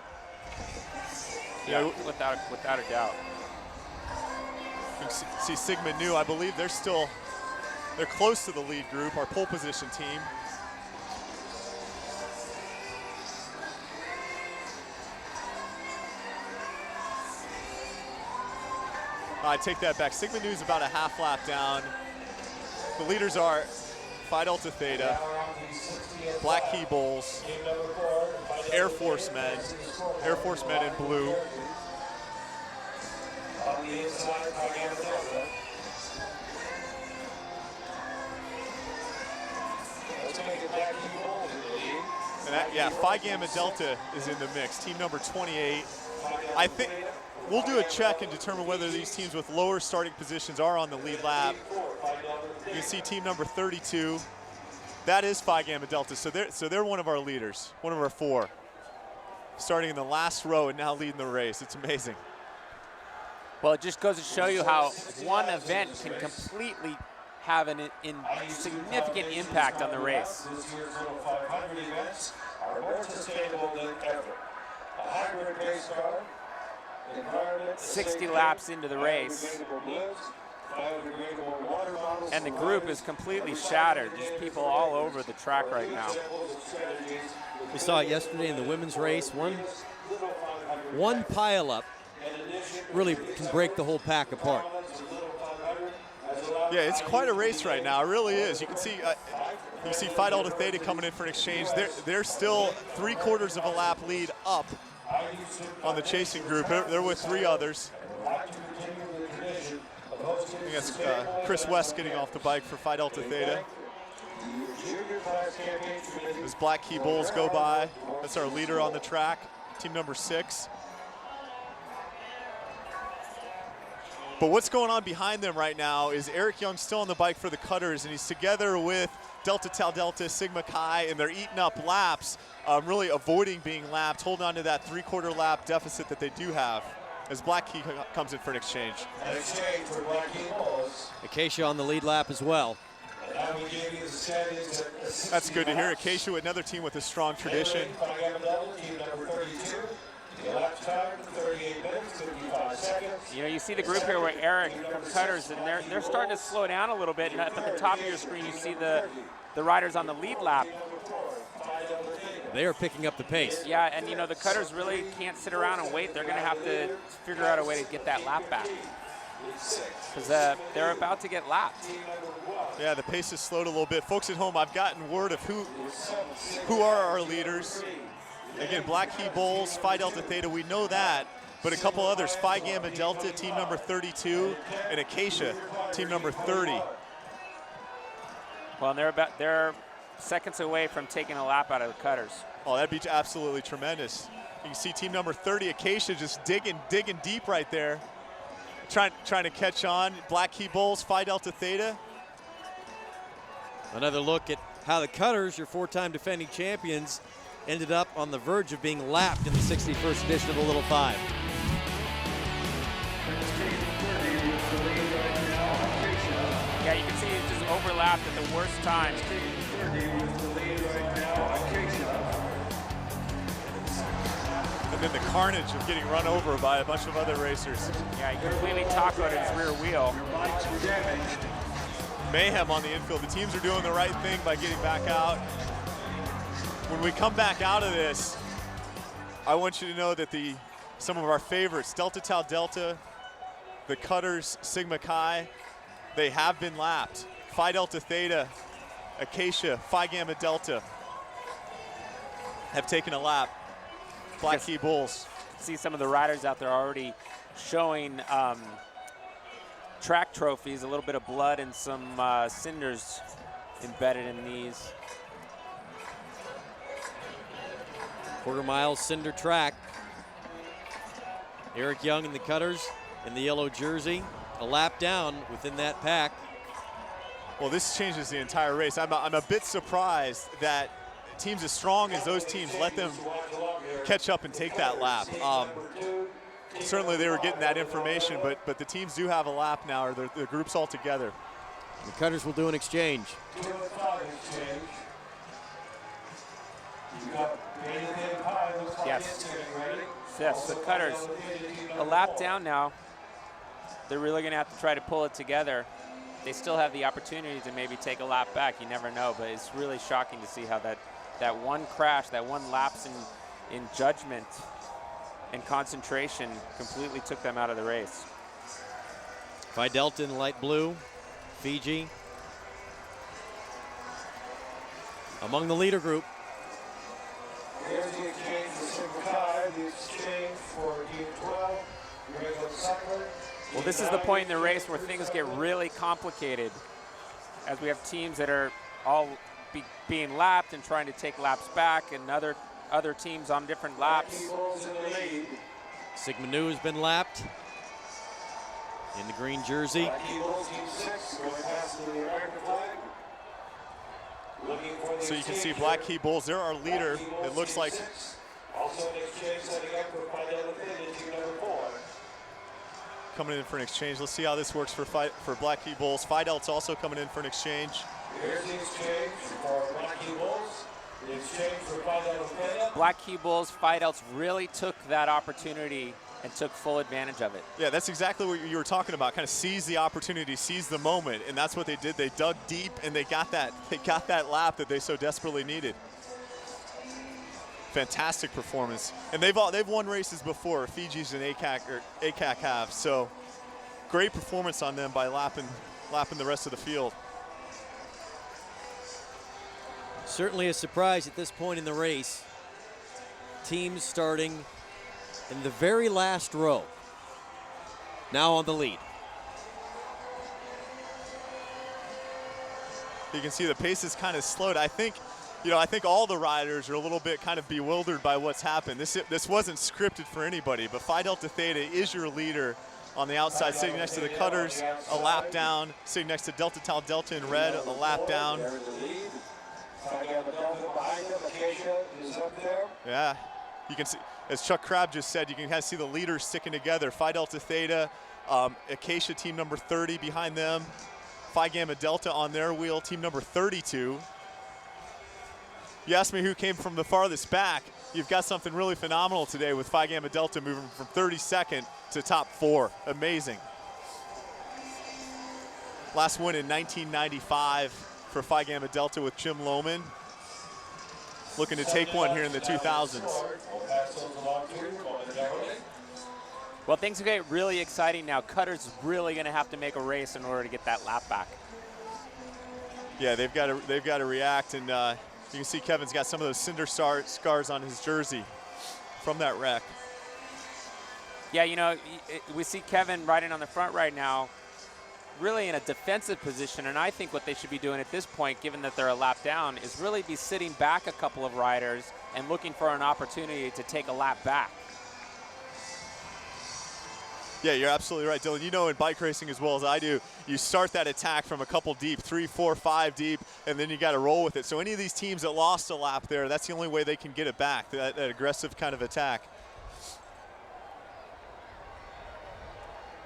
Yeah, without a doubt. You can see Sigma Nu, I believe they're close to the lead group, our pole position team. I take that back. Sigma Nu is about a half lap down. The leaders are Phi Delta Theta, Black Key Bulls, Air Force Men in blue. On the inside, Phi Gamma Delta. Let's make it Black Key Bulls in the lead. And that, yeah, Phi Gamma Delta is in the mix. Team number 28. I think we'll do a check and determine whether these teams with lower starting positions are on the lead lap. You can see team number 32. That is Phi Gamma Delta. So they're one of our leaders, one of our 4. Starting in the last row and now leading the race. It's amazing. Well, it just goes to show you how one event can completely have a significant impact on the race. This year's Little 500 events are more sustainable than ever. A hybrid race car, 60 laps into the race, and the group is completely shattered. There's people all over the track right now. We saw it yesterday in the women's race. One pileup really can break the whole pack apart. Yeah, it's quite a race right now. It really is. You can see Phi Delta Theta coming in for an exchange. They're still 3/4 of a lap lead up on the chasing group. They're with 3 others. I think that's Chris West getting off the bike for Phi Delta Theta. As Black Key Bulls go by, that's our leader on the track, team number 6. But what's going on behind them right now is Eric Young still on the bike for the Cutters, and he's together with Delta Tau Delta, Sigma Chi, and they're eating up laps, really avoiding being lapped, holding on to that 3/4 lap deficit that they do have as Black Key comes in for an exchange. An exchange for Black Key Bulls. Acacia on the lead lap as well. That's good to hear. Acacia, another team with a strong tradition. Phi Gamma Delta, team number 32. The elapsed time, 38 minutes, 55 seconds. You know, you see the group here with Eric from Cutters, and they're starting to slow down a little bit. And up at the top of your screen, you see the riders on the lead lap. They are picking up the pace. Yeah, and you know, the Cutters really can't sit around and wait. They're going to have to figure out a way to get that lap back, because they're about to get lapped. Yeah, the pace has slowed a little bit. Folks at home, I've gotten word of who are our leaders. Again, Black Key Bulls, Phi Delta Theta, we know that, but a couple others, Phi Gamma Delta, team number 32, and Acacia, team number 30. Well, they're seconds away from taking a lap out of the Cutters. Oh, that'd be absolutely tremendous. You can see team number 30, Acacia, just digging deep right there, trying to catch on. Black Key Bulls, Phi Delta Theta. Another look at how the Cutters, your 4-time defending champions, ended up on the verge of being lapped in the 61st edition of the Little Five. Yeah, you can see it just overlapped at the worst time. And then the carnage of getting run over by a bunch of other racers. Yeah, he completely tacoed his rear wheel. Mayhem on the infield. The teams are doing the right thing by getting back out. When we come back out of this, I want you to know that some of our favorites, Delta Tau Delta, the Cutters, Sigma Chi, they have been lapped. Phi Delta Theta, Acacia, Phi Gamma Delta have taken a lap. Black Key Bulls. See some of the riders out there already showing track trophies, a little bit of blood and some cinders embedded in these. Quarter-mile cinder track. Eric Young and the Cutters in the yellow jersey, a lap down within that pack. Well, this changes the entire race. I'm a bit surprised that teams as strong as those teams let them catch up and take that lap. Certainly they were getting that information, but the teams do have a lap now, or the group's all together. The Cutters will do an exchange. Yes, the Cutters, a lap down now. They're really going to have to try to pull it together. They still have the opportunity to maybe take a lap back. You never know, but it's really shocking to see how that one crash, that one lapse in judgment and concentration completely took them out of the race. Phi Delta in light blue, Fiji. Among the leader group. Here's the exchange for Sigma Chi, the exchange for D12, Wright Cycling. Well, this is the point in the race where things get really complicated, as we have teams that are all being lapped and trying to take laps back, and other teams on different laps. Sigma Nu has been lapped in the green jersey. So you can see Black Key Bulls, they're our leader. It looks like. Also an exchange setting up for Phi Delta Theta, team number 4. Coming in for an exchange. Let's see how this works for Black Key Bulls. Phi Delta's also coming in for an exchange. Here's the exchange for Black Key Bulls. The exchange for Phi Delta Theta. Black Key Bulls, Phi Delta really took that opportunity and took full advantage of it. Yeah, that's exactly what you were talking about. Kind of seize the opportunity, seize the moment, and that's what they did. They dug deep and they got that lap that they so desperately needed. Fantastic performance, and they've won races before. Fiji's and ACAC have, so great performance on them by lapping the rest of the field. Certainly a surprise at this point in the race. Teams starting in the very last row, now on the lead. You can see the pace is kind of slowed. I think all the riders are a little bit kind of bewildered by what's happened. This wasn't scripted for anybody, but Phi Delta Theta is your leader on the outside, sitting next to the Cutters, a lap down, sitting next to Delta Tau Delta in red, a lap down. Yeah, you can see, as Chuck Crabb just said, you can kind of see the leaders sticking together. Phi Delta Theta, Acacia team number 30 behind them. Phi Gamma Delta on their wheel, team number 32. You asked me who came from the farthest back. You've got something really phenomenal today with Phi Gamma Delta moving from 32nd to top 4. Amazing. Last win in 1995 for Phi Gamma Delta with Jim Lohman. Looking to take one here in the 2000s. Well, things get really exciting now. Cutter's really going to have to make a race in order to get that lap back. Yeah, they've got to react, and you can see Kevin's got some of those cinder scars on his jersey from that wreck. Yeah, you know, we see Kevin riding on the front right now, really in a defensive position, and I think what they should be doing at this point, given that they're a lap down, is really be sitting back a couple of riders and looking for an opportunity to take a lap back. Yeah, you're absolutely right, Dylan. You know in bike racing as well as I do, you start that attack from a couple deep, 3, 4, 5 deep, and then you got to roll with it. So any of these teams that lost a lap there, that's the only way they can get it back, that aggressive kind of attack.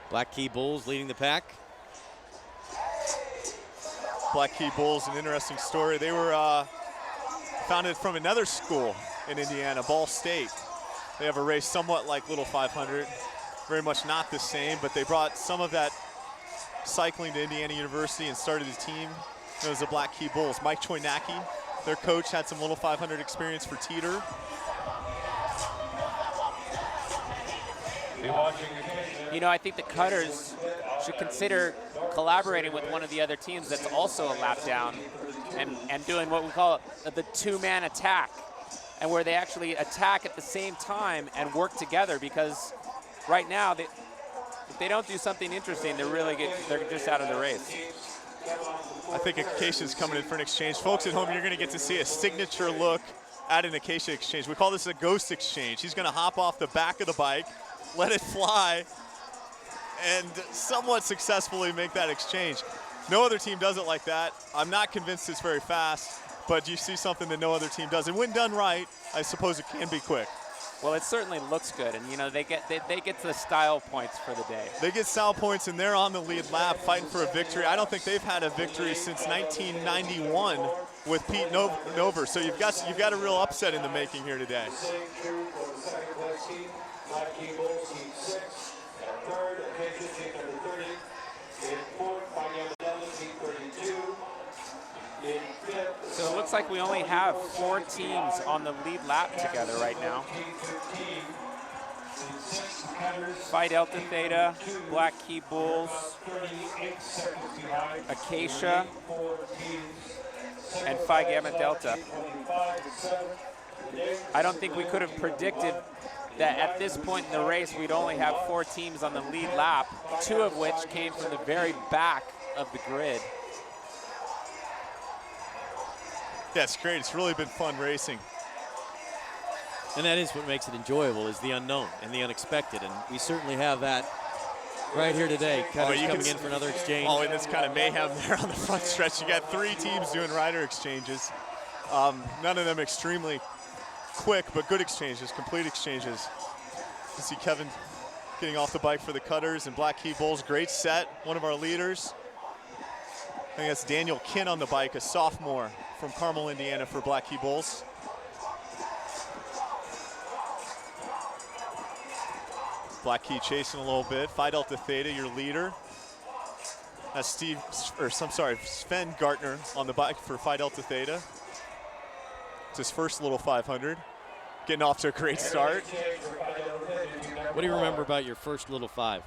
Black Key Bulls leading the pack. Black Key Bulls, an interesting story. They were founded from another school in Indiana, Ball State. They have a race somewhat like Little 500, very much not the same, but they brought some of that cycling to Indiana University and started a team known as the Black Key Bulls. Mike Choynacki, their coach, had some Little 500 experience for Teeter. You know, I think the Cutters should consider collaborating with one of the other teams that's also a lap down and doing what we call the two-man attack, and where they actually attack at the same time and work together, because right now, if they don't do something interesting, they're just out of the race. I think Acacia's coming in for an exchange. Folks at home, you're going to get to see a signature look at an Acacia exchange. We call this a ghost exchange. He's going to hop off the back of the bike, let it fly, and somewhat successfully make that exchange. No other team does it like that. I'm not convinced it's very fast, but you see something that no other team does. And when done right, I suppose it can be quick. Well, it certainly looks good, and you know they get the style points for the day. They get style points, and they're on the lead lap, fighting for a victory. I don't think they've had a victory since 1991 with Pete Nover. So you've got a real upset in the making here today. So it looks like we only have 4 teams on the lead lap together right now. Phi Delta Theta, Black Key Bulls, Acacia, and Phi Gamma Delta. I don't think we could have predicted that at this point in the race we'd only have 4 teams on the lead lap, 2 of which came from the very back of the grid. Yeah, it's great. It's really been fun racing. And that is what makes it enjoyable, is the unknown and the unexpected. And we certainly have that right here today. Cutter's coming in for another exchange. Oh, and this kind of mayhem there on the front stretch. You got 3 teams doing rider exchanges. None of them extremely quick, but good exchanges, complete exchanges. You see Kevin getting off the bike for the Cutters and Black Key Bulls. Great set, one of our leaders. I think that's Daniel Kinn on the bike, a sophomore from Carmel, Indiana for Black Key Bulls. Black Key chasing a little bit. Phi Delta Theta, your leader. That's Sven Gartner on the bike for Phi Delta Theta. It's his first Little 500. Getting off to a great start. What do you remember about your first Little 5?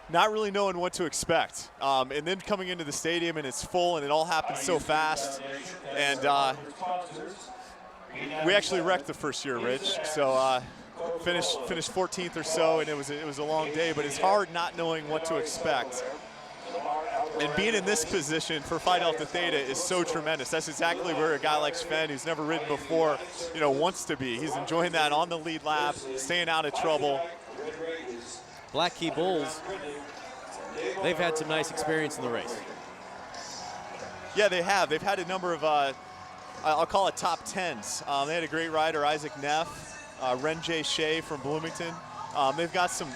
Not really knowing what to expect. And then coming into the stadium and it's full and it all happens so fast. And we actually wrecked the first year, Rich. So finished 14th or so, and it was a long day, but it's hard not knowing what to expect. And being in this position for Phi Delta Theta is so tremendous. That's exactly where a guy like Sven, who's never ridden before, wants to be. He's enjoying that on the lead lap, staying out of trouble. Black Key Bulls, they've had some nice experience in the race. Yeah, they have. They've had a number of, I'll call it top 10s. They had a great rider, Isaac Neff, Ren J. Shea from Bloomington. They've got some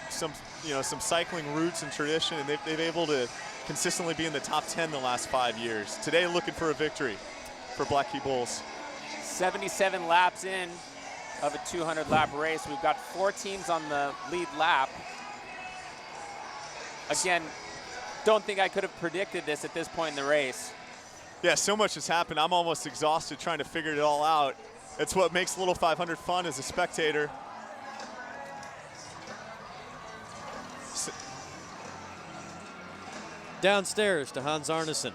cycling roots and tradition, and they've able to consistently be in the top 10 the last 5 years. Today, looking for a victory for Black Key Bulls. 77 laps in of a 200-lap race. We've got 4 teams on the lead lap. Again, don't think I could have predicted this at this point in the race. Yeah, so much has happened. I'm almost exhausted trying to figure it all out. It's what makes Little 500 fun as a spectator. Downstairs to Hans Arneson.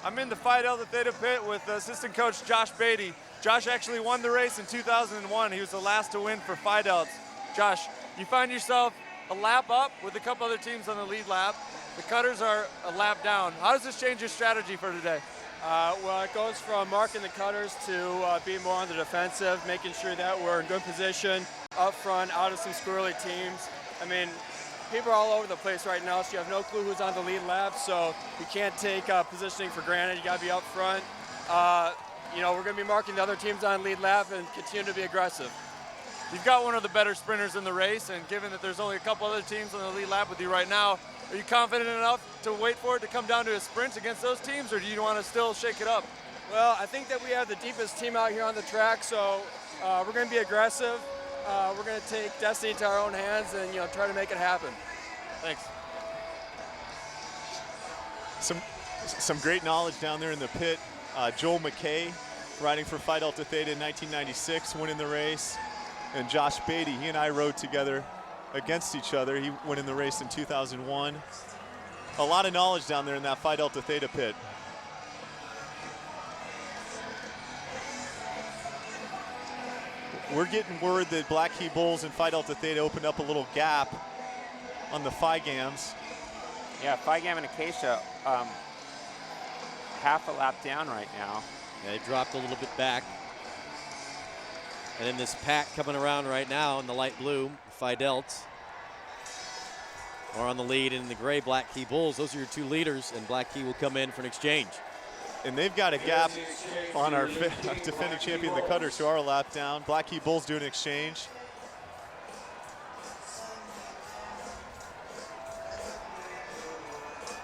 I'm in the Phi Delta Theta pit with assistant coach Josh Beatty. Josh actually won the race in 2001. He was the last to win for Phi Delta. Josh, you find yourself a lap up with a couple other teams on the lead lap. The cutters are a lap down. How does this change your strategy for today? Well, it goes from marking the cutters to being more on the defensive, making sure that we're in good position up front, out of some squirrely teams. I mean, people are all over the place right now, so you have no clue who's on the lead lap, so you can't take positioning for granted. You got to be up front. You know, we're going to be marking the other teams on lead lap and continue to be aggressive. You've got one of the better sprinters in the race, and given that there's only a couple other teams on the lead lap with you right now, are you confident enough to wait for it to come down to a sprint against those teams, or do you want to still shake it up? Well, I think that we have the deepest team out here on the track, so we're going to be aggressive. We're going to take destiny into our own hands and, you know, try to make it happen. Thanks. Some great knowledge down there in the pit. Joel McKay, riding for Phi Delta Theta in 1996, winning the race. And Josh Beatty, he and I rode together against each other. He went in the race in 2001. A lot of knowledge down there in that Phi Delta Theta pit. We're getting word that Black Key Bulls and Phi Delta Theta opened up a little gap on the Phi Gams. Yeah, Phi Gamma and Acacia half a lap down right now. Yeah, they dropped a little bit back. And in this pack coming around right now in the light blue, Phi Delta are on the lead, and in the gray, Black Key Bulls. Those are your 2 leaders, and Black Key will come in for an exchange. And they've got a gap on our defending champion, the cutters, who are a lap down. Black Key Bulls do an exchange.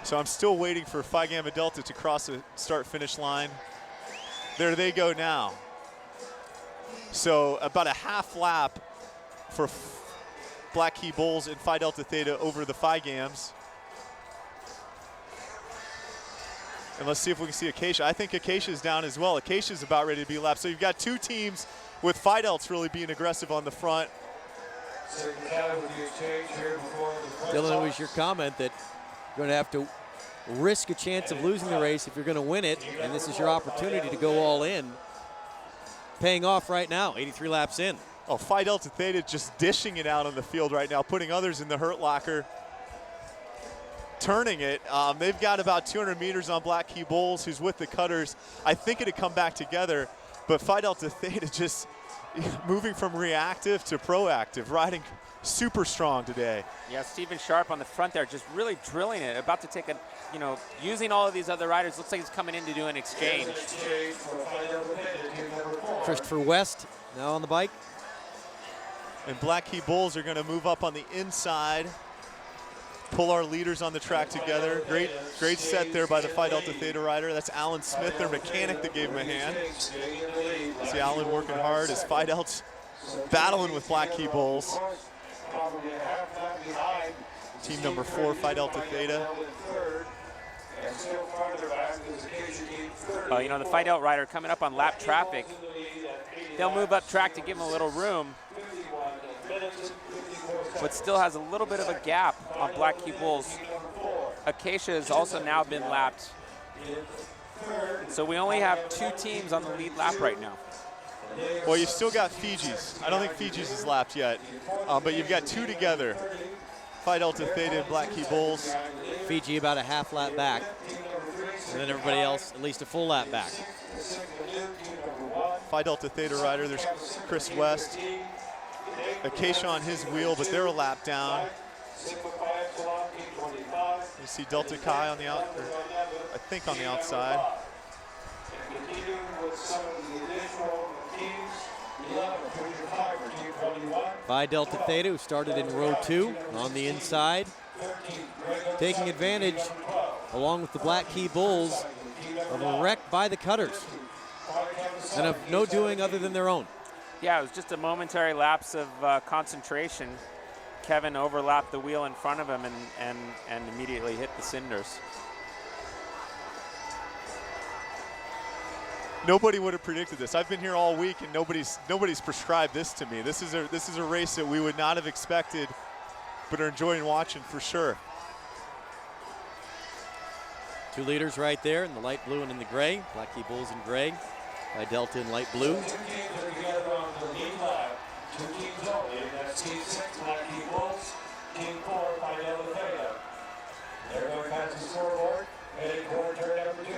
So I'm still waiting for Phi Gamma Delta to cross the start-finish line. There they go now. So about a half lap for Black Key Bulls and Phi Delta Theta over the Phi Gams. And let's see if we can see Acacia. I think Acacia's down as well. Acacia's about ready to be lapped. So you've got 2 teams with Phi Delta really being aggressive on the front. Dylan, it was your comment that you're going to have to risk a chance of losing the race if you're going to win it, and this is your opportunity to go all in. Paying off right now, 83 laps in. Oh, Phi Delta Theta just dishing it out on the field right now, putting others in the hurt locker, turning it. They've got about 200 meters on Black Key Bulls, who's with the cutters. I think it'd come back together, but Phi Delta Theta just moving from reactive to proactive, riding super strong today. Yeah, Stephen Sharp on the front there, just really drilling it, about to take a, you know, using all of these other riders. Looks like he's coming in to do an exchange. Christopher West now on the bike. And Black Key Bulls are going to move up on the inside, pull our leaders on the track together. Great set there by the Phi Delta Theta rider. That's Alan Smith, their mechanic, that gave him a hand. See Alan working hard as Phi Delta battling with Black Key Bulls. Team number 4, Phi Delta Theta. You know, the Phi Delta rider coming up on lap traffic. They'll move up track to give him a little room, but still has a little bit of a gap on Black Key Bulls. Acacia has also now been lapped. So we only have 2 teams on the lead lap right now. Well, you've still got Fiji's. I don't think Fiji's is lapped yet, but you've got 2 together. Phi Delta Theta and Black Key Bulls. Fiji about a half lap back, and then everybody else at least a full lap back. Phi Delta Theta rider, there's Chris West. Acacia on his wheel, but they're a lap down. You see Delta Chi on the I think on the outside. Phi Delta Theta, who started in row 2 on the inside, taking advantage along with the Black Key Bulls, of a wreck by the Cutters, and of no doing other than their own. Yeah, it was just a momentary lapse of concentration. Kevin overlapped the wheel in front of him and immediately hit the cinders. Nobody would have predicted this. I've been here all week, and nobody's prescribed this to me. This is a race that we would not have expected, but are enjoying watching for sure. 2 leaders right there in the light blue and in the gray. Black Key Bulls in gray. Phi Delta in light blue. 2 teams are together on the lead lap. 2 teams only. That's Team 6, Black Key Bulls. Team 4, Phi Delta Theta. They're going past the scoreboard, heading toward turn number 2.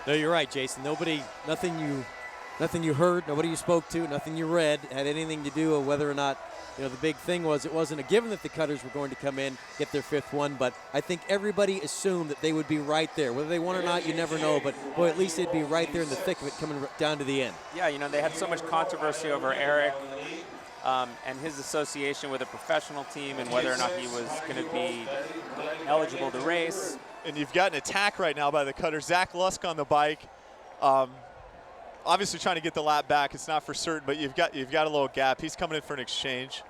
No, you're right, Jason. Nothing you heard, nobody you spoke to, nothing you read had anything to do with whether or not, the big thing was it wasn't a given that the Cutters were going to come in, get their 5th one, but I think everybody assumed that they would be right there. Whether they won or not, you never know, but boy, at least they'd be right there in the thick of it coming down to the end. Yeah, they had so much controversy over Eric and his association with a professional team and whether or not he was going to be eligible to race. And you've got an attack right now by the Cutters. Zach Lusk on the bike. Obviously trying to get the lap back. It's not for certain, but you've got a little gap. He's coming in for an exchange.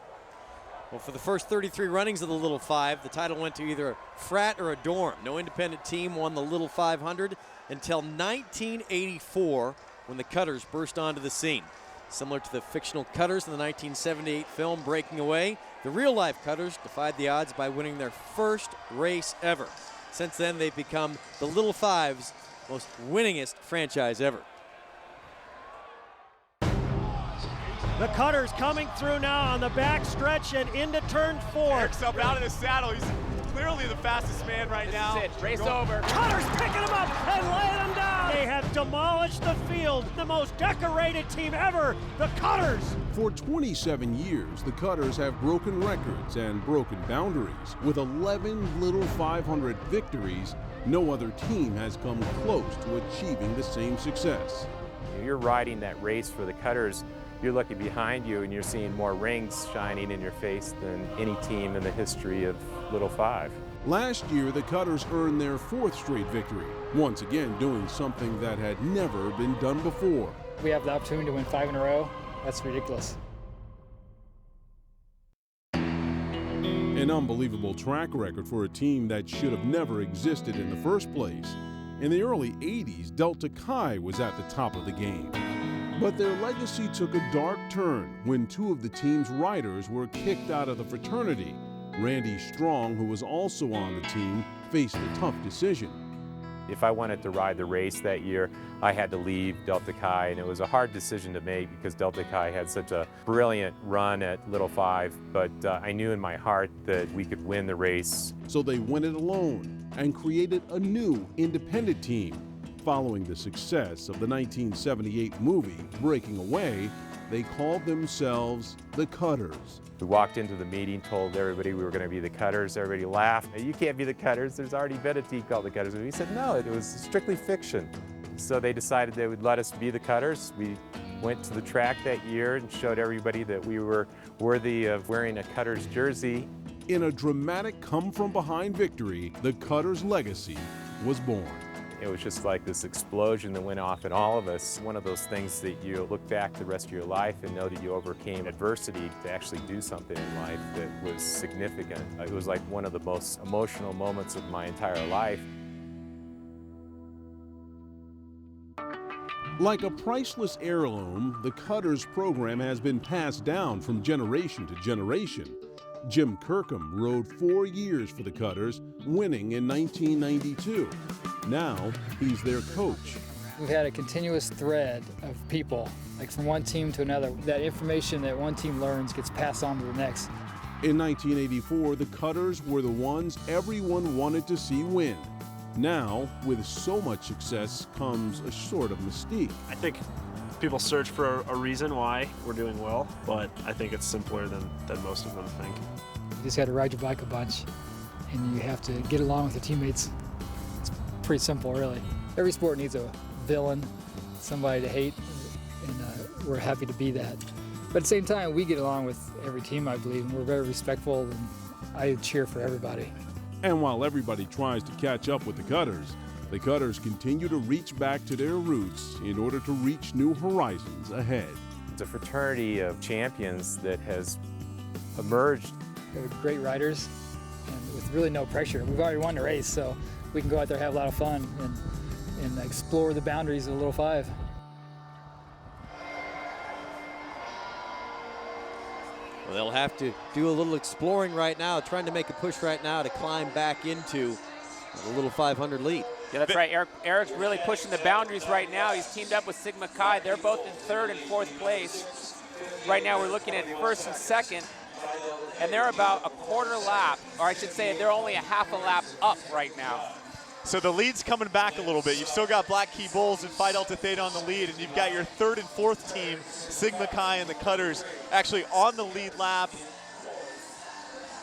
Well, for the first 33 runnings of the Little 5, the title went to either a frat or a dorm. No independent team won the Little 500 until 1984 when the Cutters burst onto the scene. Similar to the fictional Cutters in the 1978 film Breaking Away, the real-life Cutters defied the odds by winning their first race ever. Since then, they've become the Little Five's most winningest franchise ever. The Cutters coming through now on the back stretch and into turn 4. Eric's up out of the saddle. He's clearly the fastest man right now. This is it. Race over. Cutters picking him up and laying him down. They have demolished the field. The most decorated team ever, the Cutters. For 27 years, the Cutters have broken records and broken boundaries. With 11 Little 500 victories, no other team has come close to achieving the same success. You're riding that race for the Cutters. You're looking behind you and you're seeing more rings shining in your face than any team in the history of Little 5. Last year, the Cutters earned their 4th straight victory, once again doing something that had never been done before. We have the opportunity to win 5 in a row. That's ridiculous. An unbelievable track record for a team that should have never existed in the first place. In the early 80s, Delta Chi was at the top of the game. But their legacy took a dark turn when 2 of the team's riders were kicked out of the fraternity. Randy Strong, who was also on the team, faced a tough decision. If I wanted to ride the race that year, I had to leave Delta Chi, and it was a hard decision to make because Delta Chi had such a brilliant run at Little 5, but I knew in my heart that we could win the race. So they went it alone and created a new independent team. Following the success of the 1978 movie, Breaking Away, they called themselves the Cutters. We walked into the meeting, told everybody we were going to be the Cutters. Everybody laughed. You can't be the Cutters. There's already been a team called the Cutters. And we said, no, it was strictly fiction. So they decided they would let us be the Cutters. We went to the track that year and showed everybody that we were worthy of wearing a Cutters jersey. In a dramatic come-from-behind victory, the Cutters' legacy was born. It was just like this explosion that went off in all of us. One of those things that you look back the rest of your life and know that you overcame adversity to actually do something in life that was significant. It was like one of the most emotional moments of my entire life. Like a priceless heirloom, the Cutters program has been passed down from generation to generation. Jim Kirkham rode 4 years for the Cutters, winning in 1992. Now, he's their coach. We've had a continuous thread of people, like from one team to another. That information that one team learns gets passed on to the next. In 1984, the Cutters were the ones everyone wanted to see win. Now, with so much success comes a sort of mystique. I think people search for a reason why we're doing well, but I think it's simpler than most of them think. You just got to ride your bike a bunch, and you have to get along with your teammates. It's pretty simple, really. Every sport needs a villain, somebody to hate, and we're happy to be that. But at the same time, we get along with every team, I believe, and we're very respectful, and I cheer for everybody. And while everybody tries to catch up with the Cutters continue to reach back to their roots in order to reach new horizons ahead. It's a fraternity of champions that has emerged. They're great riders, and with really no pressure. We've already won the race, so we can go out there and have a lot of fun and explore the boundaries of the Little Five. Well, they'll have to do a little exploring right now, trying to make a push right now to climb back into the Little 500 lead. Yeah, that's right. Eric's really pushing the boundaries right now. He's teamed up with Sigma Chi. They're both in 3rd and 4th place. Right now we're looking at 1st and 2nd, and they're about a quarter lap, or I should say they're only a half a lap up right now. So the lead's coming back a little bit. You've still got Black Key Bulls and Phi Delta Theta on the lead, and you've got your 3rd and 4th team, Sigma Chi and the Cutters, actually on the lead lap.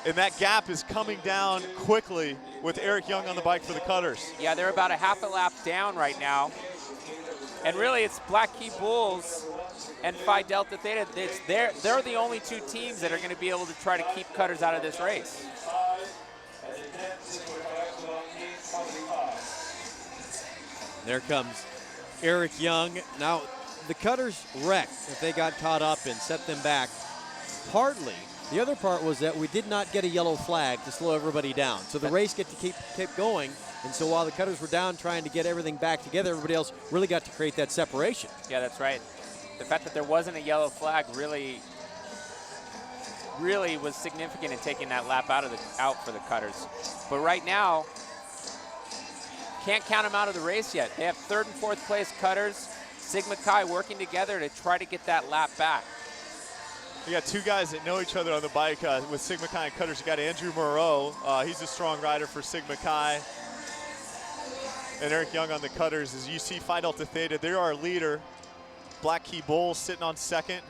And that gap is coming down quickly with Eric Young on the bike for the Cutters. Yeah, they're about a half a lap down right now. And really, it's Black Key Bulls and Phi Delta Theta. They're the only 2 teams that are going to be able to try to keep Cutters out of this race. There comes Eric Young. Now, the Cutters wrecked if they got caught up and set them back. Partly, the other part was that we did not get a yellow flag to slow everybody down. So the race get to keep going. And so while the Cutters were down trying to get everything back together, everybody else really got to create that separation. Yeah, that's right. The fact that there wasn't a yellow flag really was significant in taking that lap out for the Cutters. But right now, can't count them out of the race yet. They have 3rd and 4th place Cutters, Sigma Chi working together to try to get that lap back. You got 2 guys that know each other on the bike with Sigma Chi and Cutters. You got Andrew Moreau. He's a strong rider for Sigma Chi. And Eric Young on the Cutters. As you see Phi Delta Theta, they're our leader. Black Key Bulls sitting on 2nd.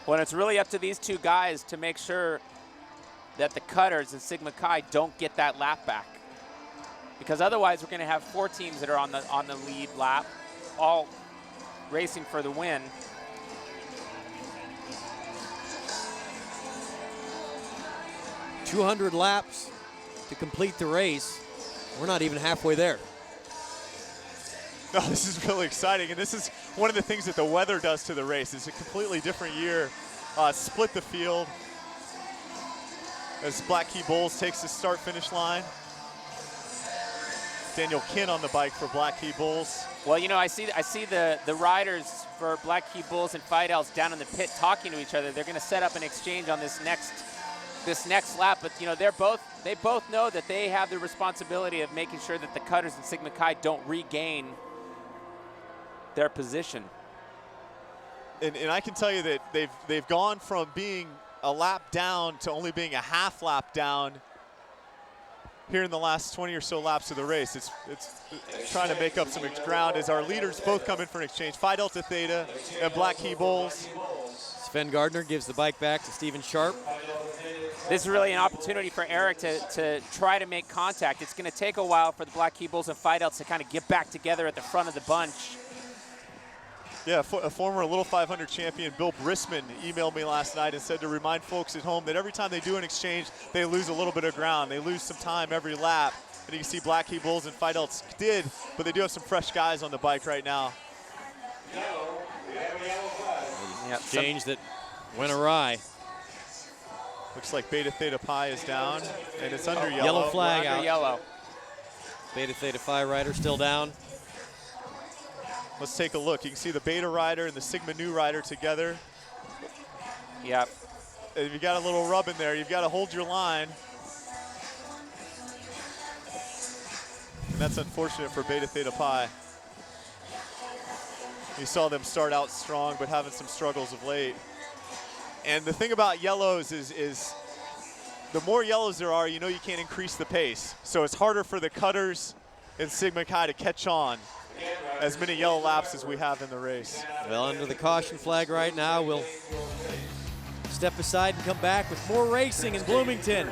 Well, it's really up to these 2 guys to make sure that the Cutters and Sigma Chi don't get that lap back. Because otherwise we're going to have 4 teams that are on the lead lap, all racing for the win. "200 laps to complete the race." We're not even halfway there. No, this is really exciting, and this is one of the things that the weather does to the race. It's a completely different year. Split the field as Black Key Bulls takes the start-finish line. Daniel Kinn on the bike for Black Key Bulls. Well, you know, I see the riders for Black Key Bulls and Phi Delta down in the pit talking to each other. They're going to set up an exchange on this next lap, but you know, they both know that they have the responsibility of making sure that the Cutters and Sigma Chi don't regain their position. And I can tell you that they've gone from being a lap down to only being a half lap down here in the last 20 or so laps of the race. It's trying to make up some ground as our leaders both come in for an exchange. Phi Delta Theta and Black Key Bulls. Sven Gardner gives the bike back to Stephen Sharp. This is really an opportunity for Eric to try to make contact. It's going to take a while for the Black Key Bulls and Phi Delta to kind of get back together at the front of the bunch. Yeah, a former Little 500 champion, Bill Brisman, emailed me last night and said to remind folks at home that every time they do an exchange, they lose a little bit of ground. They lose some time every lap. And you can see Black Key Bulls and Phi Delta did, but they do have some fresh guys on the bike right now. Exchange that went awry. Looks like Beta Theta Pi is down, and it's under yellow. Yellow flag out. Yellow. Beta Theta Phi rider still down. Let's take a look. You can see the Beta rider and the Sigma Nu rider together. Yep. And you got a little rub in there. You've got to hold your line. And that's unfortunate for Beta Theta Pi. You saw them start out strong, but having some struggles of late. And the thing about yellows is the more yellows there are, you know you can't increase the pace. So it's harder for the Cutters and Sigma Chi to catch on as many yellow laps as we have in the race. Well, under the caution flag right now, we'll step aside and come back with more racing in Bloomington.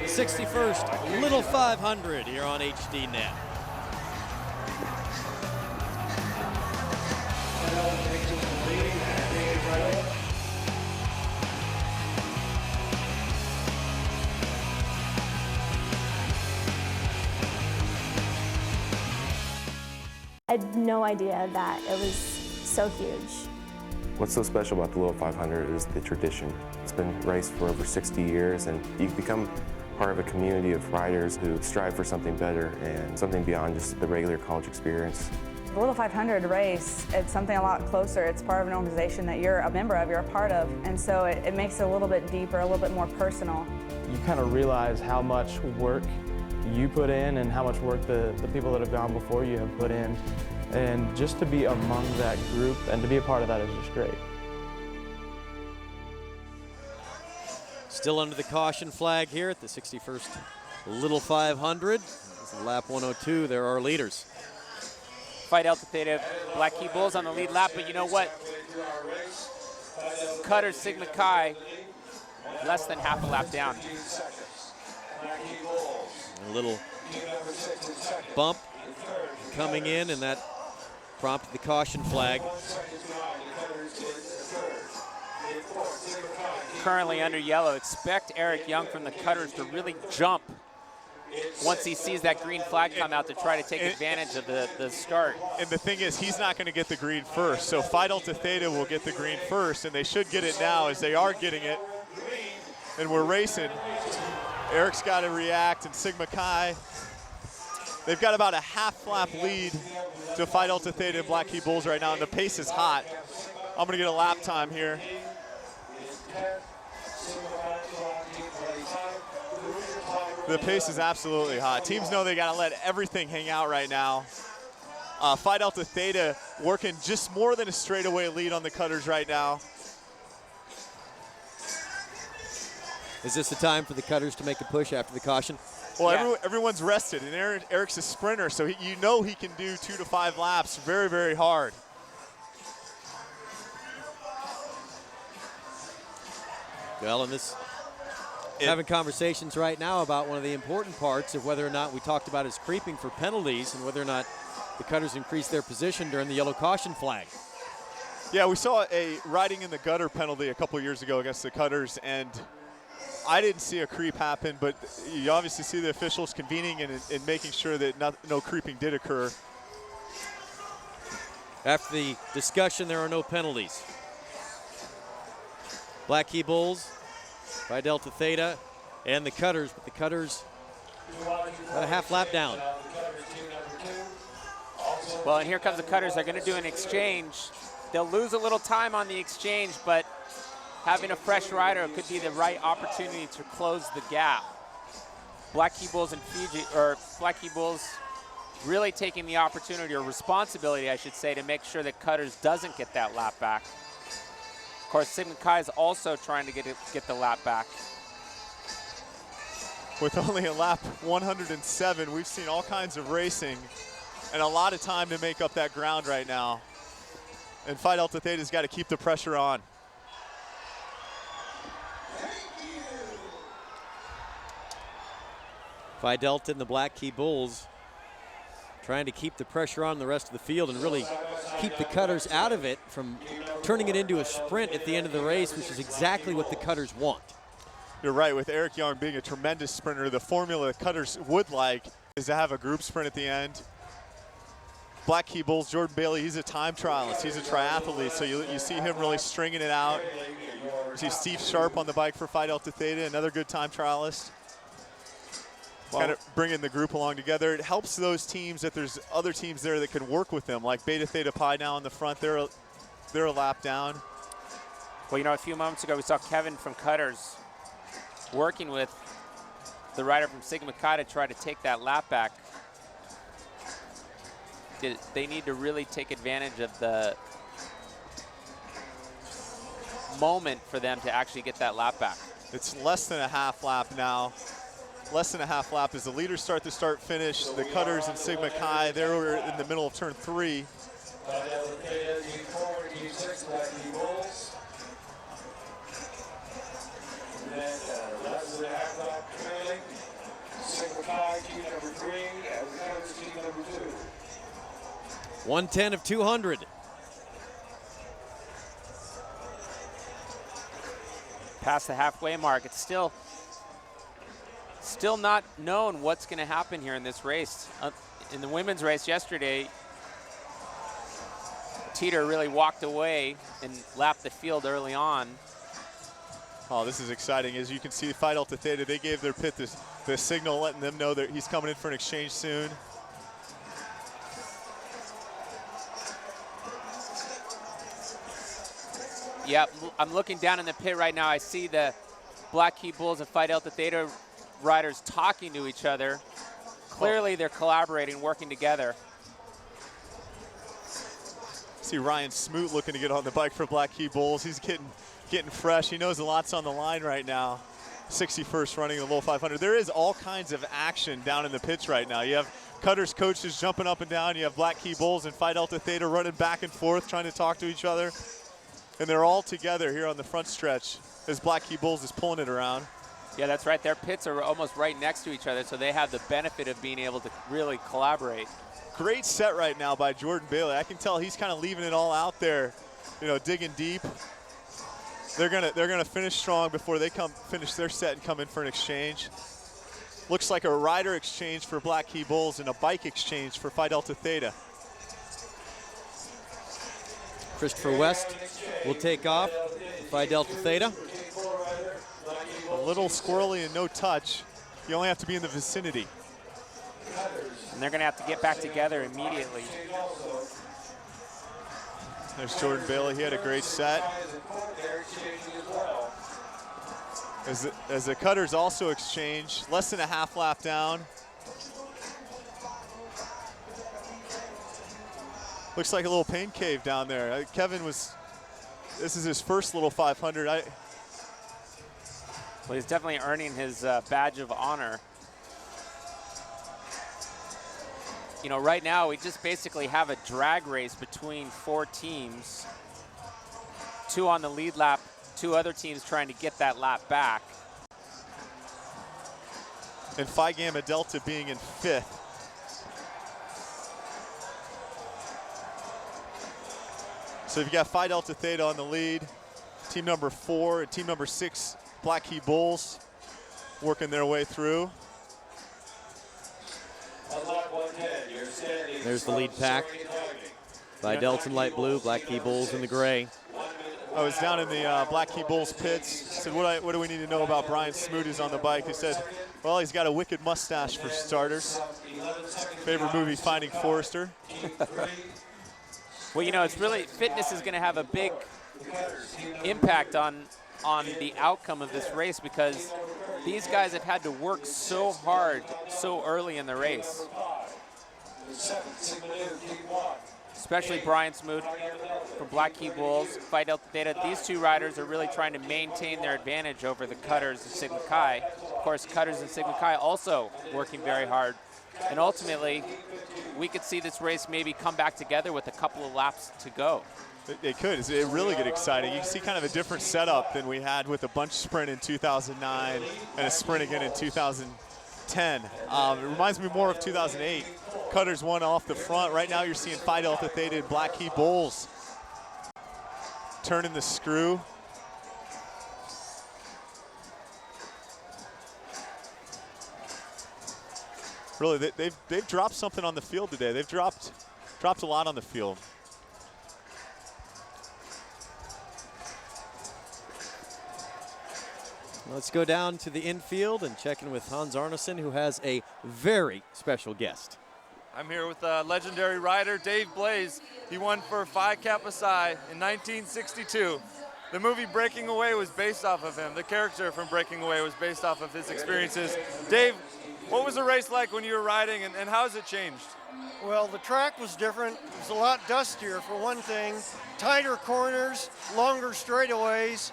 61st Little 500 here on HDNet. I had no idea that it was so huge. What's so special about the Little 500 is the tradition. It's been raced for over 60 years, and you become part of a community of riders who strive for something better and something beyond just the regular college experience. The Little 500 race, it's something a lot closer. It's part of an organization that you're a member of, you're a part of, and so it makes it a little bit deeper, a little bit more personal. You kind of realize how much work you put in and how much work the people that have gone before you have put in. And just to be among that group and to be a part of that is just great. Still under the caution flag here at the 61st Little 500. This is lap 102. There are leaders. Phi Delta Theta, Black Key Bulls on the lead lap, but you know what? Cutters Sigma Chi, less than half a lap down. A little bump coming in, and that prompted the caution flag. Currently under yellow. Expect Eric Young from the Cutters to really jump once he sees that green flag come out to try to take advantage of the start. And the thing is, he's not going to get the green first. So Phi Delta Theta will get the green first, and they should get it now as they are getting it. And we're racing. Eric's got to react, and Sigma Chi, they've got about a half lap lead to Phi Delta Theta and Black Key Bulls right now, and the pace is hot. I'm going to get a lap time here. The pace is absolutely hot. Teams know they got to let everything hang out right now. Phi Delta Theta working just more than a straightaway lead on the Cutters right now. Is this the time for the Cutters to make a push after the caution? Well, yeah. Everyone's rested, and Eric's a sprinter, so you know he can do 2 to 5 laps very, very hard. Well, in this, having conversations right now about one of the important parts of whether or not we talked about is creeping for penalties and whether or not the Cutters increased their position during the yellow caution flag. Yeah, we saw a riding in the gutter penalty a couple years ago against the Cutters, and I didn't see a creep happen, but you obviously see the officials convening and making sure that no creeping did occur. After the discussion, there are no penalties. Black Key Bulls, Phi Delta Theta, and the Cutters, but the Cutters got a half lap down. Well, and here comes the Cutters. They're going to do an exchange. They'll lose a little time on the exchange, but having a fresh rider could be the right opportunity to close the gap. Black Key Bulls and Black Key Bulls really taking the opportunity, or responsibility, I should say, to make sure that Cutters doesn't get that lap back. Of course, Sigma Chi is also trying to get the lap back. With only a lap 107, we've seen all kinds of racing and a lot of time to make up that ground right now. And Phi Delta Theta's got to keep the pressure on. Phi Delta and the Black Key Bulls trying to keep the pressure on the rest of the field and really keep the Cutters out of it from turning it into a sprint at the end of the race, which is exactly what the Cutters want. You're right, with Eric Young being a tremendous sprinter, the formula the Cutters would like is to have a group sprint at the end. Black Key Bulls, Jordan Bailey, he's a time trialist, he's a triathlete, so you see him really stringing it out. You see Steve Sharp on the bike for Phi Delta Theta, another good time trialist. Kind of bringing the group along together. It helps those teams that there's other teams there that can work with them, like Beta Theta Pi now in the front. They're a lap down. Well, you know, a few moments ago we saw Kevin from Cutters working with the rider from Sigma Chi to try to take that lap back. They need to really take advantage of the moment for them to actually get that lap back. It's less than a half lap now. Less than a half lap as the leaders start to start-finish. The Cutters and Sigma Chi, they're in the middle of turn 3. Sigma Chi, team number 3, and the Cutters, team number 2. 110 of 200. Past the halfway mark, it's still not known what's going to happen here in this race. In the women's race yesterday, Teeter really walked away and lapped the field early on. Oh, this is exciting. As you can see, Phi Delta Theta, they gave their pit the signal letting them know that he's coming in for an exchange soon. Yep, I'm looking down in the pit right now. I see the Black Key Bulls and Phi Delta Theta riders talking to each other. Clearly they're collaborating, working together. See Ryan Smoot looking to get on the bike for Black Key Bulls. He's getting fresh. He knows a lot's on the line right now. 61st running the low 500. There is all kinds of action down in the pits right now. You have Cutters coaches jumping up and down. You have Black Key Bulls and Phi Delta Theta running back and forth, trying to talk to each other. And they're all together here on the front stretch as Black Key Bulls is pulling it around. Yeah, that's right. Their pits are almost right next to each other, so they have the benefit of being able to really collaborate. Great set right now by Jordan Bailey. I can tell he's kind of leaving it all out there, you know, digging deep. They're gonna finish strong before they finish their set and come in for an exchange. Looks like a rider exchange for Black Key Bulls and a bike exchange for Phi Delta Theta. Christopher West will take off. Phi Delta Theta. A little squirrely and no touch. You only have to be in the vicinity. And they're going to have to get back together immediately. There's Jordan Bailey. He had a great set. As the Cutters also exchange, less than a half lap down. Looks like a little pain cave down there. Kevin this is his first little 500. Well, he's definitely earning his badge of honor. You know, right now we just basically have a drag race between 4 teams. 2 on the lead lap, 2 other teams trying to get that lap back. And Phi Gamma Delta being in 5th. So you've got Phi Delta Theta on the lead, team number 4, and team number 6, Black Key Bulls, working their way through. There's the lead pack. Phi Delta in light blue, Black Key Bulls in the gray. I was down in the Black Key Bulls pits. Said, what do we need to know about Brian Smoot who's on the bike? He said, well, he's got a wicked mustache for starters. Favorite movie, Finding Forrester. Well, you know, it's really, fitness is going to have a big impact on the outcome of this race because these guys have had to work so hard so early in the race. Especially Brian Smoot from Black Key Bulls, Phi Delta Theta. These 2 riders are really trying to maintain their advantage over the Cutters and Sigma Chi. Of course, Cutters and Sigma Chi also working very hard. And ultimately, we could see this race maybe come back together with a couple of laps to go. It could. It really get exciting. You can see kind of a different setup than we had with a bunch sprint in 2009 and a sprint again in 2010. It reminds me more of 2008. Cutters won off the front. Right now you're seeing Phi Delta Theta and Black Key Bulls turning the screw. Really, they've dropped something on the field today. They've dropped a lot on the field. Let's go down to the infield and check in with Hans Arneson, who has a very special guest. I'm here with legendary rider Dave Blaze. He won for Phi Kappa Psi in 1962. The movie Breaking Away was based off of him. The character from Breaking Away was based off of his experiences. Dave, what was the race like when you were riding, and how has it changed? Well, the track was different. It was a lot dustier, for one thing. Tighter corners, longer straightaways.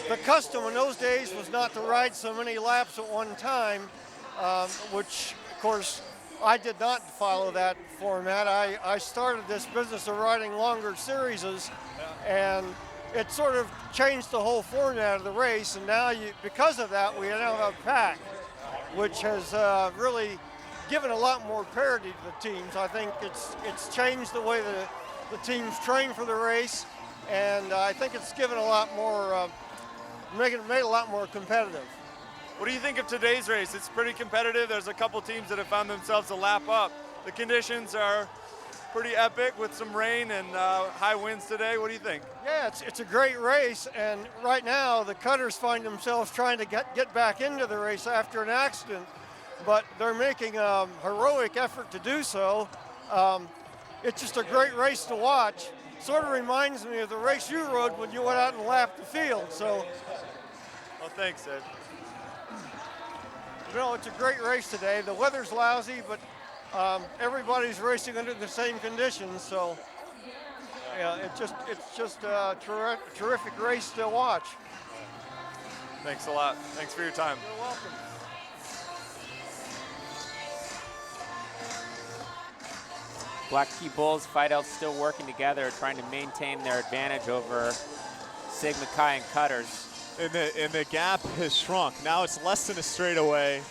The custom in those days was not to ride so many laps at one time, which, of course, I did not follow that format. I started this business of riding longer series, and it sort of changed the whole format of the race, and now, because of that, we now have a pack, which has really given a lot more parity to the teams. I think it's changed the way the teams train for the race, and I think it's given a lot more, made it a lot more competitive. What do you think of today's race? It's pretty competitive. There's a couple teams that have found themselves a lap up. The conditions are pretty epic with some rain and high winds today. What do you think? Yeah, it's a great race, and right now the cutters find themselves trying to get back into the race after an accident, but they're making a heroic effort to do so. It's just a great race to watch. Sort of reminds me of the race you rode when you went out and lapped the field. So, well, thanks, Ed. You know, it's a great race today. The weather's lousy, but everybody's racing under the same conditions. So, yeah, it's just a terrific race to watch. Thanks a lot. Thanks for your time. You're welcome. Black Key Bulls, Phi Delta still working together, trying to maintain their advantage over Sigma Chi and Cutters. And the gap has shrunk. Now it's less than a straightaway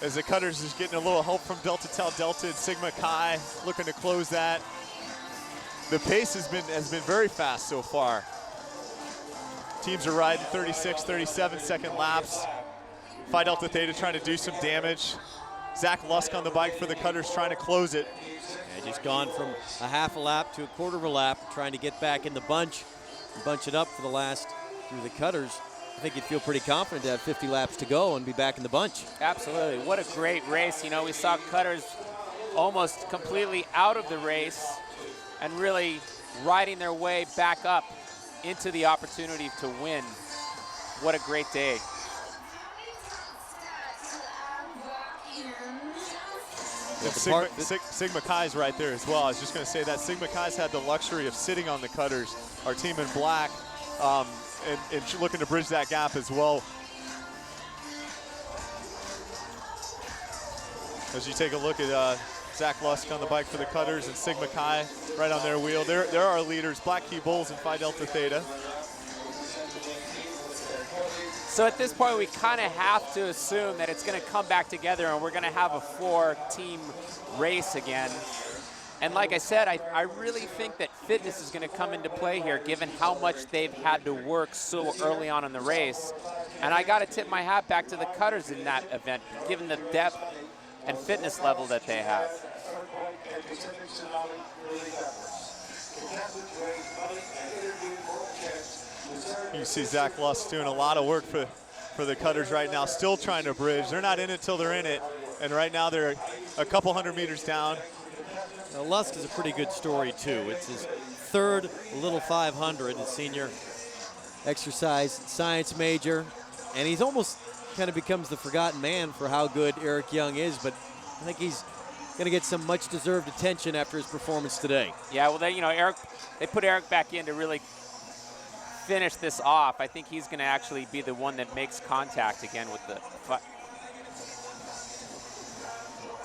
as the Cutters is getting a little help from Delta Tau Delta and Sigma Chi looking to close that. The pace has been very fast so far. Teams are riding 36, 37-second laps. Phi Delta Theta trying to do some damage. Zach Lusk on the bike for the Cutters trying to close it. Yeah, just gone from a half a lap to a quarter of a lap, trying to get back in the bunch it up for the last through the Cutters. I think you'd feel pretty confident to have 50 laps to go and be back in the bunch. Absolutely. What a great race. You know, we saw Cutters almost completely out of the race and really riding their way back up into the opportunity to win. What a great day. Sigma Chi's right there as well. I was just going to say that Sigma Chi's had the luxury of sitting on the Cutters, our team in black, and looking to bridge that gap as well. As you take a look at Zach Lusk on the bike for the Cutters and Sigma Chi right on their wheel. There are leaders, Black Key Bulls and Phi Delta Theta. So at this point, we kind of have to assume that it's going to come back together and we're going to have a 4-team race again. And like I said, I really think that fitness is going to come into play here, given how much they've had to work so early on in the race. And I got to tip my hat back to the Cutters in that event, given the depth and fitness level that they have. You see Zach Lusk doing a lot of work for the Cutters right now, still trying to bridge. They're not in it till they're in it, and right now they're a couple hundred meters down. Now Lusk is a pretty good story too. It's his third Little 500, his senior exercise science major, and he's almost kind of becomes the forgotten man for how good Eric Young is, but I think he's going to get some much deserved attention after his performance today. Yeah, well, they put Eric back in to really finish this off. I think he's going to actually be the one that makes contact again with the.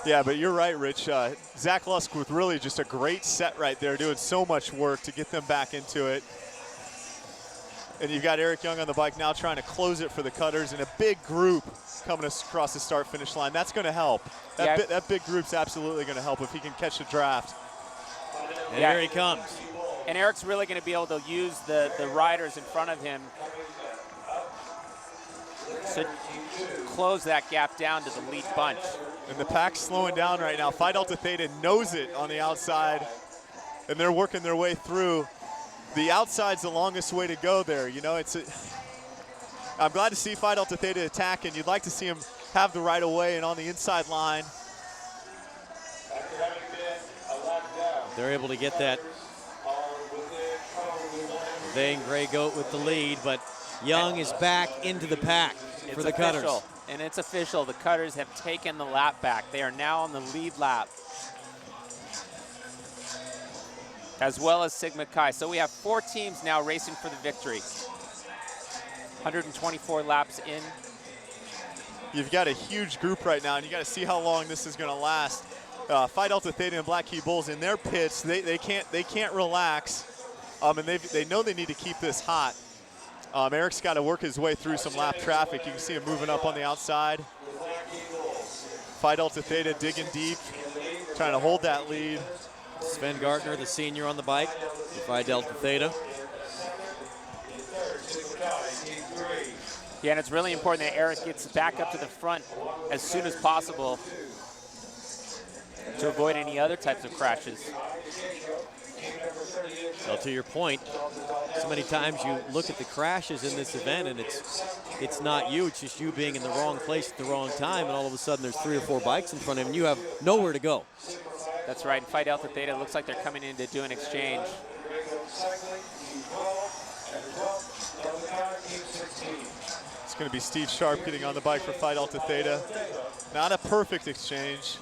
Yeah, but you're right, Rich. Zach Lusk with really just a great set right there, doing so much work to get them back into it. And you've got Eric Young on the bike now trying to close it for the Cutters, and a big group coming across the start-finish line. That's going to help. That big group's absolutely going to help if he can catch the draft. And here he comes. And Eric's really going to be able to use the riders in front of him to close that gap down to the lead bunch. And the pack's slowing down right now. Phi Delta Theta knows it on the outside, and they're working their way through. The outside's the longest way to go there. You know, I'm glad to see Phi Delta Theta attack, and you'd like to see him have the right of way and on the inside line. They're able to get that. They and Gray Goat with the lead, but Young is back into the pack for the Cutters. And it's official. The Cutters have taken the lap back. They are now on the lead lap, as well as Sigma Chi. So we have 4 teams now racing for the victory. 124 laps in. You've got a huge group right now, and you got to see how long this is going to last. Phi Delta Theta and Black Key Bulls in their pits, they can't relax, and they know they need to keep this hot. Eric's got to work his way through some lap traffic. You can see him moving up on the outside. Phi Delta Theta digging deep, trying to hold that lead. Sven Gardner, the senior on the bike, Phi Delta Theta. Yeah, and it's really important that Eric gets back up to the front as soon as possible. to avoid any other types of crashes. Well, to your point, so many times you look at the crashes in this event and it's not you, it's just you being in the wrong place at the wrong time, and all of a sudden there's 3 or 4 bikes in front of him and you have nowhere to go. That's right, and Phi Delta Theta, it looks like they're coming in to do an exchange. It's going to be Steve Sharp getting on the bike for Phi Delta Theta. Not a perfect exchange.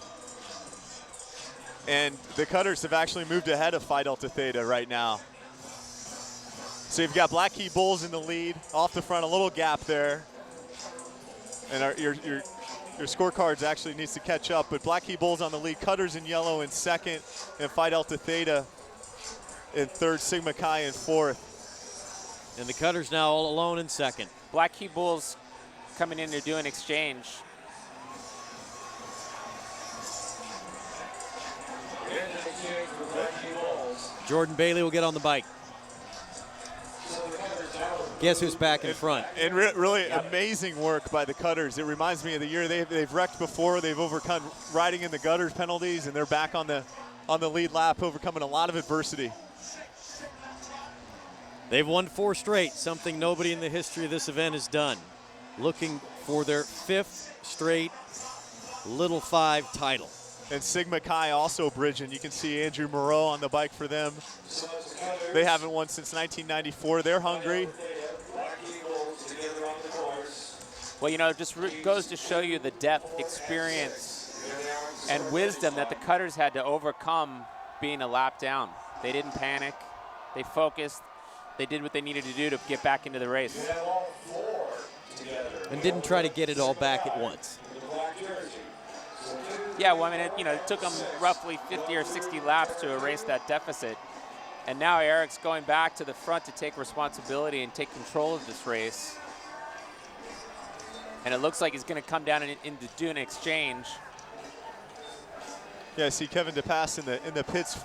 And the Cutters have actually moved ahead of Phi Delta Theta right now. So you've got Black Key Bulls in the lead, off the front, a little gap there. And your scorecards actually needs to catch up, but Black Key Bulls on the lead, Cutters in yellow in second, and Phi Delta Theta in third, Sigma Chi in fourth. And the Cutters now all alone in second. Black Key Bulls coming in to do an exchange. Jordan Bailey will get on the bike. Guess who's back in front? And really amazing work by the Cutters. It reminds me of the year they've wrecked before. They've overcome riding in the gutters penalties, and they're back on the lead lap, overcoming a lot of adversity. They've won 4 straight, something nobody in the history of this event has done. Looking for their 5th straight Little 5 title. And Sigma Chi also bridging. You can see Andrew Moreau on the bike for them. They haven't won since 1994. They're hungry. Well, you know, it just goes to show you the depth, experience, and wisdom that the Cutters had to overcome being a lap down. They didn't panic. They focused. They did what they needed to do to get back into the race. And didn't try to get it all back at once. Yeah, well, I mean, it took them roughly 50 or 60 laps to erase that deficit. And now Eric's going back to the front to take responsibility and take control of this race. And it looks like he's going to come down and do an exchange. Yeah, I see Kevin DePass in the pits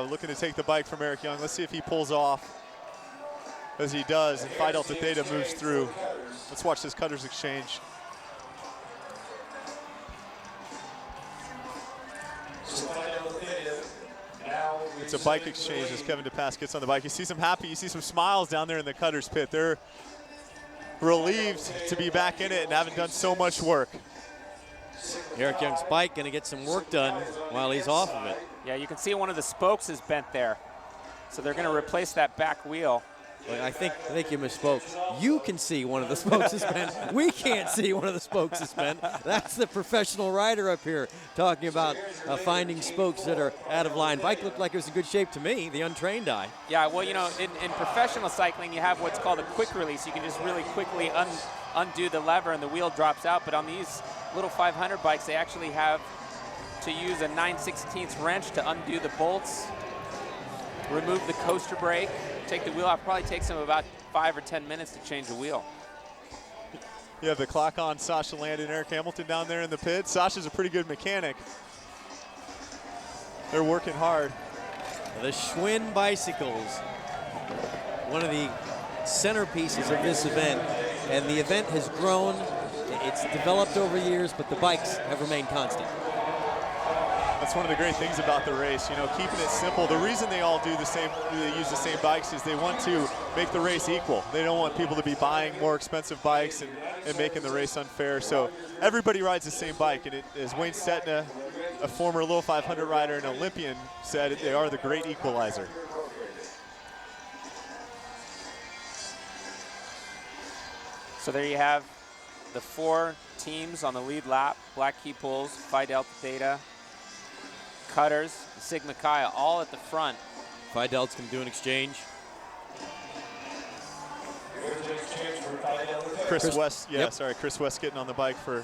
looking to take the bike from Eric Young. Let's see if he pulls off. As he does, and Phi Delta Theta moves through. Let's watch this Cutters exchange. It's a bike exchange as Kevin DePass gets on the bike. You see some happy, you see some smiles down there in the Cutters pit. They're relieved to be back in it and haven't done so much work. Eric Young's bike going to get some work done while he's off of it. Yeah, you can see one of the spokes is bent there. So they're going to replace that back wheel. I think you misspoke. You can see one of the spokes is bent. We can't see one of the spokes is bent. That's the professional rider up here talking about finding spokes that are out of line. Bike looked like it was in good shape to me, the untrained eye. Yeah, well, you know, in professional cycling, you have what's called a quick release. You can just really quickly undo the lever and the wheel drops out. But on these little 500 bikes, they actually have to use a 9/16 wrench to undo the bolts, remove the coaster brake, take the wheel off. Probably takes them about 5 or 10 minutes to change the wheel. You have the clock on Sasha Land and Eric Hamilton down there in the pit. Sasha's a pretty good mechanic. They're working hard. The Schwinn bicycles, one of the centerpieces of this event, and the event has grown. It's developed over years, but the bikes have remained constant. That's one of the great things about the race, you know, keeping it simple. The reason they all do the same, they use the same bikes is they want to make the race equal. They don't want people to be buying more expensive bikes and making the race unfair. So everybody rides the same bike. And as Wayne Stetna, a former Little 500 rider and Olympian, said, they are the great equalizer. So there you have the 4 teams on the lead lap. Black Key Bulls, Phi Delta Theta, Cutters, Sigma Chi, all at the front. Phi Delta's going to do an exchange. Chris West, Chris West getting on the bike for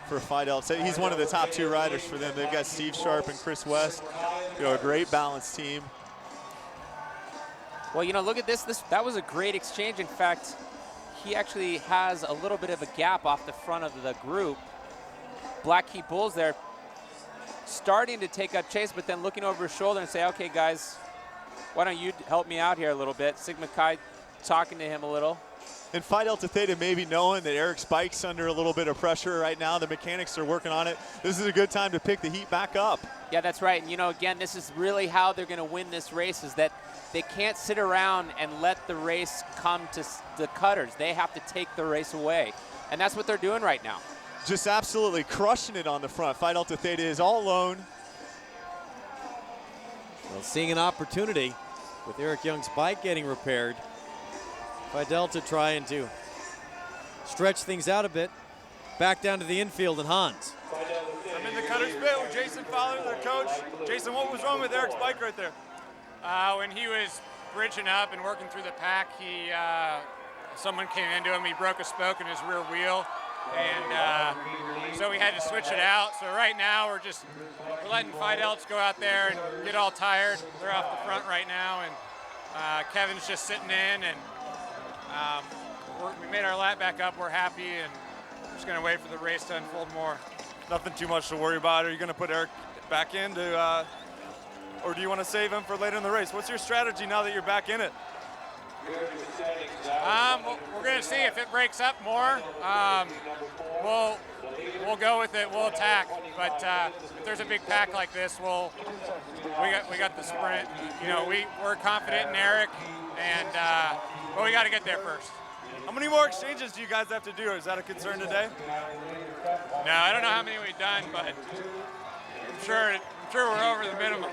Phi Delta. He's one of the top 2 riders for them. They've got Steve Sharp and Chris West. You know, a great balanced team. Well, you know, look at this. That was a great exchange. In fact, he actually has a little bit of a gap off the front of the group. Black Key Bulls there starting to take up chase, but then looking over his shoulder and say, okay, guys, why don't you help me out here a little bit? Sigma Chi talking to him a little. And Phi Delta Theta maybe knowing that Eric's bike's under a little bit of pressure right now. The mechanics are working on it. This is a good time to pick the heat back up. Yeah, that's right. And, you know, again, this is really how they're going to win this race, is that they can't sit around and let the race come to the cutters. They have to take the race away. And that's what they're doing right now. Just absolutely crushing it on the front. Phi Delta Theta is all alone. Well, seeing an opportunity with Eric Young's bike getting repaired. Phi Delta trying to stretch things out a bit. Back down to the infield and Hans. I'm in the cutters pit with Jason Fowler, their coach. Jason, what was wrong with Eric's bike right there? When he was bridging up and working through the pack, someone came into him. He broke a spoke in his rear wheel, and so we had to switch it out. So right now we're letting Phi Deltas go out there and get all tired. They're off the front right now, and Kevin's just sitting in, and we made our lap back up. We're happy, and we're just going to wait for the race to unfold more. Nothing too much to worry about. Are you going to put Eric back in or do you want to save him for later in the race? What's your strategy now that you're back in it? We're going to see if it breaks up more. We'll go with it. We'll attack. But if there's a big pack like this, we got the sprint. You know, we're confident in Eric, and but we got to get there first. How many more exchanges do you guys have to do? Is that a concern today? No, I don't know how many we've done, but I'm sure we're over the minimum.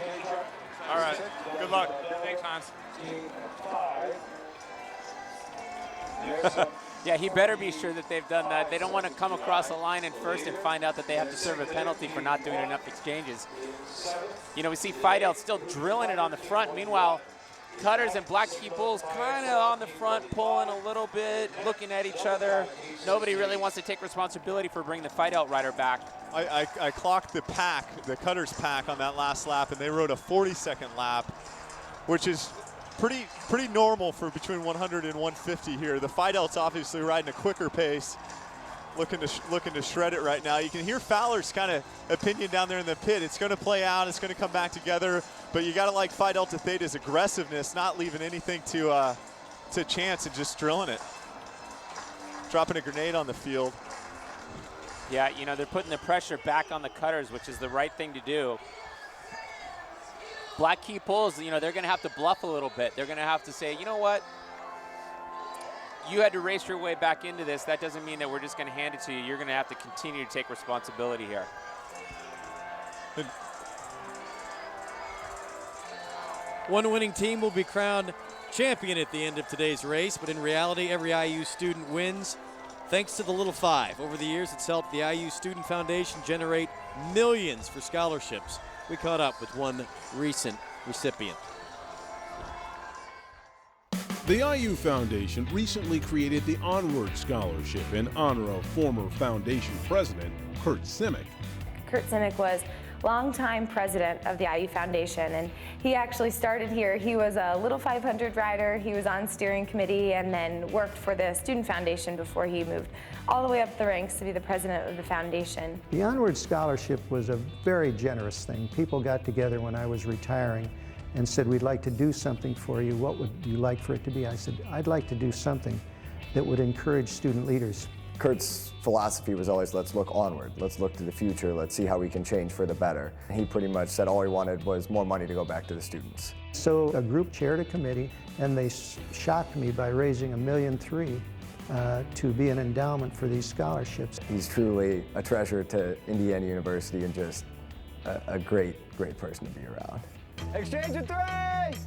All right. Good luck. Thanks, Hans. Yeah, he better be sure that they've done that. They don't want to come across the line and first and find out that they have to serve a penalty for not doing enough exchanges. You know, we see Phi Delta still drilling it on the front. Meanwhile, Cutters and Black Key Bulls kind of on the front, pulling a little bit, looking at each other. Nobody really wants to take responsibility for bringing the Phi Delta rider back. I clocked the pack, the Cutters pack on that last lap, and they rode a 40-second lap, which is pretty normal for between 100 and 150 here. The Phi Delta's obviously riding a quicker pace, looking to shred it right now. You can hear Fowler's kind of opinion down there in the pit. It's going to play out. It's going to come back together. But you got to like Phi Delta Theta's aggressiveness, not leaving anything to chance and just drilling it. Dropping a grenade on the field. Yeah, you know, they're putting the pressure back on the Cutters, which is the right thing to do. Black Key Pulls, you know, they're going to have to bluff a little bit. They're going to have to say, you know what? You had to race your way back into this. That doesn't mean that we're just going to hand it to you. You're going to have to continue to take responsibility here. One winning team will be crowned champion at the end of today's race, but in reality, every IU student wins thanks to the Little Five. Over the years, it's helped the IU Student Foundation generate millions for scholarships. We caught up with one recent recipient. The IU Foundation recently created the Onward Scholarship in honor of former foundation president Kurt Simic. Kurt Simic was longtime president of the IU Foundation, and he actually started here. He was a Little 500 rider, he was on steering committee, and then worked for the Student Foundation before he moved all the way up the ranks to be the president of the foundation. The Onward Scholarship was a very generous thing. People got together when I was retiring and said, we'd like to do something for you. What would you like for it to be? I said, I'd like to do something that would encourage student leaders. Kurt's philosophy was always, let's look onward, let's look to the future, let's see how we can change for the better. He pretty much said all he wanted was more money to go back to the students. So a group chaired a committee, and they shocked me by raising $1.3 million to be an endowment for these scholarships. He's truly a treasure to Indiana University and just a great person to be around. Exchange of three!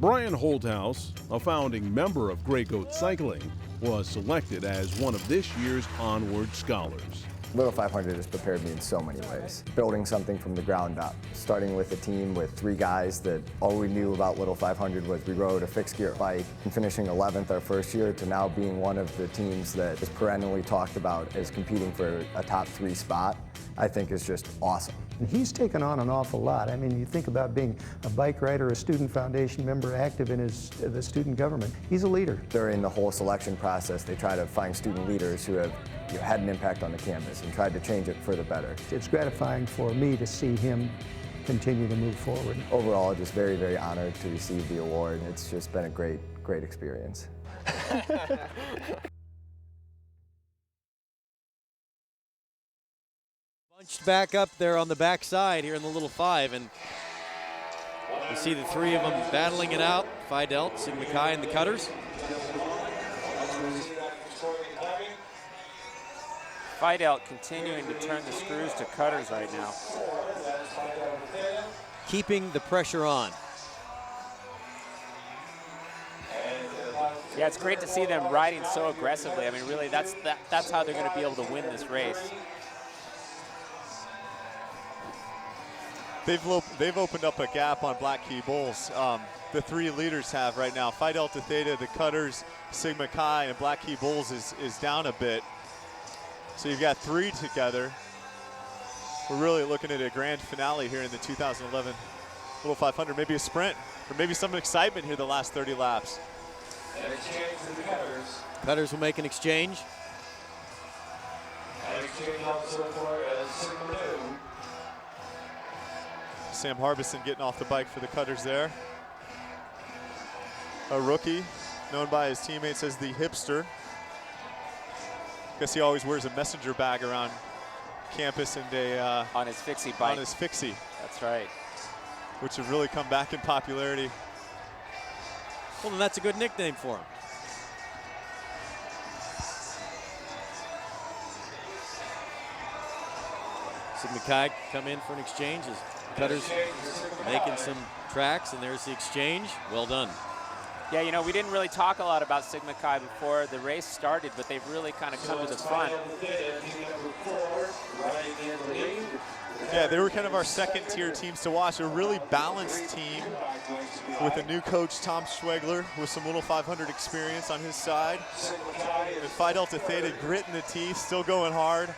Brian Holthouse, a founding member of Gray Goat Cycling, was selected as one of this year's Onward Scholars. Little 500 has prepared me in so many ways. Building something from the ground up, starting with a team with 3 guys that all we knew about Little 500 was we rode a fixed gear bike, and finishing 11th our first year to now being one of the teams that is perennially talked about as competing for a top 3 spot, I think is just awesome. And he's taken on an awful lot. I mean, you think about being a bike rider, a student foundation member, active in the student government. He's a leader. During the whole selection process, they try to find student leaders who have had an impact on the campus and tried to change it for the better. It's gratifying for me to see him continue to move forward. Overall, just very, very honored to receive the award. It's just been a great experience. Punched back up there on the backside here in the little 5, and you see the 3 of them battling it out. Phi Delta, Sigma Chi, and the cutters. Phi Delta continuing to turn the screws to cutters right now. Keeping the pressure on. Yeah, it's great to see them riding so aggressively. I mean, really, that's how they're going to be able to win this race. They've opened up a gap on Black Key Bulls. The 3 leaders have right now. Phi Delta Theta, the cutters, Sigma Chi, and Black Key Bulls is down a bit. So you've got 3 together. We're really looking at a grand finale here in the 2011 Little 500, maybe a sprint, or maybe some excitement here the last 30 laps. And exchange to the cutters. Cutters will make an exchange. And exchange also for Sigma Nu. Sam Harbison getting off the bike for the cutters there. A rookie, known by his teammates as the hipster. Guess he always wears a messenger bag around campus and a on his fixie bike. On his fixie. That's right. Which have really come back in popularity. Well, then that's a good nickname for him. Sigma Chi come in for an exchange as cutters making some tracks, and there's the exchange. Well done. Yeah, you know, we didn't really talk a lot about Sigma Chi before the race started, but they've really kind of come to the front. Yeah, they were kind of our second-tier teams to watch. A really balanced team with a new coach, Tom Schwegler, with some little 500 experience on his side. And Phi Delta Theta grit in the teeth, still going hard.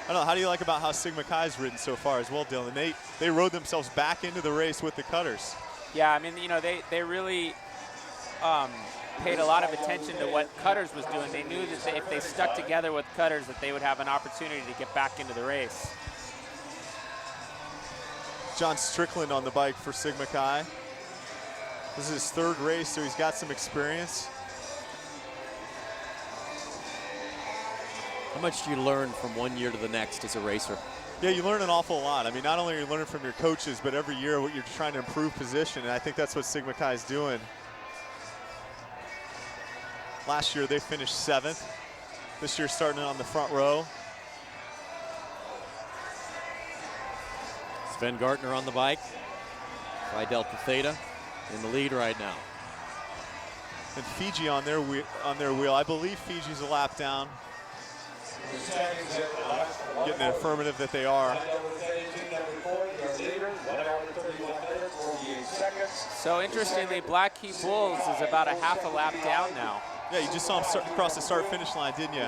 I don't know, how do you like about how Sigma Chi's ridden so far as well, Dylan? They rode themselves back into the race with the cutters. Yeah, I mean, you know, they really paid a lot of attention to what cutters was doing. They knew that if they stuck together with cutters, that they would have an opportunity to get back into the race. John Strickland on the bike for Sigma Chi. This is his 3rd race, so he's got some experience. How much do you learn from one year to the next as a racer? Yeah, you learn an awful lot. I mean, not only are you learning from your coaches, but every year what you're trying to improve position, and I think that's what Sigma Chi is doing. Last year they finished 7th. This year starting on the front row. Sven Gartner on the bike. Phi Delta Theta in the lead right now. And Fiji on their wheel. I believe Fiji's a lap down. Getting an affirmative that they are. So interestingly, Black Key Bulls is about a half a lap down now. Yeah, you just saw him cross the start-finish line, didn't you?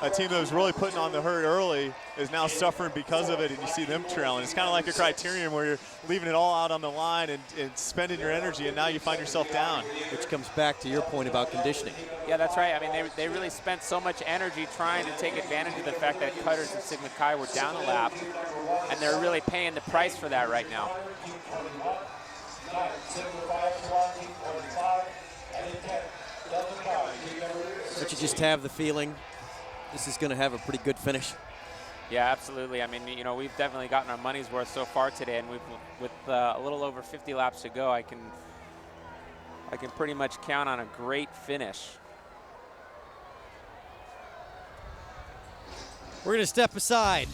A team that was really putting on the hurt early is now suffering because of it, and you see them trailing. It's kind of like a criterium where you're leaving it all out on the line and spending your energy, and now you find yourself down. Which comes back to your point about conditioning. Yeah, that's right. I mean, they really spent so much energy trying to take advantage of the fact that cutters and Sigma Chi were down a lap, and they're really paying the price for that right now. But you just have the feeling this is going to have a pretty good finish. Yeah, absolutely. I mean, you know, we've definitely gotten our money's worth so far today, and with a little over 50 laps to go, I can pretty much count on a great finish. We're going to step aside.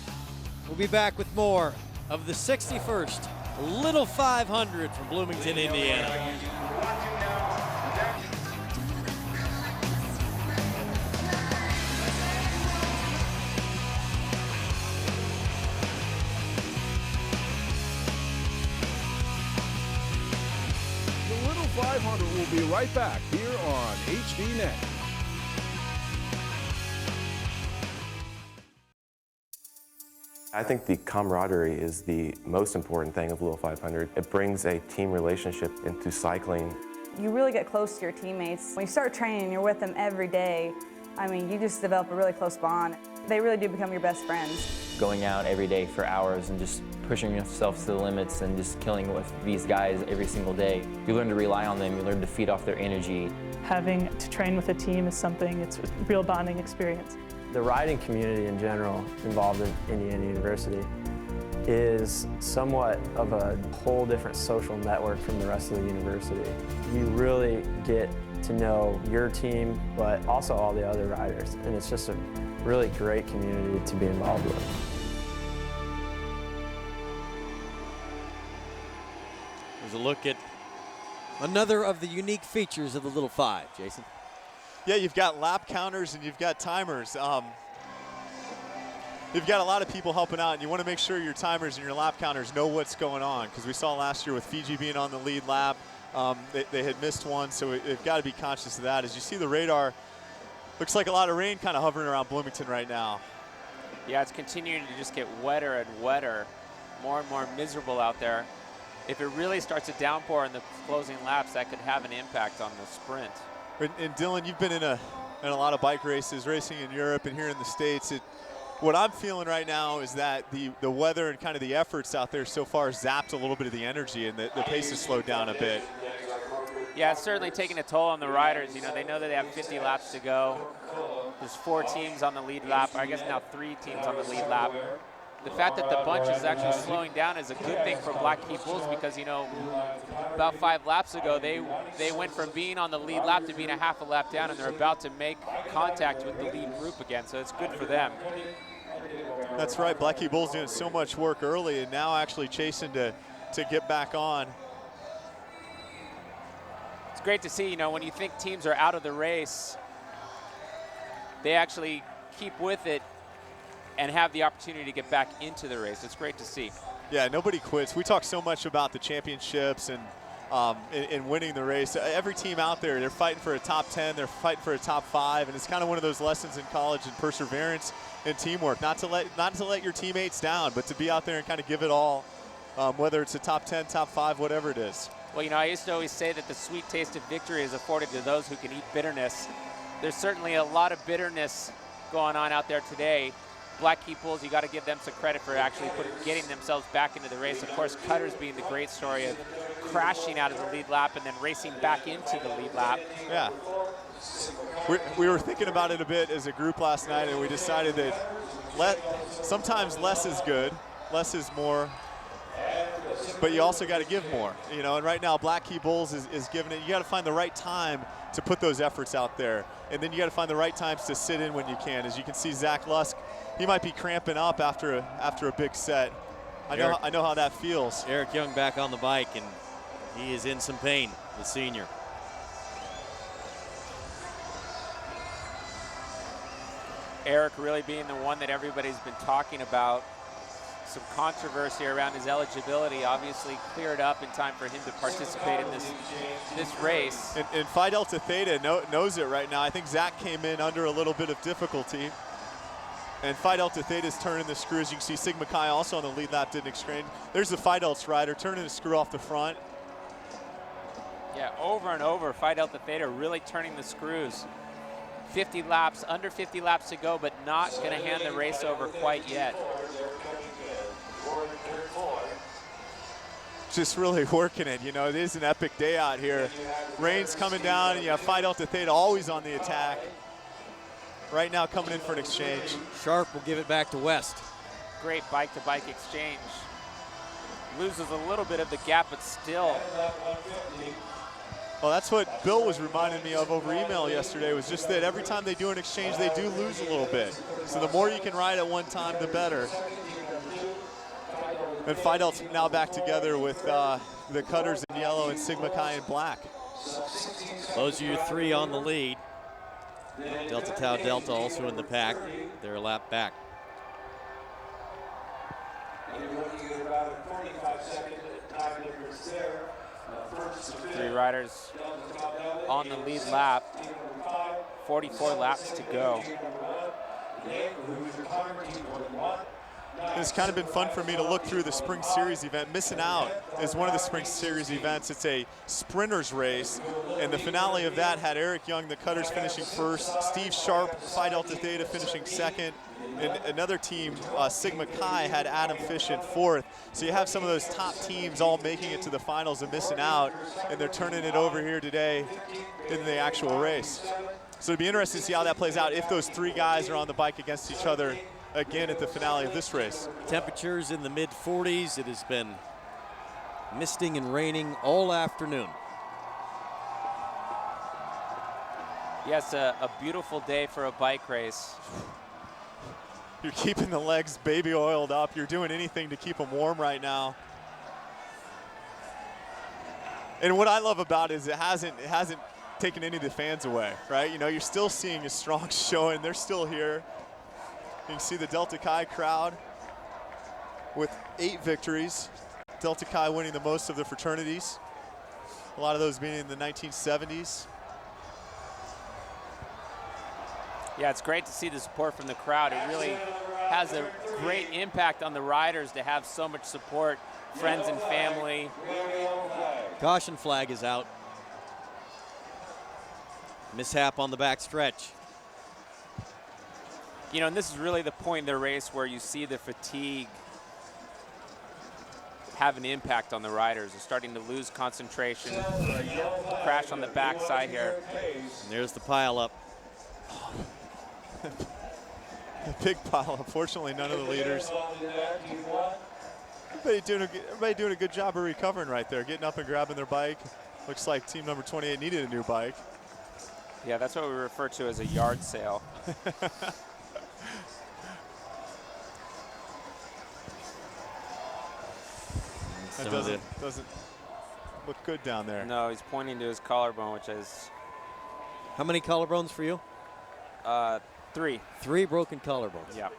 We'll be back with more of the 61st Little 500 from Bloomington, Indiana. The Little 500 will be right back here on HDNet. I think the camaraderie is the most important thing of Little 500. It brings a team relationship into cycling. You really get close to your teammates. When you start training and you're with them every day, I mean, you just develop a really close bond. They really do become your best friends. Going out every day for hours and just pushing yourself to the limits and just killing with these guys every single day. You learn to rely on them, you learn to feed off their energy. Having to train with a team is something, it's a real bonding experience. The riding community in general involved in Indiana University is somewhat of a whole different social network from the rest of the university. You really get to know your team, but also all the other riders, and it's just a really great community to be involved with. There's a look at another of the unique features of the Little Five, Jason. Yeah, you've got lap counters and you've got timers. You've got a lot of people helping out, and you want to make sure your timers and your lap counters know what's going on, because we saw last year with Fiji being on the lead lap, they had missed one, so they've got to be conscious of that. As you see the radar, looks like a lot of rain kind of hovering around Bloomington right now. Yeah, it's continuing to just get wetter and wetter, more and more miserable out there. If it really starts to downpour in the closing laps, that could have an impact on the sprint. And Dylan, you've been in a lot of bike races, racing in Europe and here in the States. What I'm feeling right now is that the weather and kind of the efforts out there so far zapped a little bit of the energy, and the pace has slowed down a bit. Yeah, it's certainly taking a toll on the riders. You know, they know that they have 50 laps to go. There's 4 teams on the lead lap. I guess now 3 teams on the lead lap. The fact that the bunch is actually slowing down is a good thing for Black Key Bulls, because, you know, about 5 laps ago, they went from being on the lead lap to being a half a lap down, and they're about to make contact with the lead group again, so it's good for them. That's right. Black Key Bulls doing so much work early, and now actually chasing to get back on. It's great to see, you know, when you think teams are out of the race, they actually keep with it and have the opportunity to get back into the race. It's great to see. Yeah, nobody quits. We talk so much about the championships and in winning the race. Every team out there, they're fighting for a top 10, they're fighting for a top 5, and it's kind of one of those lessons in college and perseverance and teamwork. Not to let your teammates down, but to be out there and kind of give it all, whether it's a top 10, top 5, whatever it is. Well, you know, I used to always say that the sweet taste of victory is afforded to those who can eat bitterness. There's certainly a lot of bitterness going on out there today. Black Key Bulls, you got to give them some credit for actually getting themselves back into the race. Of course, Cutters being the great story of crashing out of the lead lap and then racing back into the lead lap. Yeah. We were thinking about it a bit as a group last night, and we decided that sometimes less is good, less is more, but you also got to give more, you know. And right now, Black Key Bulls is giving it. You got to find the right time to put those efforts out there, and then you got to find the right times to sit in when you can. As you can see, Zach Lusk, he might be cramping up after a big set. I know how that feels. Eric Young back on the bike, and he is in some pain, the senior. Eric really being the one that everybody's been talking about. Some controversy around his eligibility, obviously cleared up in time for him to participate in this race. And Phi Delta Theta knows it right now. I think Zach came in under a little bit of difficulty. And Phi Delta Theta's turning the screws. You can see Sigma Chi also on the lead lap didn't exchange. There's the Phi Delta rider turning the screw off the front. Yeah, over and over, Phi Delta Theta really turning the screws. 50 laps, under 50 laps to go, but not going to hand the race over quite yet. Just really working it, you know. It is an epic day out here. Rain's coming down, and you have Phi Delta Theta always on the attack. Right now coming in for an exchange. Sharp will give it back to West. Great bike-to-bike exchange. Loses a little bit of the gap, but still. Well, that's what Bill was reminding me of over email yesterday, was just that every time they do an exchange, they do lose a little bit. So the more you can ride at one time, the better. And Phi Delta now back together with the Cutters in yellow and Sigma Chi in black. Those are your 3 on the lead. Delta Tau Delta also in the pack. They're a lap back. 3 riders on the lead lap. 44 laps to go. It's kind of been fun for me to look through the Spring Series event. Missing Out is one of the Spring Series events. It's a sprinters race, and the finale of that had Eric Young, the Cutters, finishing first, Steve Sharp, Phi Delta Theta, finishing second, and another team, Sigma Chi, had Adam Fish in fourth. So you have some of those top teams all making it to the finals and missing out, and they're turning it over here today in the actual race. So it'd be interesting to see how that plays out if those three guys are on the bike against each other again at the finale of this race. Temperatures in the mid-40s. It has been misting and raining all afternoon. Yes, a beautiful day for a bike race. You're keeping the legs baby oiled up. You're doing anything to keep them warm right now. And what I love about it is it hasn't taken any of the fans away, right? You know, you're still seeing a strong showing. They're still here. You can see the Delta Chi crowd with 8 victories. Delta Chi winning the most of the fraternities. A lot of those being in the 1970s. Yeah, it's great to see the support from the crowd. It really has a great impact on the riders to have so much support, friends and family. Caution flag is out. Mishap on the back stretch. You know, and this is really the point in the race where you see the fatigue have an impact on the riders. They're starting to lose concentration. Crash on the backside here. And there's the pile up. A big pile. Unfortunately, none of the leaders. Everybody doing a good job of recovering right there, getting up and grabbing their bike. Looks like team number 28 needed a new bike. Yeah, that's what we refer to as a yard sale. That doesn't look good down there. No, he's pointing to his collarbone, which is... How many collarbones for you? 3. 3 broken collarbones. Yeah.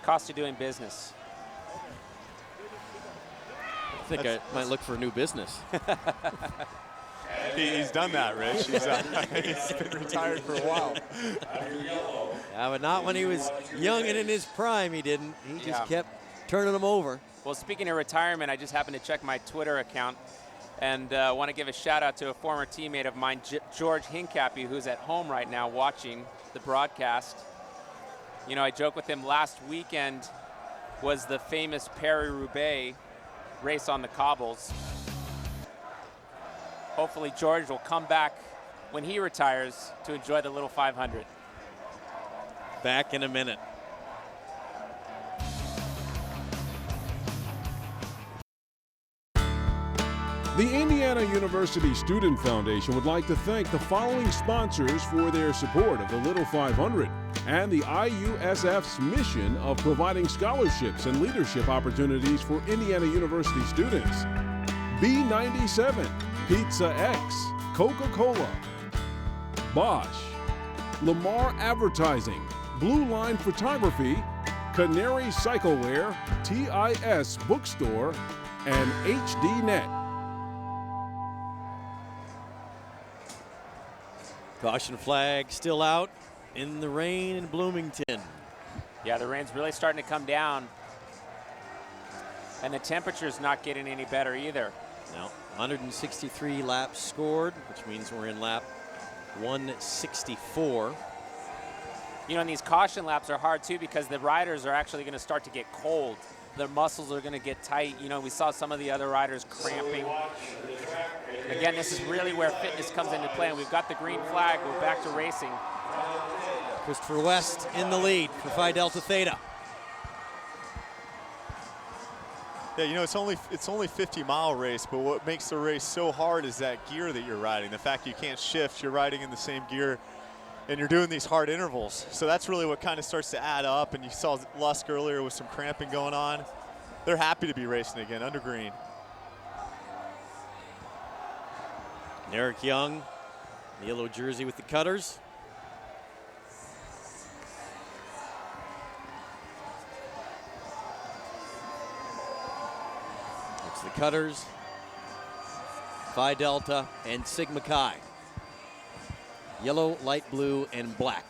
Cost of doing business. I think I might look for a new business. He's done that, Rich. He's been retired for a while. Yeah, but not when he was young and in his prime, he didn't. He just kept turning them over. Well, speaking of retirement, I just happened to check my Twitter account and want to give a shout out to a former teammate of mine, George Hincapie, who's at home right now watching the broadcast. You know, I joked with him last weekend was the famous Paris-Roubaix race on the cobbles. Hopefully George will come back when he retires to enjoy the little 500. Back in a minute. The Indiana University Student Foundation would like to thank the following sponsors for their support of the Little 500 and the IUSF's mission of providing scholarships and leadership opportunities for Indiana University students. B97, Pizza X, Coca-Cola, Bosch, Lamar Advertising, Blue Line Photography, Canary Cyclewear, TIS Bookstore, and HDNet. Caution flag still out in the rain in Bloomington. Yeah, the rain's really starting to come down. And the temperature's not getting any better either. No, 163 laps scored, which means we're in lap 164. You know, and these caution laps are hard too because the riders are actually going to start to get cold. Their muscles are going to get tight. You know, we saw some of the other riders cramping. Again, this is really where fitness comes into play, and we've got the green flag. We're back to racing. Christopher West in the lead for Phi Delta Theta. Yeah, you know, it's only 50-mile race, but what makes the race so hard is that gear that you're riding. The fact you can't shift, you're riding in the same gear, and you're doing these hard intervals. So that's really what kind of starts to add up, and you saw Lusk earlier with some cramping going on. They're happy to be racing again under green. Eric Young, the yellow jersey with the cutters. It's the cutters, Phi Delta, and Sigma Chi. Yellow, light blue, and black.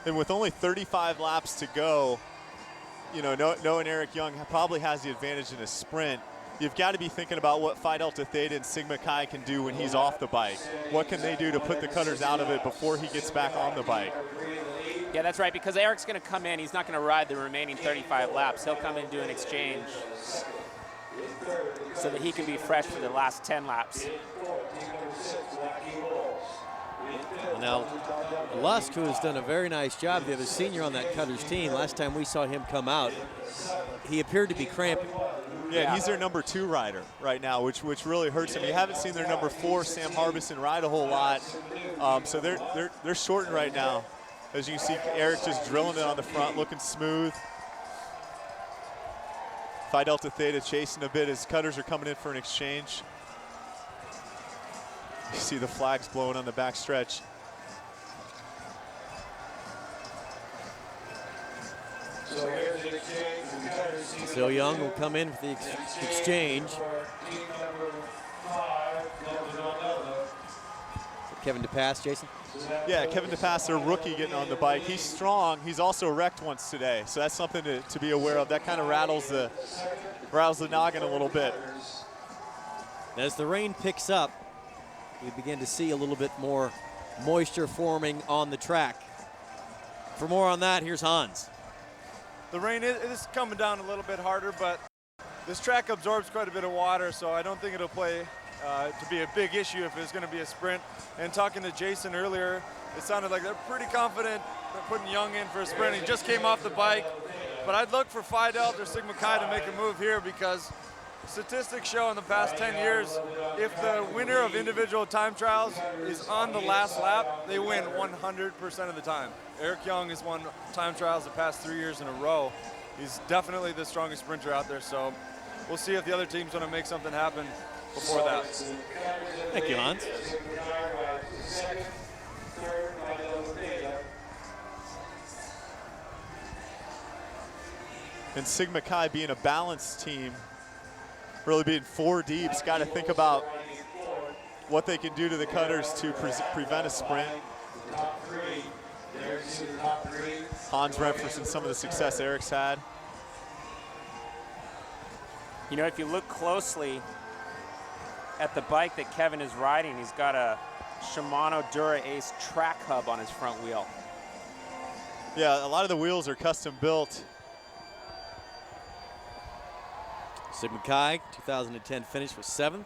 And with only 35 laps to go, you know, knowing Eric Young probably has the advantage in a sprint. You've got to be thinking about what Phi Delta Theta and Sigma Chi can do when he's off the bike. What can they do to put the cutters out of it before he gets back on the bike? Yeah, that's right, because Eric's going to come in. He's not going to ride the remaining 35 laps. He'll come in and do an exchange so that he can be fresh for the last 10 laps. Now, Lusk, who has done a very nice job, the other senior on that Cutters team, last time we saw him come out, he appeared to be cramping. Yeah, he's their number 2 rider right now, which really hurts him. You haven't seen their number 4, Sam Harbison, ride a whole lot. So they're shortened right now. As you can see, Eric just drilling it on the front, looking smooth. Phi Delta Theta chasing a bit as Cutters are coming in for an exchange. You see the flags blowing on the back stretch. So Young will come in for the exchange. Kevin DePass, Jason? Yeah, Kevin DePass, their rookie, getting on the bike. He's strong. He's also wrecked once today, so that's something to be aware of. That kind of rattles the noggin a little bit. As the rain picks up, we begin to see a little bit more moisture forming on the track. For more on that, here's Hans. The rain is coming down a little bit harder, but this track absorbs quite a bit of water, so I don't think it'll play to be a big issue if it's going to be a sprint. And talking to Jason earlier, it sounded like they're pretty confident they're putting Young in for a sprint. He just came off the bike, but I'd look for Phi Delta or Sigma Chi to make a move here because statistics show in the past 10 years, if the winner of individual time trials is on the last lap, they win 100% of the time. Eric Young has won time trials the past 3 years in a row. He's definitely the strongest sprinter out there, so we'll see if the other team's going to make something happen before that. Thank you, Hans. And Sigma Chi being a balanced team, really being 4 deep's got to think about what they can do to the Cutters to prevent a sprint. Hans referencing some of the success Eric's had. You know, if you look closely at the bike that Kevin is riding, he's got a Shimano Dura Ace track hub on his front wheel. Yeah, a lot of the wheels are custom built. Sigma Chi, 2010 finish was 7th.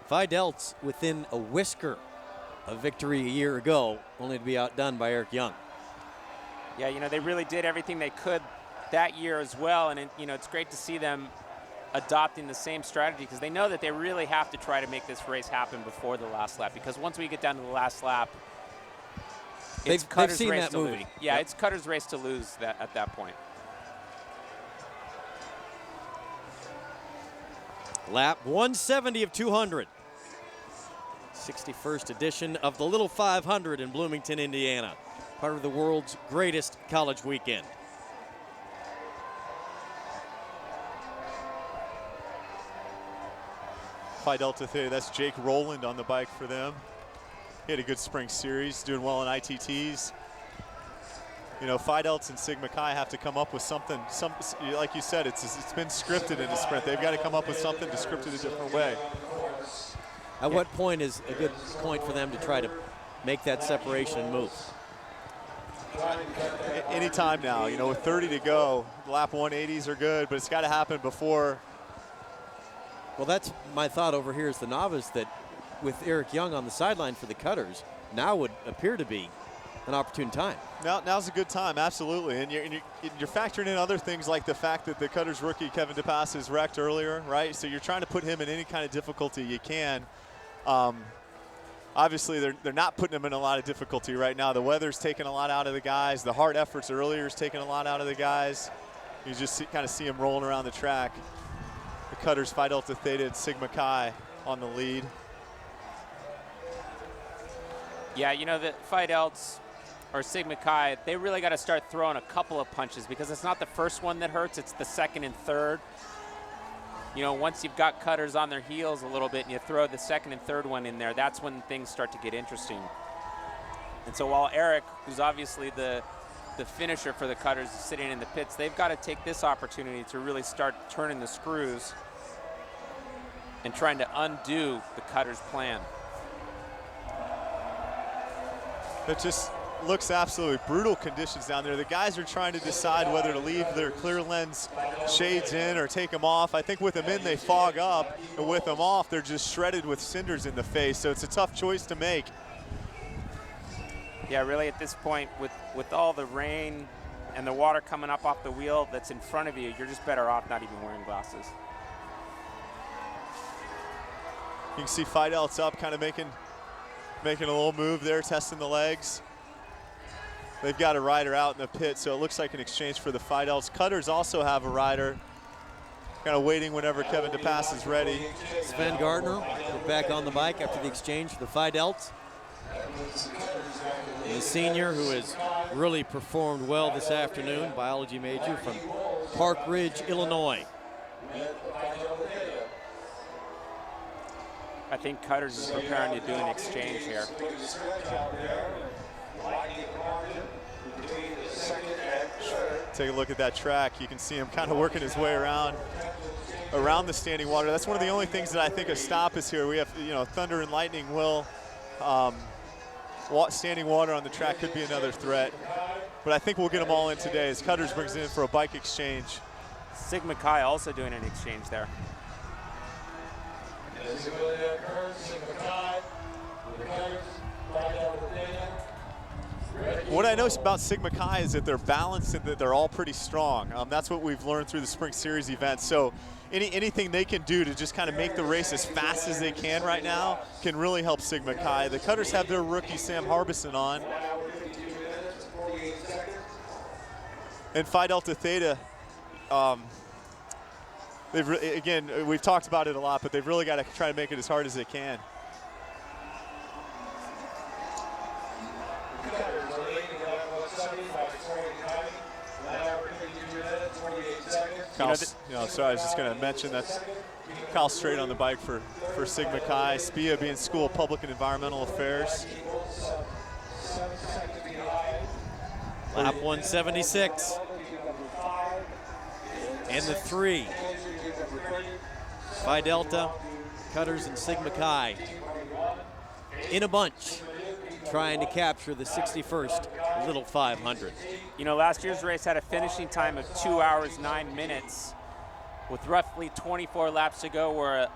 Phi Delta's within a whisker of victory a year ago, only to be outdone by Eric Young. Yeah, you know, they really did everything they could that year as well, and you know, it's great to see them adopting the same strategy because they know that they really have to try to make this race happen before the last lap, because once we get down to the last lap, it's Cutter's race to lose. Yeah, it's Cutter's race to lose at that point. Lap 170 of 200. 61st edition of the Little 500 in Bloomington, Indiana. Part of the world's greatest college weekend. Phi Delta Theta, that's Jake Rowland on the bike for them. He had a good spring series, doing well in ITTs. You know, Phi Delta and Sigma Chi have to come up with something, like you said, it's been scripted in a sprint. They've got to come up with something to script it a different way. At what point is a good point for them to try to make that separation and move? Anytime now, you know, with 30 to go, lap 180s are good, but it's got to happen before. Well, that's my thought over here as the novice, that with Eric Young on the sideline for the Cutters, now would appear to be an opportune time. Now's a good time, absolutely. And you're factoring in other things like the fact that the Cutters rookie, Kevin DePass, is wrecked earlier, right? So you're trying to put him in any kind of difficulty you can. Obviously, they're not putting him in a lot of difficulty right now. The weather's taking a lot out of the guys. The hard efforts earlier is taking a lot out of the guys. You just kind of see him rolling around the track. The Cutters, Phi Delta Theta, and Sigma Chi on the lead. Yeah, you know, the Phi Deltas or Sigma Chi, they really got to start throwing a couple of punches, because it's not the first one that hurts, it's the second and third. You know, once you've got Cutters on their heels a little bit and you throw the second and third one in there, that's when things start to get interesting. And so while Eric, who's obviously the finisher for the Cutters, is sitting in the pits, they've got to take this opportunity to really start turning the screws and trying to undo the Cutters' plan. It just looks absolutely brutal conditions down there. The guys are trying to decide whether to leave their clear lens shades in or take them off. I think with them in, they fog up, and with them off, they're just shredded with cinders in the face. So it's a tough choice to make. Yeah, really at this point, with all the rain and the water coming up off the wheel that's in front of you, you're just better off not even wearing glasses. You can see Phi Delta's up, kind of making a little move there, testing the legs. They've got a rider out in the pit, so it looks like an exchange for the Phi Deltas. Cutters also have a rider, kind of waiting whenever Kevin DePass is ready. Sven Gardner back on the bike after the exchange for the Phi Deltas. The senior who has really performed well this afternoon, biology major from Park Ridge, Illinois. I think Cutters is preparing to do an exchange here. Take a look at that track. You can see him kind of working his way around the standing water. That's one of the only things that I think a stop is here. We have, you know, thunder and lightning will. Standing water on the track could be another threat. But I think we'll get them all in today as Cutters brings it in for a bike exchange. Sigma Chi also doing an exchange there. What I know about Sigma Chi is that they're balanced and that they're all pretty strong. That's what we've learned through the Spring Series events. So anything they can do to just kind of make the race as fast as they can right now can really help Sigma Chi. The Cutters have their rookie Sam Harbison on. And Phi Delta Theta, again, we've talked about it a lot, but they've really got to try to make it as hard as they can. Sorry, I was just going to mention that Kyle Straight on the bike for Sigma Chi. Spia being School of Public and Environmental Affairs. Lap 176. And the 3. Phi Delta, Cutters, and Sigma Chi in a bunch, trying to capture the 61st Little 500. You know, last year's race had a finishing time of 2 hours, 9 minutes. With roughly 24 laps to go, we're at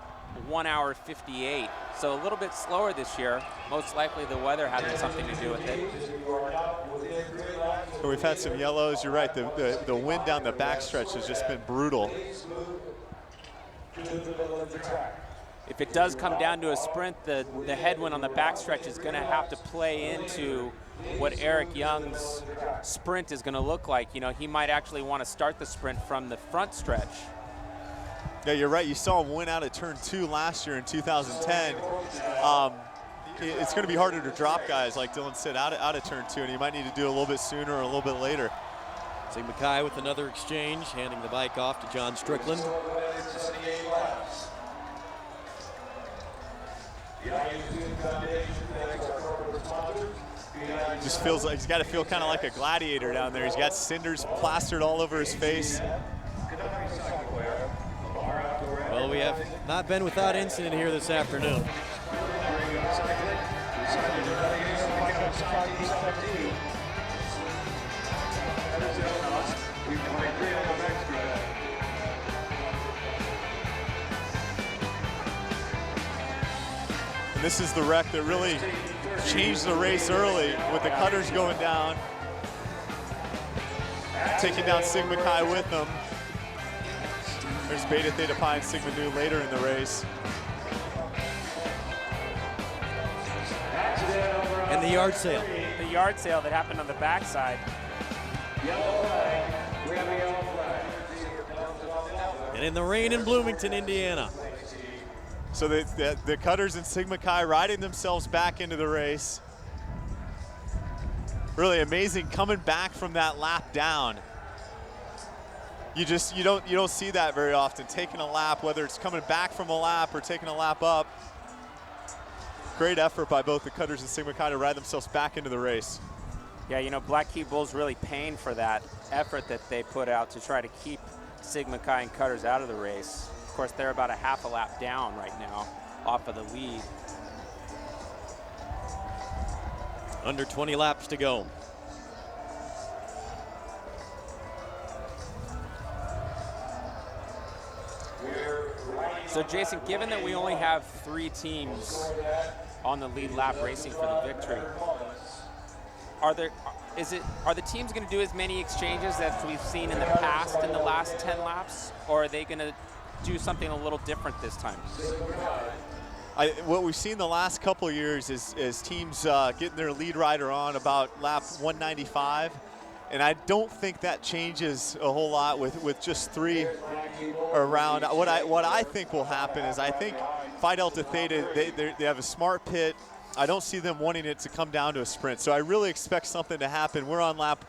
1 hour 58. So a little bit slower this year. Most likely the weather having something to do with it. We've had some yellows. You're right, the wind down the backstretch has just been brutal. If it does come down to a sprint, the headwind on the backstretch is going to have to play into what Eric Young's sprint is going to look like. You know, he might actually want to start the sprint from the front stretch. Yeah, you're right. You saw him win out at turn 2 last year in 2010. It's going to be harder to drop guys, like Dylan said, out of turn 2, and you might need to do a little bit sooner or a little bit later. Sigma Chi with another exchange, handing the bike off to John Strickland. Just feels like he's got to feel kind of like a gladiator down there. He's got cinders plastered all over his face. Well, we have not been without incident here this afternoon. And this is the wreck that really changed the race early with the Cutters going down, taking down Sigma Chi with them. There's Beta Theta Pi and Sigma Nu later in the race. And the yard sale. The yard sale that happened on the backside. And in the rain in Bloomington, Indiana. So the Cutters and Sigma Chi riding themselves back into the race. Really amazing coming back from that lap down. You don't see that very often, taking a lap, whether it's coming back from a lap or taking a lap up. Great effort by both the Cutters and Sigma Chi to ride themselves back into the race. Yeah, you know, Black Key Bull's really paying for that effort that they put out to try to keep Sigma Chi and Cutters out of the race. Of course, they're about a half a lap down right now off of the lead. Under 20 laps to go. So Jason, given that we only have 3 teams on the lead lap racing for the victory, are the teams going to do as many exchanges as we've seen in the past in the last 10 laps, or are they going to do something a little different this time? What we've seen the last couple of years is teams getting their lead rider on about lap 195, and I don't think that changes a whole lot with just 3 around. What I think will happen is I think Phi Delta Theta, they have a smart pit. I don't see them wanting it to come down to a sprint, so I really expect something to happen. We're on lap,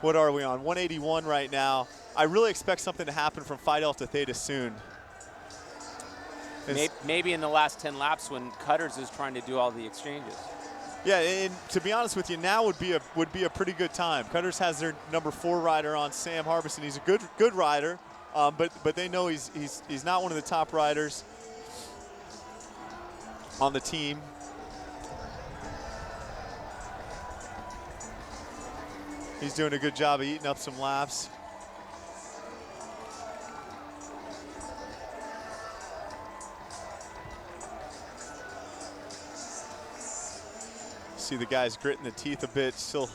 what are we on, 181 right now. I really expect something to happen from Phi Delta Theta soon. Maybe in the last 10 laps when Cutters is trying to do all the exchanges. Yeah, and to be honest with you, now would be a pretty good time. Cutters has their number 4 rider on, Sam Harbison. He's a good rider, but they know he's not one of the top riders on the team. He's doing a good job of eating up some laps. See the guys gritting the teeth a bit still.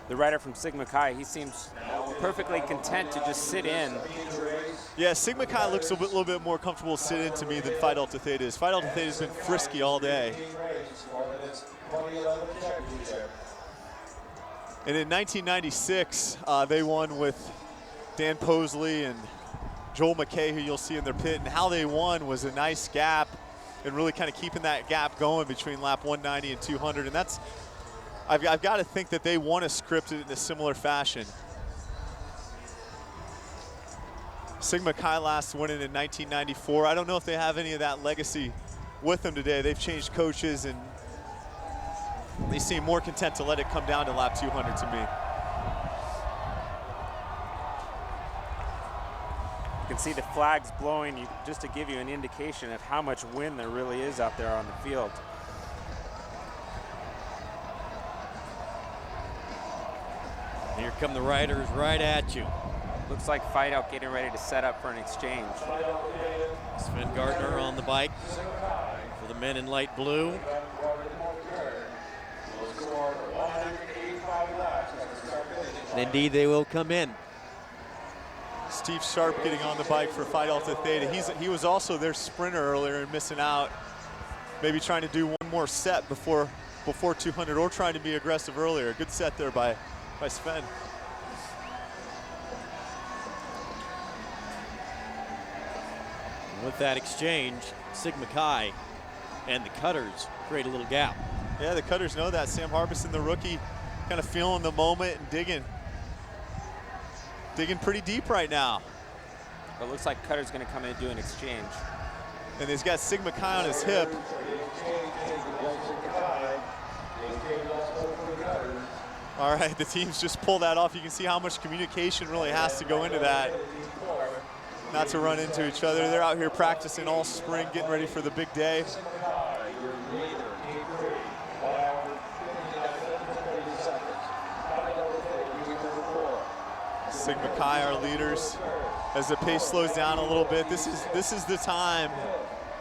The rider from Sigma Chi, he seems perfectly content to just sit in. Yeah, Sigma Chi looks a little bit more comfortable sitting to me than Phi Delta Theta is. Phi Delta Theta's been frisky all day. And in 1996, they won with Dan Posley and Joel McKay, who you'll see in their pit. And how they won was a nice gap and really kind of keeping that gap going between lap 190 and 200. And that's, I've got to think that they want to script it in a similar fashion. Sigma Chi last won it in 1994. I don't know if they have any of that legacy with them today. They've changed coaches and they seem more content to let it come down to lap 200 to me. You can see the flags blowing just to give you an indication of how much wind there really is out there on the field. Here come the riders right at you. Looks like Phi Delta getting ready to set up for an exchange. Sven Gardner on the bike for the men in light blue. And indeed, they will come in. Steve Sharp getting on the bike for Phi Delta Theta. He was also their sprinter earlier and missing out. Maybe trying to do one more set before 200 or trying to be aggressive earlier. Good set there by Sven. And with that exchange, Sigma Chi and the Cutters create a little gap. Yeah, the Cutters know that. Sam Harbison, the rookie, kind of feeling the moment and digging pretty deep right now. It looks like Cutter's going to come in and do an exchange. And he's got Sigma Chi on his hip. All right, the teams just pull that off. You can see how much communication really has to go into that. Not to run into each other. They're out here practicing all spring, getting ready for the big day. Sigma Chi, our leaders, as the pace slows down a little bit. This is the time,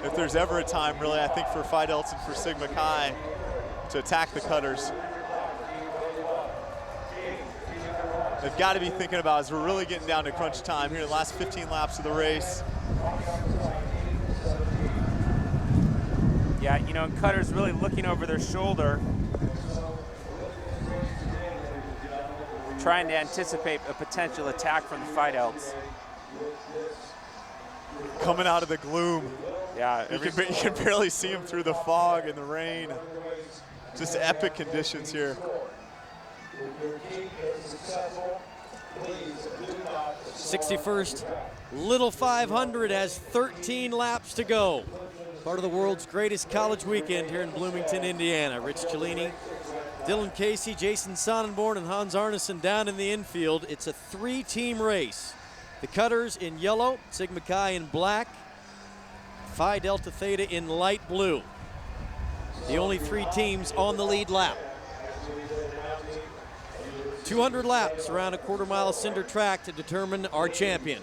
if there's ever a time, really, I think, for Phi Delta and for Sigma Chi to attack the Cutters. They've got to be thinking about as we're really getting down to crunch time here, the last 15 laps of the race. Yeah, you know, and Cutter's really looking over their shoulder, trying to anticipate a potential attack from the Phi Deltas. Coming out of the gloom. Yeah, you can barely see him through the fog and the rain. Just epic conditions here. 61st Little 500 has 13 laps to go. Part of the world's greatest college weekend here in Bloomington, Indiana. Rich Cellini, Dylan Casey, Jason Sonnenborn, and Hans Arneson down in the infield. It's a 3-team race. The Cutters in yellow, Sigma Chi in black, Phi Delta Theta in light blue. The only 3 teams on the lead lap. 200 laps around a quarter-mile cinder track to determine our champion.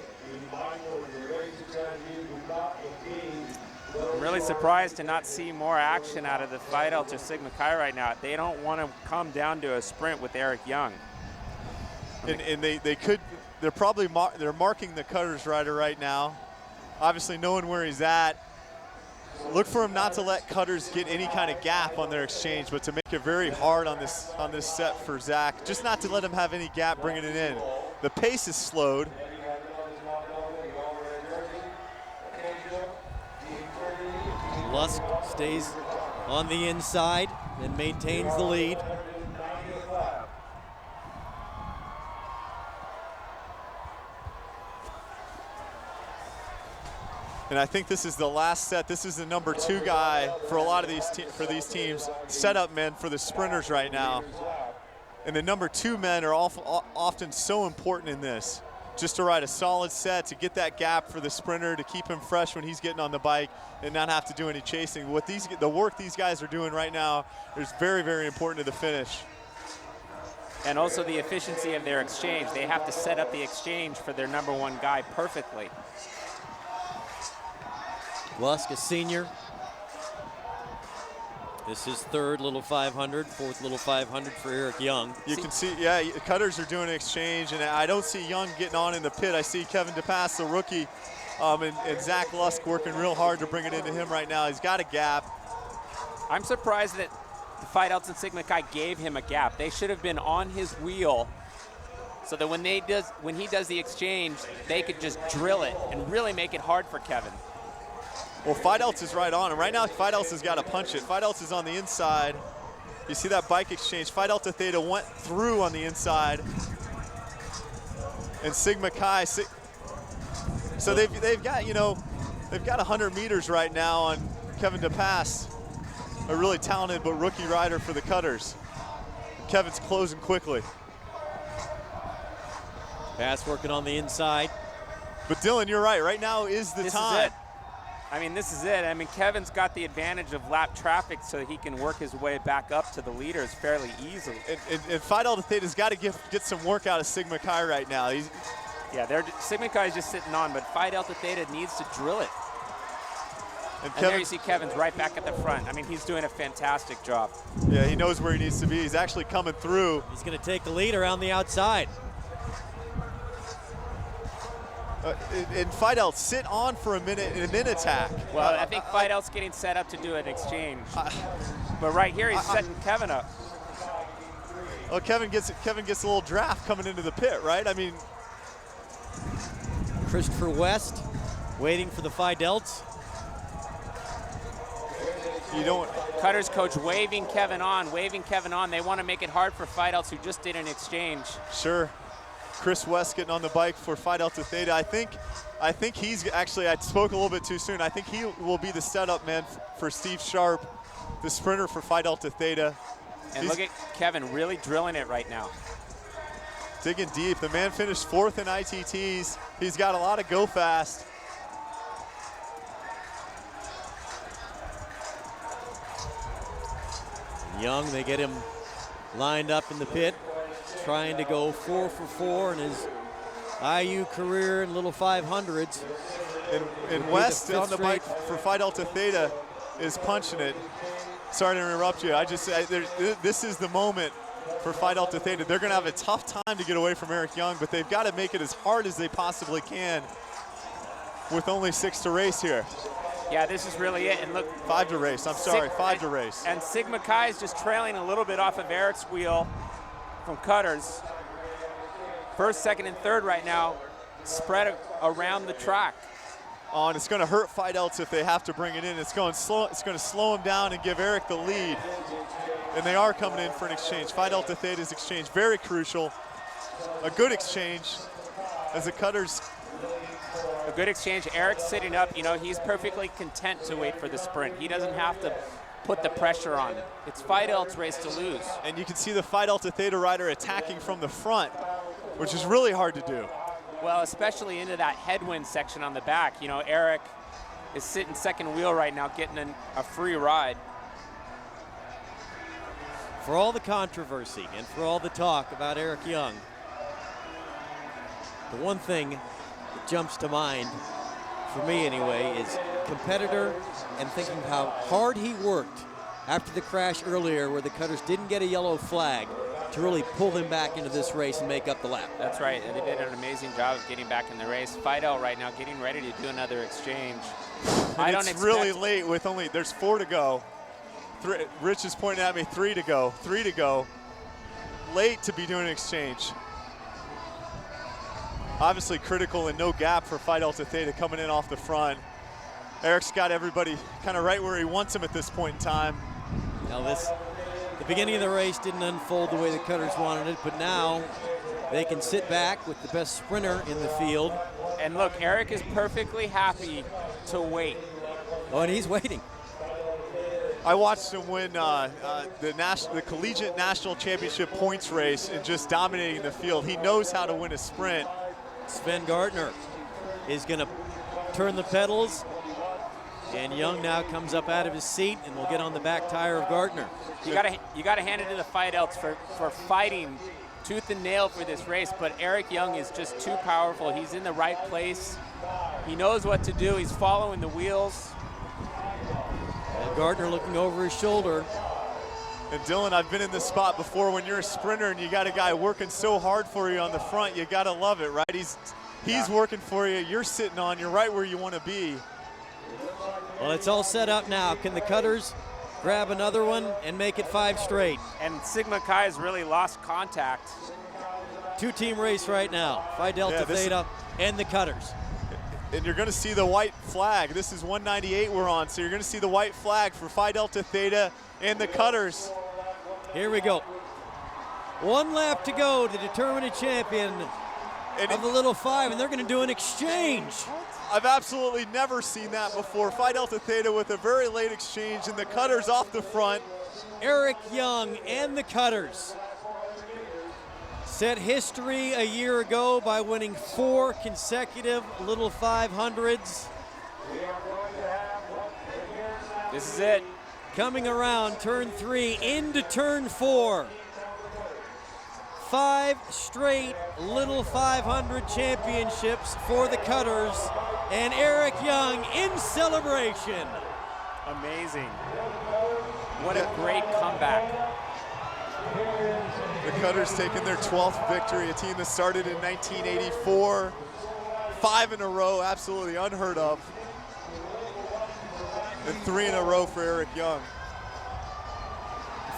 I'm really surprised to not see more action out of the Phi Delta Sigma Chi right now. They don't want to come down to a sprint with Eric Young. And they could, they're probably they're marking the Cutters rider right now, obviously knowing where he's at. Look for him not to let Cutters get any kind of gap on their exchange, but to make it very hard on this set for Zach, just not to let him have any gap bringing it in. The pace is slowed. Lusk stays on the inside and maintains the lead. And I think this is the last set. This is the #2 guy for a lot of these teams, setup men for the sprinters right now. And the #2 men are often so important in this, just to ride a solid set, to get that gap for the sprinter, to keep him fresh when he's getting on the bike and not have to do any chasing. The work these guys are doing right now is very, very important to the finish. And also the efficiency of their exchange. They have to set up the exchange for their #1 guy perfectly. Lusk, a senior. This is third little 500, fourth little 500 for Eric Young. You can see, yeah, Cutters are doing an exchange, and I don't see Young getting on in the pit. I see Kevin DePass, the rookie, and Zach Lusk working real hard to bring it into him right now. He's got a gap. I'm surprised that the Phi Delta Sigma Chi gave him a gap. They should have been on his wheel so that when he does the exchange, they could just drill it and really make it hard for Kevin. Well, Phi Delta's right on him. Right now, Phi Delta's got to punch it. Phi Delta's on the inside. You see that bike exchange. Phi Delta Theta went through on the inside. And Sigma Chi, so they've got, they've got 100 meters right now on Kevin DePass, a really talented but rookie rider for the Cutters. Kevin's closing quickly. Pass working on the inside. But Dylan, you're right. Right now is the time. Is it. I mean, this is it. I mean, Kevin's got the advantage of lap traffic so that he can work his way back up to the leaders fairly easily. And Phi Delta Theta's got to get some work out of Sigma Chi right now. Sigma Chi is just sitting on, but Phi Delta Theta needs to drill it. And there you see Kevin's right back at the front. I mean, he's doing a fantastic job. Yeah, he knows where he needs to be. He's actually coming through. He's going to take the lead around the outside. And Phi Delta sit on for a minute and then attack. Well, I think Phi Delta's getting set up to do an exchange. But right here, he's setting Kevin up. Well, Kevin gets a little draft coming into the pit, right? I mean, Christopher West waiting for the Phi Delts. Cutters coach waving Kevin on. They want to make it hard for Phi Delta, who just did an exchange. Sure. Chris West getting on the bike for Phi Delta Theta. I think he's actually, I spoke a little bit too soon. I think he will be the setup man for Steve Sharp, the sprinter for Phi Delta Theta. And look at Kevin really drilling it right now. Digging deep. The man finished 4th in ITTs. He's got a lot of go fast. Young, they get him lined up in the pit, trying to go 4 for 4 in his IU career in little 500s. And West on the bike for Phi Delta Theta is punching it. Sorry to interrupt you. This is the moment for Phi Delta Theta. They're going to have a tough time to get away from Eric Young, but they've got to make it as hard as they possibly can with only 6 to race here. Yeah, this is really it. And look, 5 to race. I'm sorry, 5 to race. And Sigma Chi is just trailing a little bit off of Eric's wheel from Cutters. 1st, 2nd, and 3rd right now, spread around the track. Oh, and it's going to hurt Phi Delta if they have to bring it in. It's going to slow him down and give Eric the lead. And they are coming in for an exchange. Phi Delta Theta's exchange, very crucial. A good exchange as the Cutters. A good exchange. Eric's sitting up. He's perfectly content to wait for the sprint. He doesn't have to put the pressure on. It's Phi Delta's race to lose. And you can see the Phi Delta Theta rider attacking from the front, which is really hard to do. Well, especially into that headwind section on the back. Eric is sitting 2nd wheel right now, getting a free ride. For all the controversy and for all the talk about Eric Young, the one thing that jumps to mind, for me anyway, is competitor and thinking how hard he worked after the crash earlier where the Cutters didn't get a yellow flag to really pull them back into this race and make up the lap. That's right, and they did an amazing job of getting back in the race. Phi Delta right now getting ready to do another exchange. It's really late with there's 4 to go. Rich is pointing at me, 3 to go, 3 to go. Late to be doing an exchange. Obviously critical and no gap for Phi Delta Theta coming in off the front. Eric's got everybody kind of right where he wants them at this point in time. Now the beginning of the race didn't unfold the way the Cutters wanted it, but now they can sit back with the best sprinter in the field. And look, Eric is perfectly happy to wait. Oh, and he's waiting. I watched him win the Collegiate National Championship points race and just dominating the field. He knows how to win a sprint. Sven Gardner is going to turn the pedals, and Young now comes up out of his seat and will get on the back tire of Gardner. You gotta hand it to the Phi Deltas for fighting tooth and nail for this race, but Eric Young is just too powerful. He's in the right place. He knows what to do. He's following the wheels. And Gardner looking over his shoulder. And Dylan, I've been in this spot before when you're a sprinter and you got a guy working so hard for you on the front, you gotta love it, right? He's working for you, you're sitting on, you're right where you wanna be. Well, it's all set up now. Can the Cutters grab another one and make it 5 straight? And Sigma Chi has really lost contact. 2-team race right now. Phi Delta Theta and the Cutters. And you're gonna see the white flag. This is 198 we're on, so you're gonna see the white flag for Phi Delta Theta and the Cutters. Here we go. 1 lap to go to determine a champion of the Little 5, and they're gonna do an exchange. I've absolutely never seen that before. Phi Delta Theta with a very late exchange and the Cutters off the front. Eric Young and the Cutters set history a year ago by winning 4 consecutive Little 500s. This is it. Coming around turn 3 into turn 4. 5 straight Little 500 championships for the Cutters, and Eric Young in celebration. Amazing. What a great comeback. The Cutters taking their 12th victory, a team that started in 1984. 5 in a row, absolutely unheard of. And 3 in a row for Eric Young.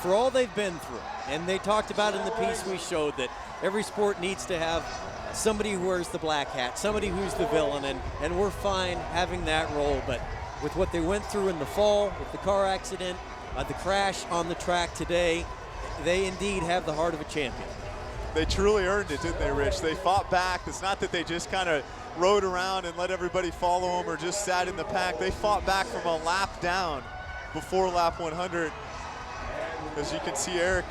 For all they've been through, and they talked about in the piece we showed that every sport needs to have somebody who wears the black hat, somebody who's the villain, and we're fine having that role, but with what they went through in the fall, with the car accident, the crash on the track today, they indeed have the heart of a champion. They truly earned it, didn't they, Rich? They fought back. It's not that they just kind of rode around and let everybody follow them or just sat in the pack. They fought back from a lap down before lap 100. As you can see Eric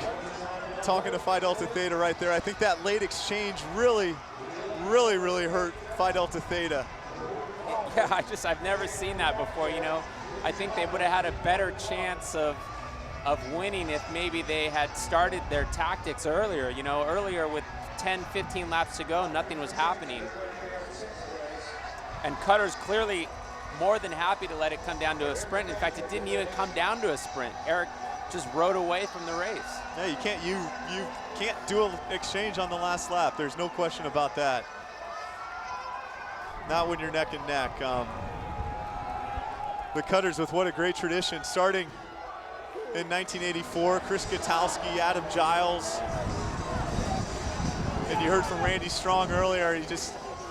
talking to Phi Delta Theta right there. I think that late exchange really hurt Phi Delta Theta. Yeah, I've never seen that before, you know. I think they would have had a better chance of winning if maybe they had started their tactics earlier. You know, earlier with 10, 15 laps to go, nothing was happening. And Cutters clearly more than happy to let it come down to a sprint. In fact, it didn't even come down to a sprint. Eric just rode away from the race. Yeah, you can't do an exchange on the last lap. There's no question about that. Not when you're neck and neck. The Cutters with what a great tradition, starting in 1984, Chris Gutowski, Adam Giles. And you heard from Randy Strong earlier,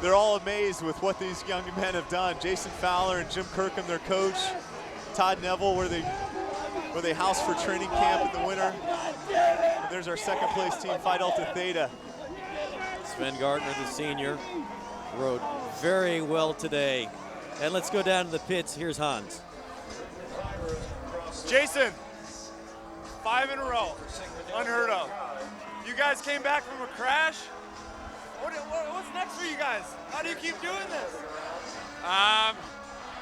they're all amazed with what these young men have done. Jason Fowler and Jim Kirkham, their coach. Todd Neville, where they house for training camp in the winter. And there's our second place team, Phi Delta Theta. Sven Gardner, the senior, rode very well today. And let's go down to the pits. Here's Hans. Jason, 5 in a row, unheard of. You guys came back from a crash. What's next for you guys? How do you keep doing this?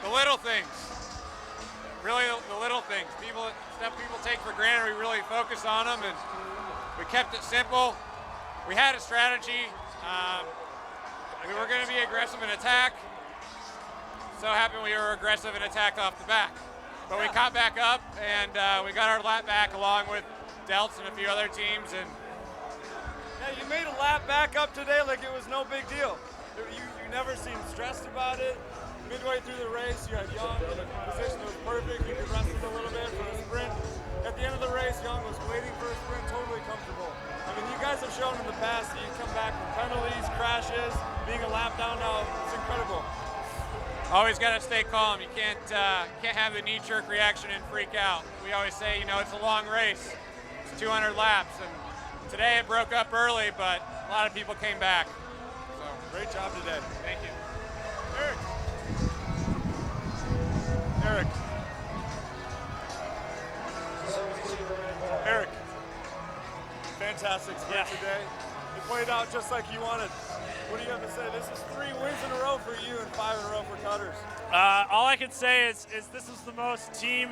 The little things. Really, the little things. Stuff people take for granted, we really focus on them, and we kept it simple. We had a strategy. We were going to be aggressive in attack. so happened we were aggressive and attacked off the back. But we caught back up, and we got our lap back along with Delts and a few other teams. And yeah, you made a lap back up today like it was no big deal. You never seemed stressed about it. Midway through the race, you had Young, the position was perfect. You could rest it a little bit for a sprint. At the end of the race, Young was waiting for a sprint, totally comfortable. I mean, you guys have shown in the past that you come back from penalties, crashes, being a lap down now, it's incredible. Always got to stay calm. You can't have the knee-jerk reaction and freak out. We always say, you know, it's a long race. It's 200 laps, and today it broke up early, but a lot of people came back. So great job today. Thank you. Eric, fantastic sprint today. It played out just like you wanted. What do you have to say? This is 3 wins in a row for you and 5 in a row for Cutters. All I can say is this is the most team.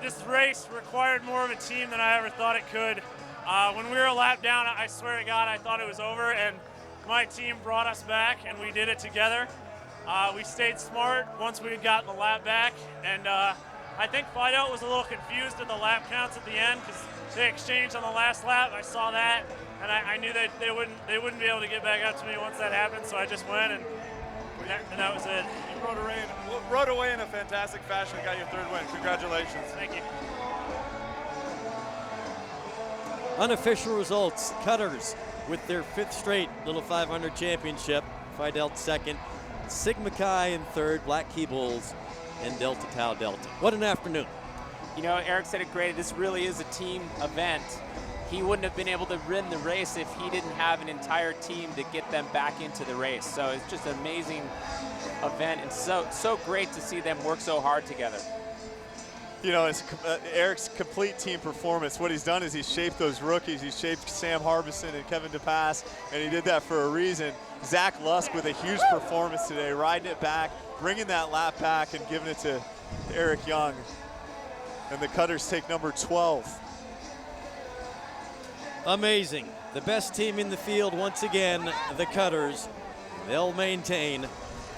This race required more of a team than I ever thought it could. When we were a lap down, I swear to God, I thought it was over, and my team brought us back, and we did it together. We stayed smart once we had gotten the lap back, and I think Phi Delta was a little confused at the lap counts at the end because they exchanged on the last lap. I saw that, and I knew that they wouldn't be able to get back up to me once that happened, so I just went, and that was it. You rode away in a fantastic fashion and got your 3rd win. Congratulations. Thank you. Unofficial results, Cutters with their 5th straight Little 500 championship. Phi Delta 2nd, Sigma Chi in 3rd, Black Key Bulls, and Delta Tau Delta. What an afternoon. You know, Eric said it great. This really is a team event. He wouldn't have been able to win the race if he didn't have an entire team to get them back into the race. So it's just an amazing event, and so great to see them work so hard together. You know, it's Eric's complete team performance. What he's done is he's shaped those rookies. He's shaped Sam Harbison and Kevin DePass, and he did that for a reason. Zach Lusk with a huge performance today, riding it back, bringing that lap back, and giving it to Eric Young. And the Cutters take number 12. Amazing. The best team in the field once again, the Cutters. They'll maintain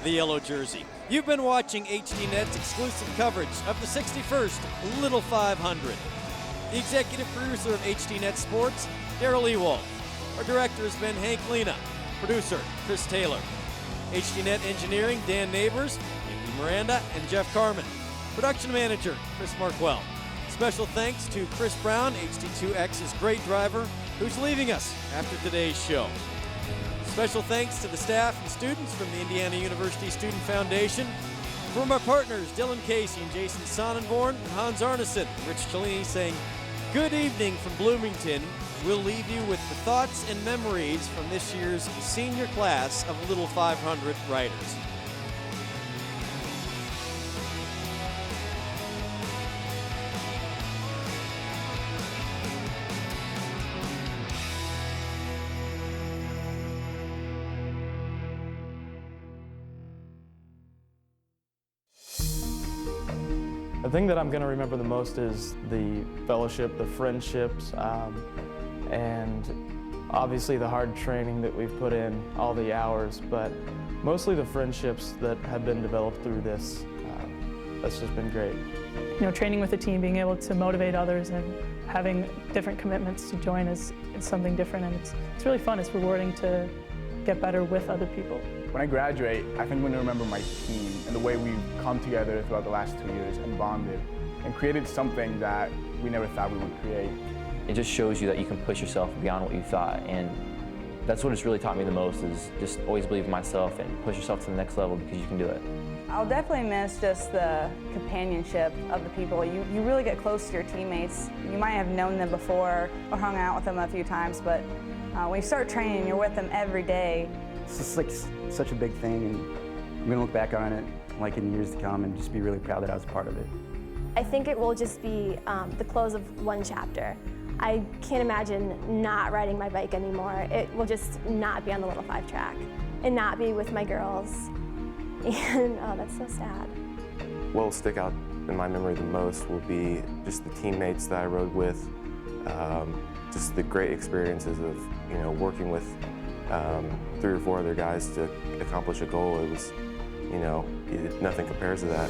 the yellow jersey. You've been watching HDNet's exclusive coverage of the 61st Little 500. The executive producer of HDNet Sports, Daryl Ewald. Our director has been Hank Lena. Producer, Chris Taylor. HDNet Engineering, Dan Neighbors, Andy Miranda, and Jeff Carmen. Production manager, Chris Markwell. Special thanks to Chris Brown, HD2X's great driver, who's leaving us after today's show. Special thanks to the staff and students from the Indiana University Student Foundation. From our partners, Dylan Casey and Jason Sonnenborn, and Hans Arneson, Rich Cellini saying, good evening from Bloomington. We'll leave you with the thoughts and memories from this year's senior class of Little 500 riders. The thing that I'm going to remember the most is the fellowship, the friendships, and obviously the hard training that we've put in, all the hours, but mostly the friendships that have been developed through this. That's just been great. You know, training with a team, being able to motivate others and having different commitments to join is something different, and it's really fun. It's rewarding to get better with other people. When I graduate, I think I'm going to remember my team and the way we've come together throughout the last 2 years and bonded and created something that we never thought we would create. It just shows you that you can push yourself beyond what you thought, and that's what it's really taught me the most, is just always believe in myself and push yourself to the next level because you can do it. I'll definitely miss just the companionship of the people. You really get close to your teammates. You might have known them before or hung out with them a few times, but when you start training, you're with them every day. It's just like such a big thing, and I'm gonna look back on it like in years to come and just be really proud that I was a part of it. I think it will just be the close of one chapter. I can't imagine not riding my bike anymore. It will just not be on the Little 5 track and not be with my girls. And oh, that's so sad. What will stick out in my memory the most will be just the teammates that I rode with, just the great experiences of working with 3 or 4 other guys to accomplish a goal. It you know, nothing compares to that.